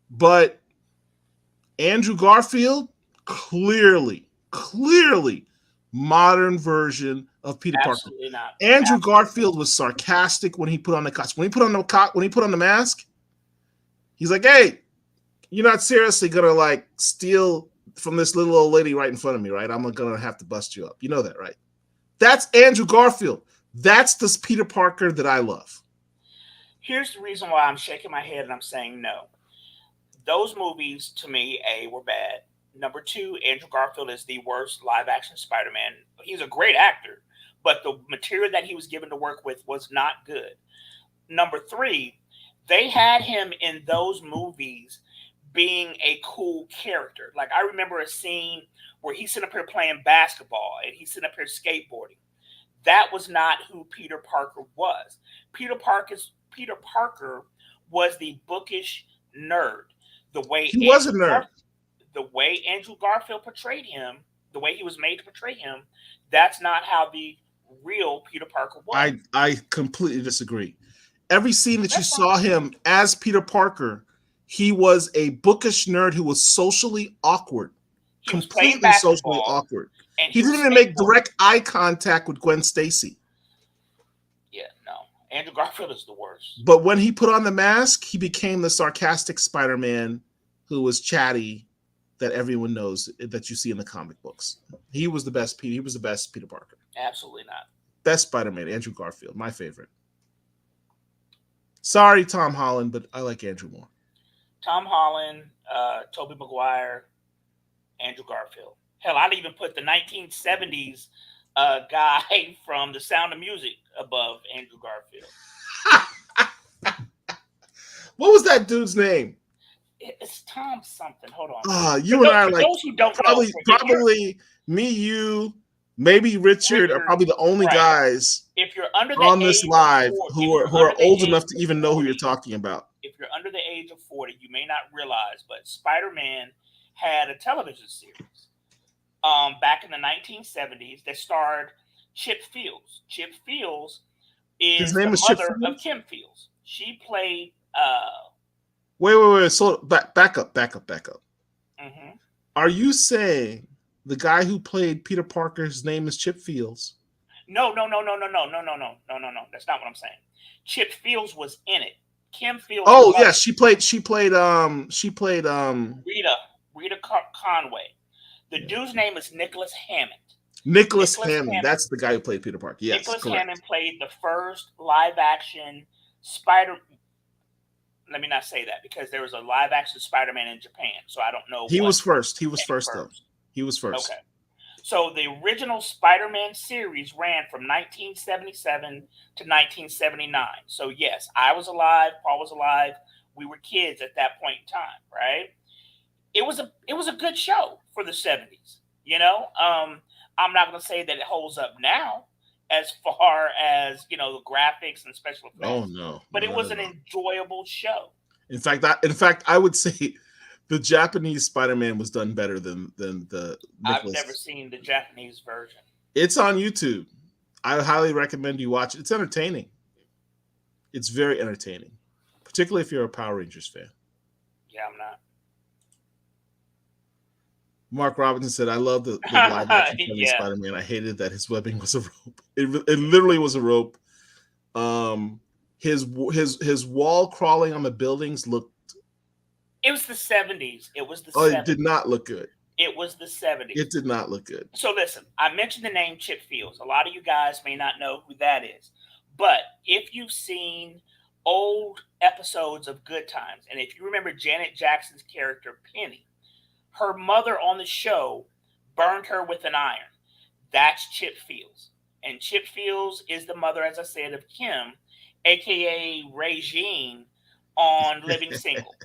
But Andrew Garfield, clearly modern version of Peter Absolutely Parker. not. Andrew Garfield was sarcastic when he put on the costume. When he put on the mask, he's like, "Hey, you're not seriously gonna like steal from this little old lady right in front of me, right? I'm gonna have to bust you up. You know that, right?" That's Andrew Garfield. That's this Peter Parker that I love. Here's the reason why I'm shaking my head and I'm saying no. Those movies, to me, A, were bad. Number two, Andrew Garfield is the worst live-action Spider-Man. He's a great actor, but the material that he was given to work with was not good. Number three, they had him in those movies being a cool character. Like, I remember a scene where he's sitting up here playing basketball and he's sitting up here skateboarding. That was not who Peter Parker was. Peter Parker was the bookish nerd. The way he was a nerd. The way Andrew Garfield portrayed him, the way he was made to portray him, that's not how the real Peter Parker was. I completely disagree. Every scene that you saw him as Peter Parker, he was a bookish nerd who was socially awkward. Completely socially awkward. He didn't even make direct eye contact with Gwen Stacy. Yeah, no. Andrew Garfield is the worst. But when he put on the mask, he became the sarcastic Spider-Man who was chatty that everyone knows that you see in the comic books. He was the best Peter. He was the best Peter Parker. Absolutely not. Best Spider-Man, Andrew Garfield, my favorite. Sorry, Tom Holland, but I like Andrew more. Tom Holland, Tobey Maguire, Andrew Garfield. Hell, I'd even put the 1970s guy from The Sound of Music above Andrew Garfield. What was that dude's name? It's Tom something. Hold on. You and I are like those who don't probably me, you, maybe Richard are probably the only guys if you're under the on this live who are old enough to even know 40, who you're talking about. If you're under the age of 40, you may not realize, but Spider-Man had a television series back in the 1970s that starred Chip Fields. Chip Fields is the mother of Kim Fields. She played. Wait. So back up. Mm-hmm. Are you saying the guy who played Peter Parker's name is Chip Fields? No. That's not what I'm saying. Chip Fields was in it. Kim Fields. Oh yeah, she played Rita Conway. The dude's name is Nicholas Hammond. Nicholas Hammond. That's the guy who played Peter Parker. Yes, Nicholas correct. Hammond played the first live-action Spider. Let me not say that because there was a live-action Spider-Man in Japan, so I don't know. He was first. He was first, though. He was first. Okay. So the original Spider-Man series ran from 1977 to 1979. So yes, I was alive. Paul was alive. We were kids at that point in time, right? It was a good show for the 70s. You know, I'm not going to say that it holds up now as far as, you know, the graphics and special effects. Oh no! But it was an enjoyable show. In fact, I would say the Japanese Spider-Man was done better than the. I've never seen the Japanese version. It's on YouTube. I highly recommend you watch it. It's entertaining. It's very entertaining, particularly if you're a Power Rangers fan. Yeah, I'm not. Mark Robinson said, "I love the live action Spider-Man. I hated that his webbing was a rope. It literally was a rope. his wall crawling on the buildings looked. It was the 70s. It was the 70s. Oh, it did not look good. It was the 70s. It did not look good. So listen, I mentioned the name Chip Fields. A lot of you guys may not know who that is. But if you've seen old episodes of Good Times, and if you remember Janet Jackson's character, Penny, her mother on the show burned her with an iron. That's Chip Fields. And Chip Fields is the mother, as I said, of Kim, a.k.a. Regine, on Living Single.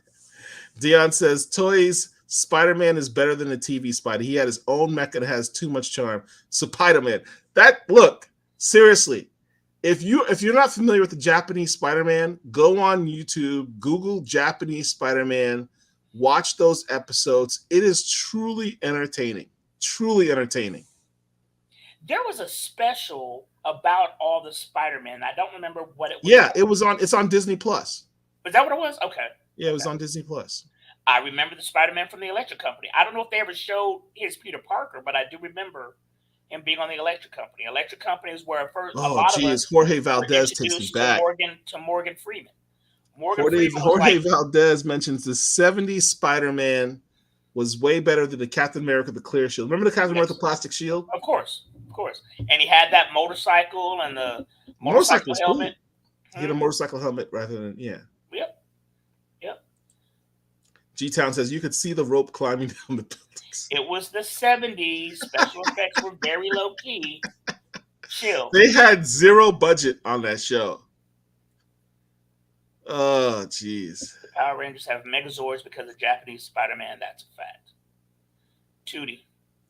Dion says, Toys, Spider-Man is better than the TV Spider. He had his own mecha that has too much charm. Spider-Man. Look, seriously, if you're not familiar with the Japanese Spider-Man, go on YouTube, Google Japanese Spider-Man, watch those episodes. It is truly entertaining. Truly entertaining. There was a special about all the Spider-Man. I don't remember what it was. Yeah, it's on Disney Plus. Is that what it was? Okay. Yeah, it was on Disney Plus. I remember the Spider-Man from the Electric Company. I don't know if they ever showed his Peter Parker, but I do remember him being on the Electric Company. Electric Company is where first a lot of us Jorge Valdez takes me back. To Morgan Freeman. Jorge Valdez mentions the 70s Spider-Man was way better than the Captain America, the clear shield. Remember the Captain America plastic shield? Of course. And he had that motorcycle and the motorcycle helmet. Cool. He had a motorcycle helmet rather than, Yep. G-Town says you could see the rope climbing down the buildings. It was the 70s. Special effects were very low key. Chill. They had zero budget on that show. Oh, jeez. The Power Rangers have Megazords because of Japanese Spider-Man. That's a fact.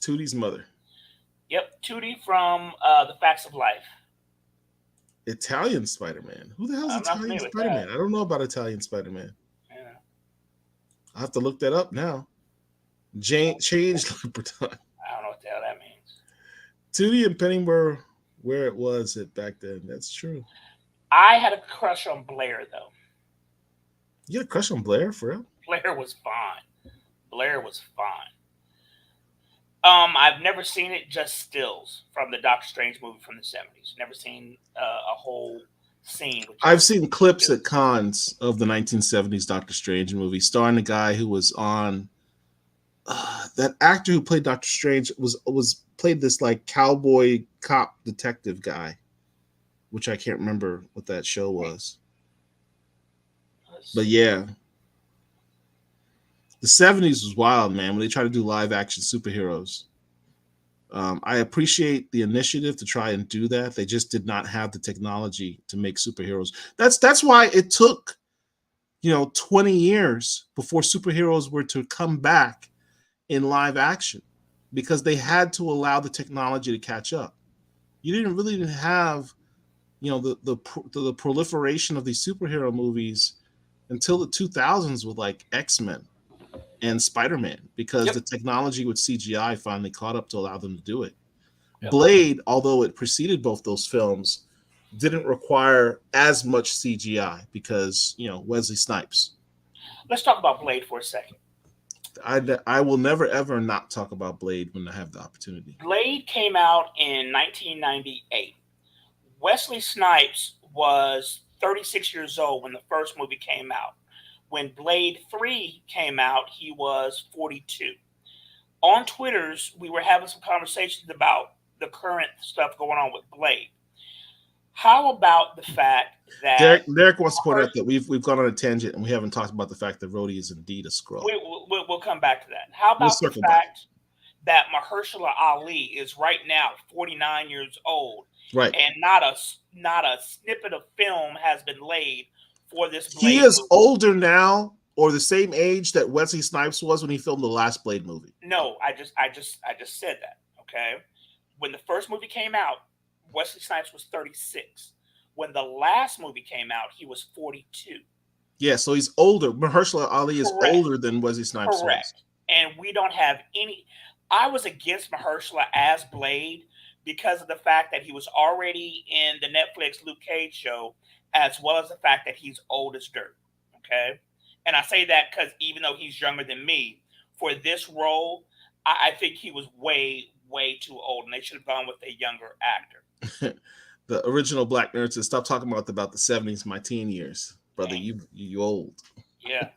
Tootie's mother. Yep, Tootie from The Facts of Life. Italian Spider-Man. Who the hell is Italian Spider-Man? I don't know about Italian Spider-Man. Yeah. I'll have to look that up now. Change Leprechaun. I don't know what the hell that means. Tootie and Penny were where it was back then. That's true. I had a crush on Blair, though. You had a crush on Blair, for real? Blair was fine. I've never seen it, just stills from the Doctor Strange movie from the 70s. Never seen a whole scene. I've seen clips at cons of the 1970s Doctor Strange movie starring a guy who was on that actor who played Doctor Strange was played this like cowboy cop detective guy, which I can't remember what that show was. But yeah, the 70s was wild, man, when they try to do live action superheroes. I appreciate the initiative to try and do that. They just did not have the technology to make superheroes. That's why it took, 20 years before superheroes were to come back in live action, because they had to allow the technology to catch up. You didn't really have, the proliferation of these superhero movies until the 2000s with like X-Men and Spider-Man, because the technology with CGI finally caught up to allow them to do it. Yep. Blade, although it preceded both those films, didn't require as much CGI because, Wesley Snipes. Let's talk about Blade for a second. I will never, ever not talk about Blade when I have the opportunity. Blade came out in 1998. Wesley Snipes was 36 years old when the first movie came out. When Blade 3 came out, he was 42. On Twitters, we were having some conversations about the current stuff going on with Blade. How about the fact that Derek wants to point out that we've gone on a tangent and we haven't talked about the fact that Rhodey is indeed a Skrull. We'll come back to that. How about the fact that Mahershala Ali is right now 49 years old, right? And not a snippet of film has been laid for this Blade He is movie. Older now, or the same age that Wesley Snipes was when he filmed the last Blade movie. No, I just said that. Okay, when the first movie came out, Wesley Snipes was 36. When the last movie came out, he was 42. Yeah, so he's older. Mahershala Ali is older than Wesley Snipes. Correct. Was. And we don't have any. I was against Mahershala as Blade because of the fact that he was already in the Netflix Luke Cage show, as well as the fact that he's old as dirt. Okay, and I say that because even though he's younger than me, for this role, I think he was way too old, and they should have gone with a younger actor. The original Black Nerds said, "Stop talking about the 70s, my teen years, brother. Dang. You old." Yeah.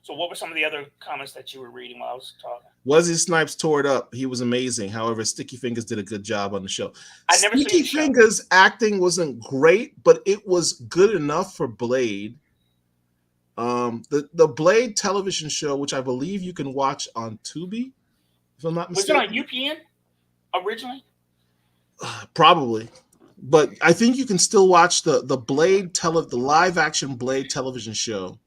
So what were some of the other comments that you were reading while I was talking? Wesley Snipes tore it up. He was amazing. However, Sticky Fingers did a good job on the show. I've never seen Sticky the show. Fingers acting wasn't great, but it was good enough for Blade. The Blade television show, which I believe you can watch on Tubi, if I'm not mistaken. Was it on UPN originally? Probably, but I think you can still watch the Blade the live action Blade television show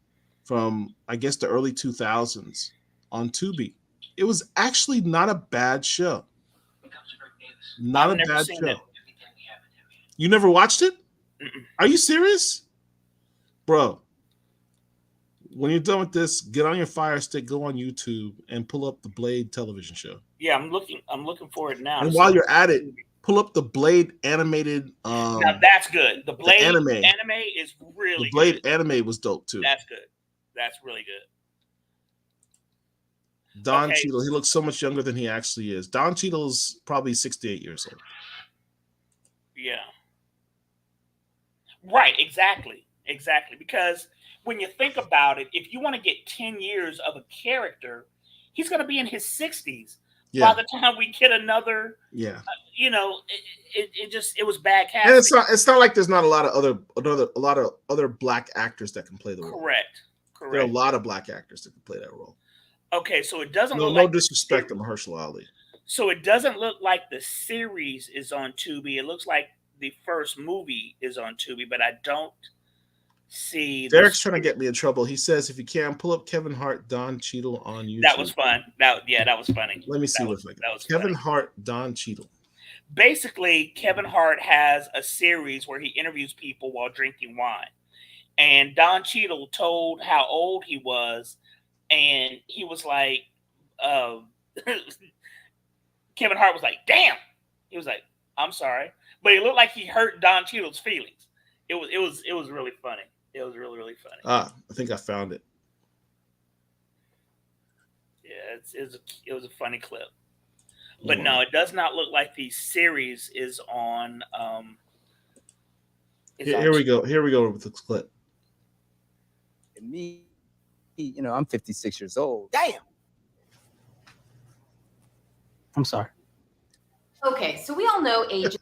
from, I guess, the early 2000s on Tubi. It was actually not a bad show. Not I've a never bad seen show. it. You never watched it? Mm-mm. Are you serious, bro? When you're done with this, get on your Fire Stick, go on YouTube, and pull up the Blade television show. Yeah, I'm looking for it now. And while you're at it, pull up the Blade animated. Now that's good. The Blade anime is really the Blade good. anime was dope too. That's good. That's really good. Don Okay. Cheadle, he looks so much younger than he actually is. Don Cheadle's probably 68 years old. Yeah. Right, exactly. Because when you think about it, if you want to get 10 years of a character, he's going to be in his 60s. Yeah. By the time we get another, Yeah. It was bad casting. And it's not like there's not a lot of other black actors that can play the role. Correct. There are a lot of black actors that can play that role. Okay, so it doesn't No, look no like disrespect to Mahershala Ali. So it doesn't look like the series is on Tubi. It looks like the first movie is on Tubi, but I don't see. Derek's trying to get me in trouble. He says, if you can, pull up Kevin Hart, Don Cheadle on YouTube. That was fun. That was funny. Let me see that what I that was Kevin funny. Hart, Don Cheadle. Basically, Kevin Hart has a series where he interviews people while drinking wine. And Don Cheadle told how old he was, and he was like, Kevin Hart was like, damn. He was like, I'm sorry. But it looked like he hurt Don Cheadle's feelings. It was really funny. It was really, really funny. I think I found it. Yeah, it was a funny clip. But no, it does not look like the series is on. Here we go. Here we go with the clip. And me, I'm 56 years old. Damn. I'm sorry. Okay, so we all know age.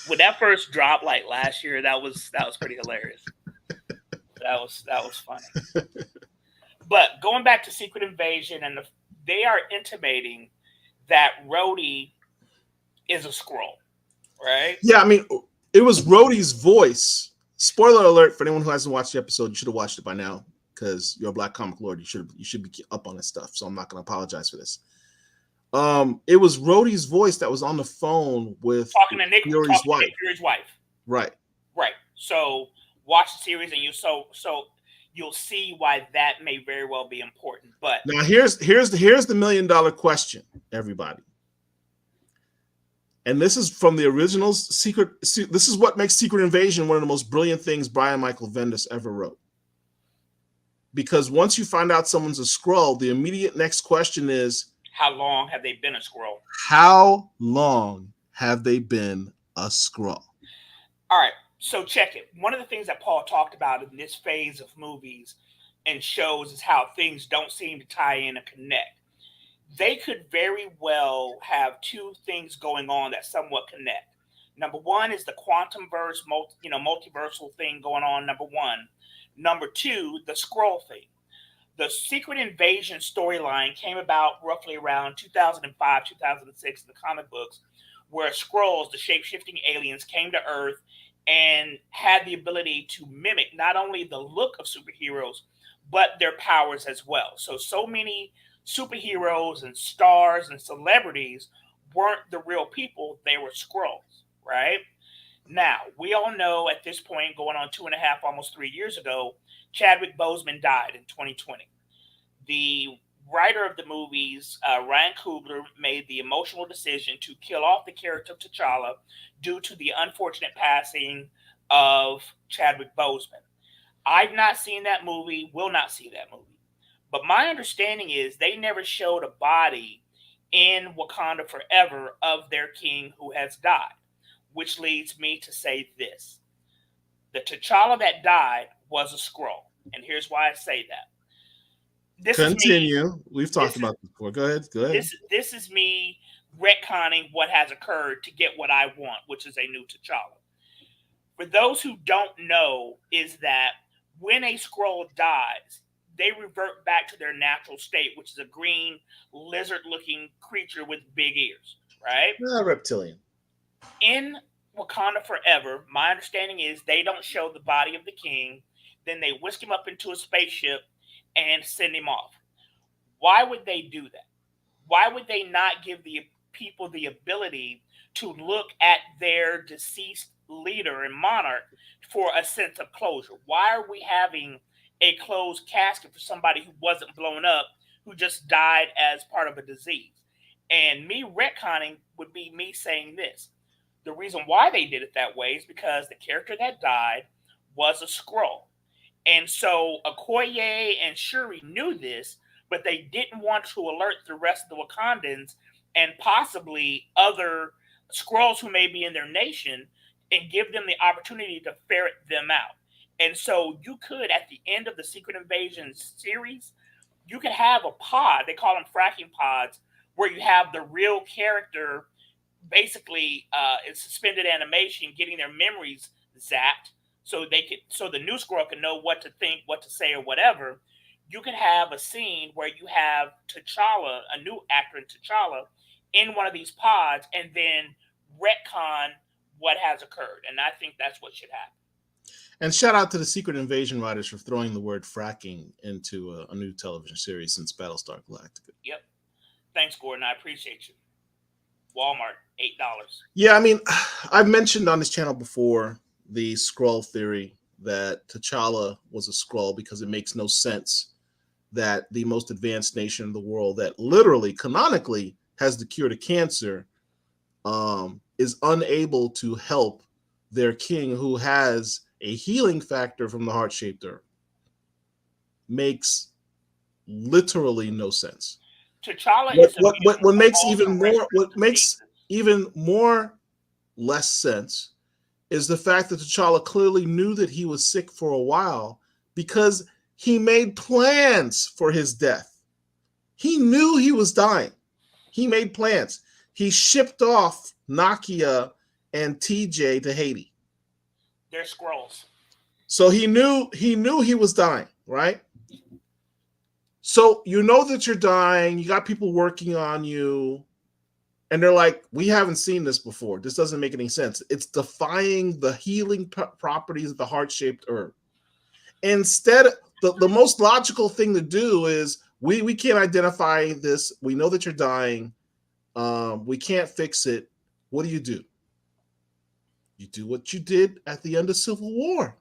When that first dropped like last year, that was pretty hilarious. That was funny. But going back to Secret Invasion, and they are intimating that Rhodey is a Skrull, right? Yeah, I mean, it was Rhodey's voice. Spoiler alert for anyone who hasn't watched the episode. You should have watched it by now because you're a Black Comic Lord. You should be up on this stuff. So I'm not going to apologize for this. It was Rhodey's voice that was on the phone with talking to Nick Fury's wife. Nick Fury's wife. Right. So watch the series, and you'll see why that may very well be important. But now here's the $1 million question, everybody. And this is from the originals. This is what makes Secret Invasion one of the most brilliant things Brian Michael Bendis ever wrote. Because once you find out someone's a Skrull, the immediate next question is, how long have they been a Skrull? How long have they been a Skrull? All right, so check it. One of the things that Paul talked about in this phase of movies and shows is how things don't seem to tie in and connect. They could very well have two things going on that somewhat connect. Number one is the quantum verse, multiversal thing going on. Number one. Number two, the Skrull thing. The Secret Invasion storyline came about roughly around 2005, 2006 in the comic books, where Skrulls, the shape-shifting aliens, came to Earth and had the ability to mimic not only the look of superheroes, but their powers as well. So many superheroes and stars and celebrities weren't the real people, they were Skrulls, right? Now, we all know at this point, going on 2.5, almost 3 years ago, Chadwick Boseman died in 2020. The writer of the movies, Ryan Coogler, made the emotional decision to kill off the character of T'Challa due to the unfortunate passing of Chadwick Boseman. I've not seen that movie, will not see that movie. But my understanding is they never showed a body in Wakanda Forever of their king who has died. which leads me to say this. The T'Challa that died was a Skrull. And here's why I say that. Continue. We've talked about this before. Go ahead. This is me retconning what has occurred to get what I want, which is a new T'Challa. For those who don't know, is that when a Skrull dies, they revert back to their natural state, which is a green lizard-looking creature with big ears, right? Reptilian. In Wakanda Forever, my understanding is they don't show the body of the king. Then they whisk him up into a spaceship and send him off. Why would they do that? Why would they not give the people the ability to look at their deceased leader and monarch for a sense of closure? Why are we having a closed casket for somebody who wasn't blown up, who just died as part of a disease? And me retconning would be me saying this. The reason why they did it that way is because the character that died was a Skrull. And so Okoye and Shuri knew this, but they didn't want to alert the rest of the Wakandans and possibly other Skrulls who may be in their nation and give them the opportunity to ferret them out. And so you could, at the end of the Secret Invasion series, you could have a pod, they call them fracking pods, where you have the real character basically in suspended animation getting their memories zapped so the new Skrull can know what to think, what to say, or whatever. You could have a scene where you have T'Challa, a new actor in T'Challa, in one of these pods and then retcon what has occurred. And I think that's what should happen. And shout out to the Secret Invasion writers for throwing the word fracking into a new television series since Battlestar Galactica. Yep. Thanks, Gordon. I appreciate you. Walmart, $8. Yeah, I mean, I've mentioned on this channel before the Skrull theory that T'Challa was a Skrull because it makes no sense that the most advanced nation in the world that literally, canonically, has the cure to cancer is unable to help their king who has a healing factor from the heart-shaped herb. Makes literally no sense. T'Challa what makes even more less sense is the fact that T'Challa clearly knew that he was sick for a while because he made plans for his death. He knew he was dying. He made plans. He shipped off Nakia and TJ to Haiti. They're Skrulls. So he knew he was dying, right? So you know that you're dying. You got people working on you. And they're like, we haven't seen this before. This doesn't make any sense. It's defying the healing properties of the heart-shaped herb. Instead, the most logical thing to do is we can't identify this. We know that you're dying. We can't fix it. What do? You do what you did at the end of Civil War.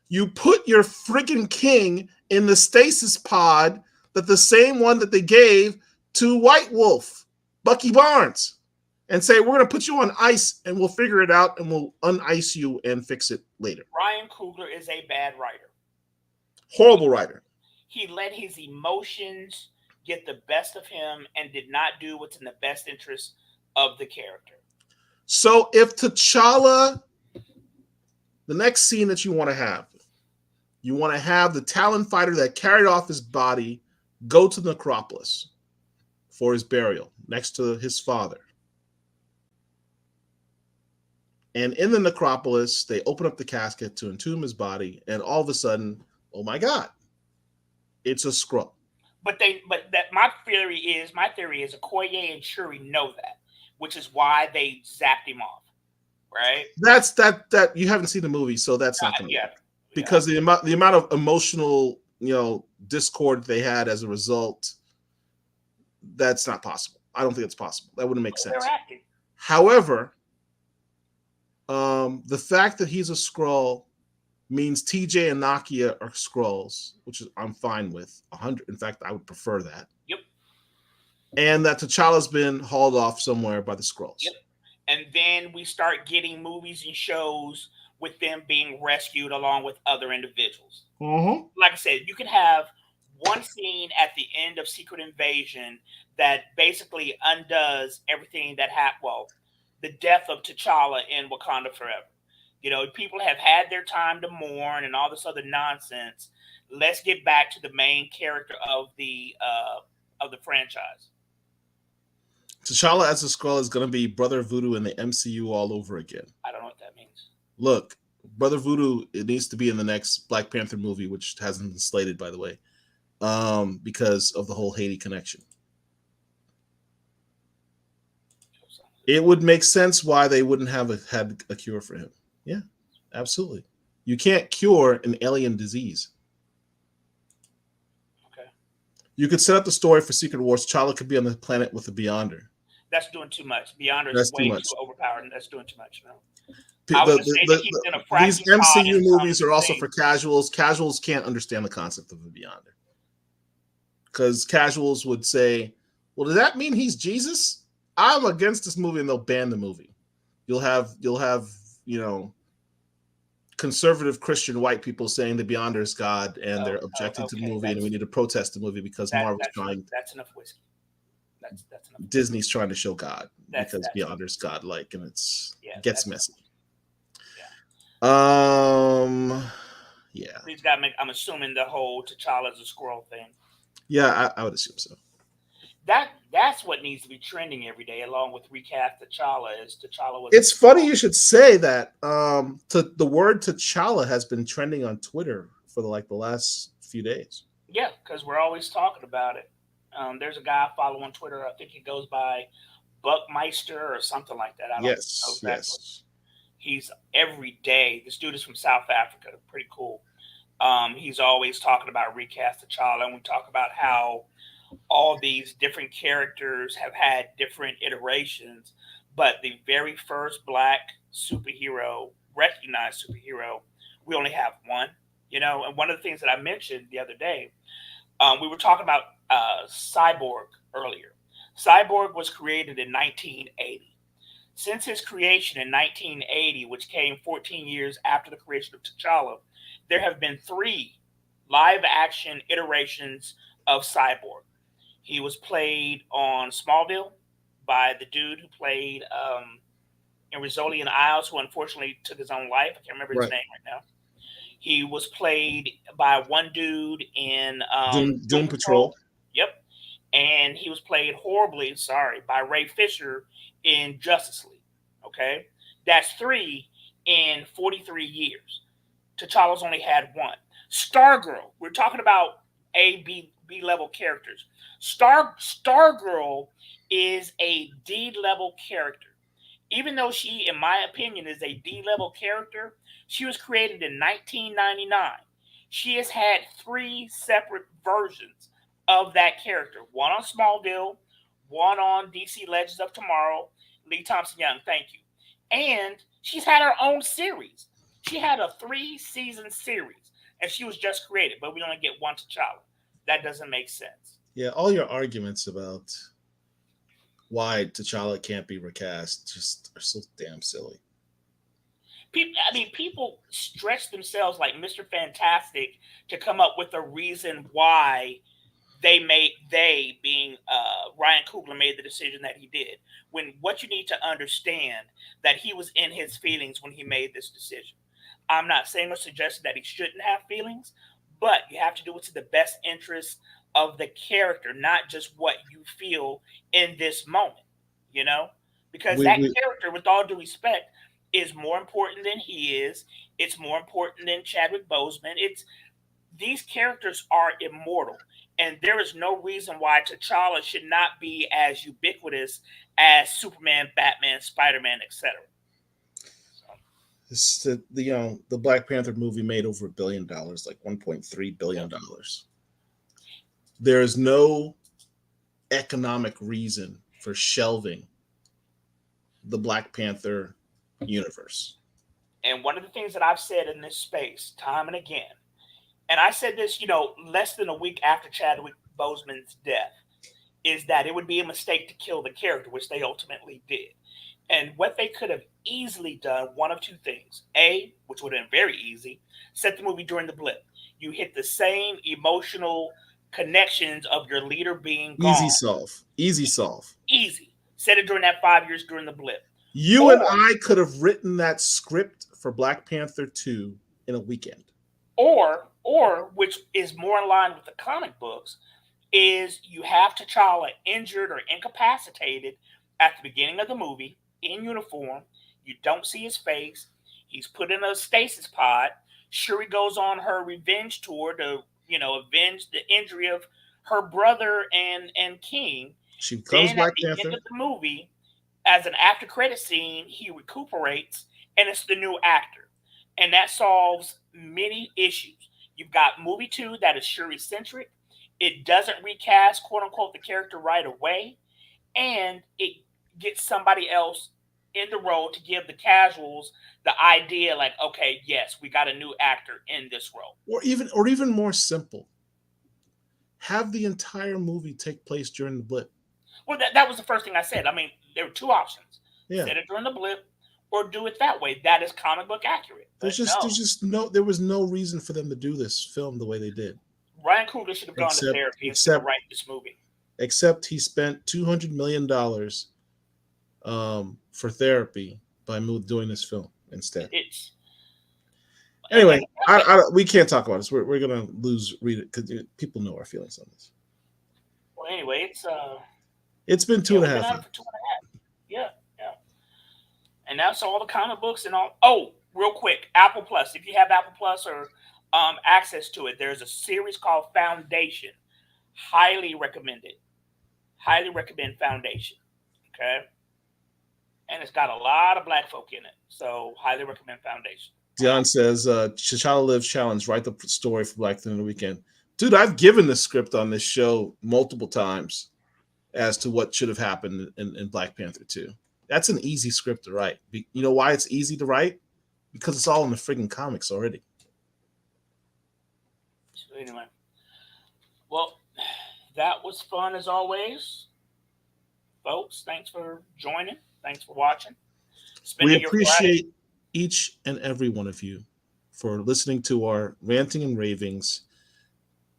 You put your friggin' king in the stasis pod, that the same one that they gave to White Wolf, Bucky Barnes, and say, we're going to put you on ice and we'll figure it out and we'll unice you and fix it later. Ryan Coogler is a bad writer. Horrible writer. He let his emotions get the best of him and did not do what's in the best interest of the character. So if T'Challa, the next scene that you want to have the Talon fighter that carried off his body go to the necropolis for his burial next to his father. And in the necropolis, they open up the casket to entomb his body, and all of a sudden, oh my God, it's a Skrull. My theory is Okoye and Shuri know that, which is why they zapped him off, right? That's that you haven't seen the movie, so that's not going to work. Because the amount of emotional, discord they had as a result, that's not possible. I don't think it's possible. That wouldn't make sense. However, the fact that he's a Skrull means TJ and Nakia are Skrulls, which is I'm fine with. 100. In fact, I would prefer that. Yep. And that T'Challa's been hauled off somewhere by the Skrulls. Yep. And then we start getting movies and shows with them being rescued along with other individuals. Mm-hmm. Like I said, you can have one scene at the end of Secret Invasion that basically undoes everything that happened. Well, the death of T'Challa in Wakanda Forever. You know, people have had their time to mourn and all this other nonsense. Let's get back to the main character of the franchise. T'Challa as a Skrull is going to be Brother Voodoo in the MCU all over again. I don't know what that means. Look, Brother Voodoo, it needs to be in the next Black Panther movie, which hasn't been slated, by the way, because of the whole Haiti connection. It would make sense why they wouldn't have had a cure for him. Yeah, absolutely. You can't cure an alien disease. Okay. You could set up the story for Secret Wars. T'Challa could be on the planet with a Beyonder. That's doing too much. Beyonder is way too overpowered. That's doing too much. No. These MCU movies are also for casuals. Casuals can't understand the concept of a Beyonder. Because casuals would say, well, does that mean he's Jesus? I'm against this movie, and they'll ban the movie. You'll have, you know, conservative Christian white people saying the Beyonder is God, and they're objecting to the movie, and we need to protest the movie because Marvel's trying. That's enough whiskey. That's enough. Disney's trying to show God because Beyonder's godlike, and it gets messy. Yeah. These got. I'm assuming the whole T'Challa as a squirrel thing. Yeah, I would assume so. That's what needs to be trending every day, along with recast T'Challa. It's funny you should say that. The word T'Challa has been trending on Twitter for the last few days. Yeah, because we're always talking about it. There's a guy I follow on Twitter. I think he goes by Buckmeister or something like that. I don't know exactly. Yes. He's every day. This dude is from South Africa. Pretty cool. He's always talking about recast T'Challa, and we talk about how all these different characters have had different iterations, but the very first Black superhero, recognized superhero, we only have one, you know. And one of the things that I mentioned the other day, we were talking about Cyborg earlier. Cyborg was created in 1980. Since his creation in 1980, which came 14 years after the creation of T'Challa, there have been 3 live-action iterations of Cyborg. He was played on Smallville by the dude who played in Rizzoli Isles, who unfortunately took his own life. I can't remember his name right now. He was played by one dude in Doom Patrol. Yep. And he was played horribly, by Ray Fisher in Justice League. Okay? That's 3 in 43 years. T'Challa's only had 1. Stargirl. We're talking about B level characters. Stargirl is a D level character. Even though she, in my opinion, is a D level character, she was created in 1999. She has had 3 separate versions of that character. One on Smallville, one on DC Legends of Tomorrow. Lee Thompson Young, thank you. And she's had her own series. She had a 3-season series, and she was just created, but we only get 1 T'Challa. That doesn't make sense. Yeah, all your arguments about why T'Challa can't be recast just are so damn silly. People stretch themselves like Mr. Fantastic to come up with a reason why they being Ryan Coogler made the decision that he did. When what you need to understand that he was in his feelings when he made this decision. I'm not saying or suggesting that he shouldn't have feelings, but you have to do it to the best interest of the character, not just what you feel in this moment, you know? Because that character, with all due respect, is more important than he is. It's more important than Chadwick Boseman. These characters are immortal, and there is no reason why T'Challa should not be as ubiquitous as Superman, Batman, Spider-Man, etc. The Black Panther movie made over $1 billion, like $1.3 billion. There is no economic reason for shelving the Black Panther universe. And one of the things that I've said in this space time and again, and I said this, less than a week after Chadwick Boseman's death, is that it would be a mistake to kill the character, which they ultimately did. And what they could have easily done, one of 2 things. A, which would have been very easy, set the movie during the blip. You hit the same emotional connections of your leader being gone. Easy solve. Easy. Set it during that 5 years during the blip. You and I could have written that script for Black Panther 2 in a weekend. Or which is more in line with the comic books, is you have T'Challa injured or incapacitated at the beginning of the movie in uniform. You don't see his face. He's put in a stasis pod. Shuri goes on her revenge tour to, avenge the injury of her brother and King. She becomes Black At the Panther. end of the movie, as an after credit scene, he recuperates, and it's the new actor, and that solves many issues. You've got movie 2 that is Shuri centric. It doesn't recast, quote unquote, the character right away, and it gets somebody else in the role to give the casuals the idea, like, okay, yes, we got a new actor in this role. Or even more simple, have the entire movie take place during the blip. Well, that was the first thing I said. I mean, there were 2 options: set it during the blip, or do it that way. That is comic book accurate. There was no reason for them to do this film the way they did. Ryan Coogler should have gone to therapy instead of writing this movie. Except he spent $200 million for therapy by doing this film instead. Anyway, we can't talk about this. We're gonna read it because people know our feelings on this. Well, anyway, it's been 2.5 years. Yeah. And that's all the comic books and all. Oh, real quick, Apple Plus. If you have Apple Plus or access to it, there's a series called Foundation. Highly recommended. Highly recommend Foundation. Okay. And it's got a lot of Black folk in it. So highly recommend Foundation. Dion says, T'Challa Lives Challenge, write the story for Black Panther Weekend. Dude, I've given the script on this show multiple times as to what should have happened in Black Panther 2. That's an easy script to write. You know why it's easy to write? Because it's all in the friggin' comics already. So anyway. Well, that was fun as always. Folks, thanks for joining. Thanks for watching. We appreciate each and every one of you for listening to our ranting and ravings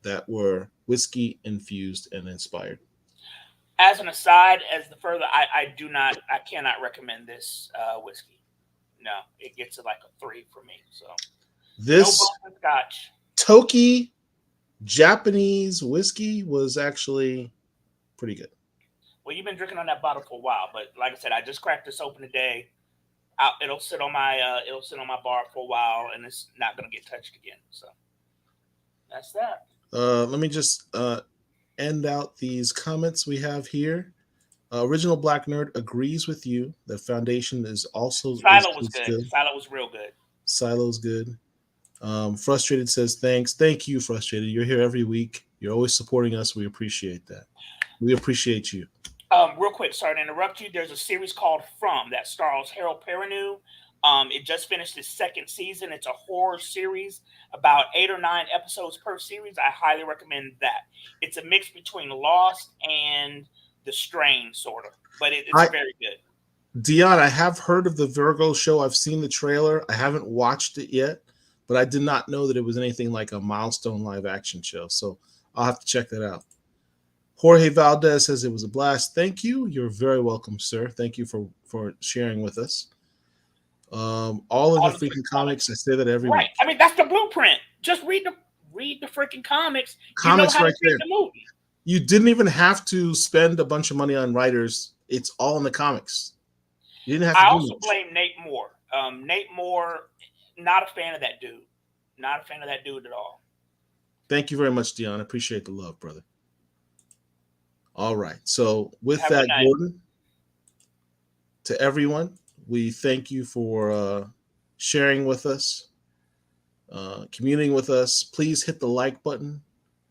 that were whiskey infused and inspired. As an aside, I cannot recommend this whiskey. No, it gets like a 3 for me. So this no Scotch Toki Japanese whiskey was actually pretty good. Well, you've been drinking on that bottle for a while, but like I said, I just cracked this open today. It'll sit on my bar for a while, and it's not going to get touched again. So that's that. Let me just end out these comments we have here. Original Black Nerd agrees with you that Foundation is also Silo was good. Silo was real good. Silo's good. Frustrated says thanks. Thank you, Frustrated. You're here every week. You're always supporting us. We appreciate that. We appreciate you. Real quick, sorry to interrupt you. There's a series called From that stars Harold Perrineau. It just finished its 2nd season. It's a horror series, about 8 or 9 episodes per series. I highly recommend that. It's a mix between Lost and The Strain, sort of, but it's very good. Dion, I have heard of the Virgo show. I've seen the trailer. I haven't watched it yet, but I did not know that it was anything like a Milestone live action show. So I'll have to check that out. Jorge Valdez says it was a blast. Thank you. You're very welcome, sir. Thank you for sharing with us. All of the freaking comics. I say that every week. I mean, that's the blueprint. Just read the freaking comics. Comics you know how right to there. The movie. You didn't even have to spend a bunch of money on writers. It's all in the comics. You didn't have to. I also blame Nate Moore. Nate Moore, not a fan of that dude. Not a fan of that dude at all. Thank you very much, Dion. I appreciate the love, brother. All right. So with Have that, Gordon, to everyone, we thank you for sharing with us, communing with us. Please hit the like button.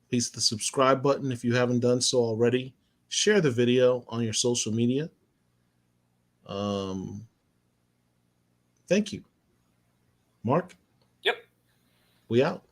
Please hit the subscribe button if you haven't done so already. Share the video on your social media. Thank you. Mark? Yep. We out.